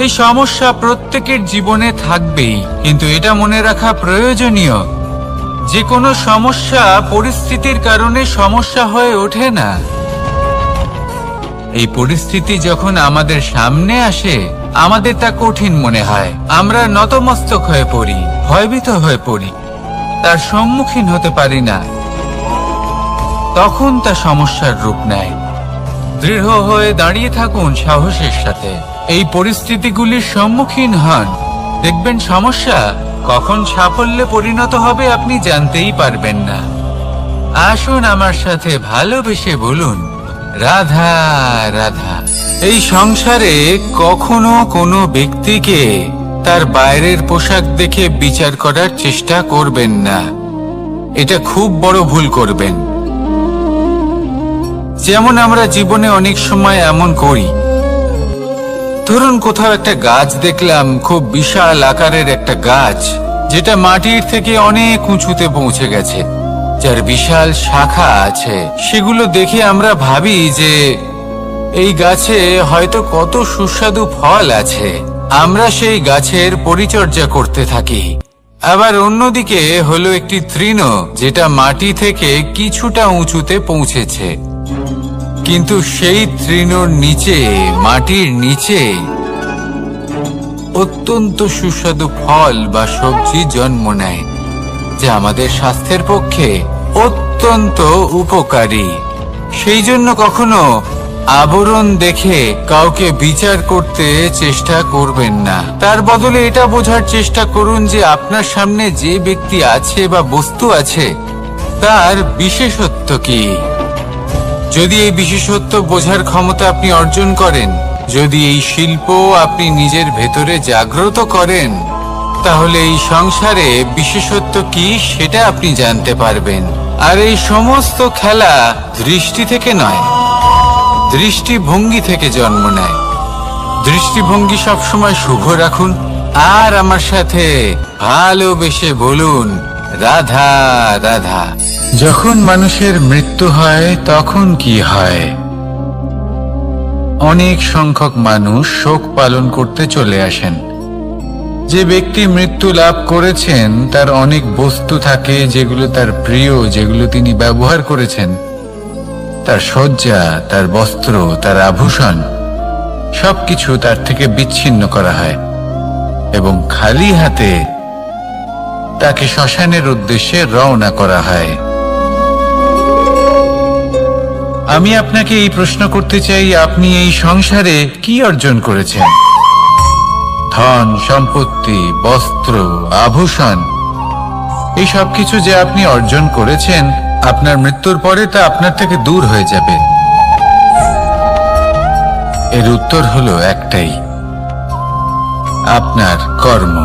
এই সমস্যা প্রত্যেকের জীবনে থাকবেই, কিন্তু এটা মনে রাখা প্রয়োজনীয় যে কোনো সমস্যা পরিস্থিতির কারণে সমস্যা হয়ে ওঠে না। এই পরিস্থিতি যখন আমাদের সামনে আসে, আমাদের তা কঠিন মনে হয়। আমরা নতমস্তক হয়ে পড়ি, ভয়ভীত হয়ে পড়ি, তার সম্মুখীন হতে পারি না। তখন তা সমস্যার রূপ নেয়। দৃঢ় হয়ে দাঁড়িয়ে থাকুন সাহসের সাথে, এই পরিস্থিতিগুলির সম্মুখীন হন। দেখবেন সমস্যা কখন সাফল্যে পরিণত হবে আপনি জানতেই পারবেন না। আসুন আমার সাথে ভালোবেসে বলুন, রাধা রাধা। এই সংসারে কখনো কোনো ব্যক্তিকে তার বাইরের পোশাক দেখে বিচার করার চেষ্টা করবেন না। এটা খুব বড় ভুল করবেন। যেমন আমরা জীবনে অনেক সময় এমন করি। ধরুন কোথাও একটা গাছ দেখলাম, খুব বিশাল আকারের একটা গাছ, যেটা মাটির থেকে অনেক উঁচুতে পৌঁছে গেছে, যার বিশাল শাখা আছে। সেগুলো দেখে আমরা ভাবি যে এই গাছে হয়তো কত সুস্বাদু ফল আছে। আমরা সেই গাছের পরিচর্যা করতে থাকি। আবার অন্যদিকে হলো একটি তৃণ, যেটা মাটি থেকে কিছুটা উঁচুতে পৌঁছেছে, কিন্তু সেই তৃণর নিচে, মাটির নিচে অত্যন্ত সুস্বাদু ফল বা সবজি জন্ম নেয়, যা আমাদের স্বাস্থ্যের পক্ষে অত্যন্ত উপকারী। সেই জন্য কখনো আবরণ দেখে কাউকে বিচার করতে চেষ্টা করবেন না। তার বদলে এটা বোঝার চেষ্টা করুন যে আপনার সামনে যে ব্যক্তি আছে বা বস্তু আছে, তার বিশেষত্ব কি। যদি এই বিশেষত্ব বোঝার ক্ষমতা আপনি অর্জন করেন, যদি এই শিল্প আপনি নিজের ভেতরে জাগ্রত করেন, তাহলে এই সংসারে বিশেষত্ব কি সেটা আপনি জানতে পারবেন। আর এই সমস্ত খেলা দৃষ্টি থেকে নয়, দৃষ্টিভঙ্গি থেকে জন্ম নেয়। দৃষ্টিভঙ্গি সবসময় শুভ রাখুন। আর আমার সাথে ভালোবেসে বলুন, রাধা রাধা। যখন মানুষের মৃত্যু হয় তখন কি হয়? অনেক সংখ্যক মানুষ শোক পালন করতে চলে আসেন। যে ব্যক্তি মৃত্যু লাভ করেছেন তার অনেক বস্তু থাকে যেগুলো তার প্রিয়, যেগুলো তিনি ব্যবহার করেছেন। তার শয্যা, তার বস্ত্র, তার আভূষণ সবকিছু তার থেকে বিচ্ছিন্ন করা হয় এবং খালি হাতে তাকে শ্মশানের উদ্দেশ্যে রওনা করা হয়। আমি আপনাকে এই প্রশ্ন করতে চাই, আপনি এই সংসারে কি অর্জন করেছেন? ধন সম্পত্তি, বস্ত্র, আভূষণ, এই সব কিছু যে আপনি অর্জন করেছেন, আপনার মৃত্যুর পরে তা আপনার থেকে দূর হয়ে যাবে। এর উত্তর হলো একটাই, আপনার কর্ম।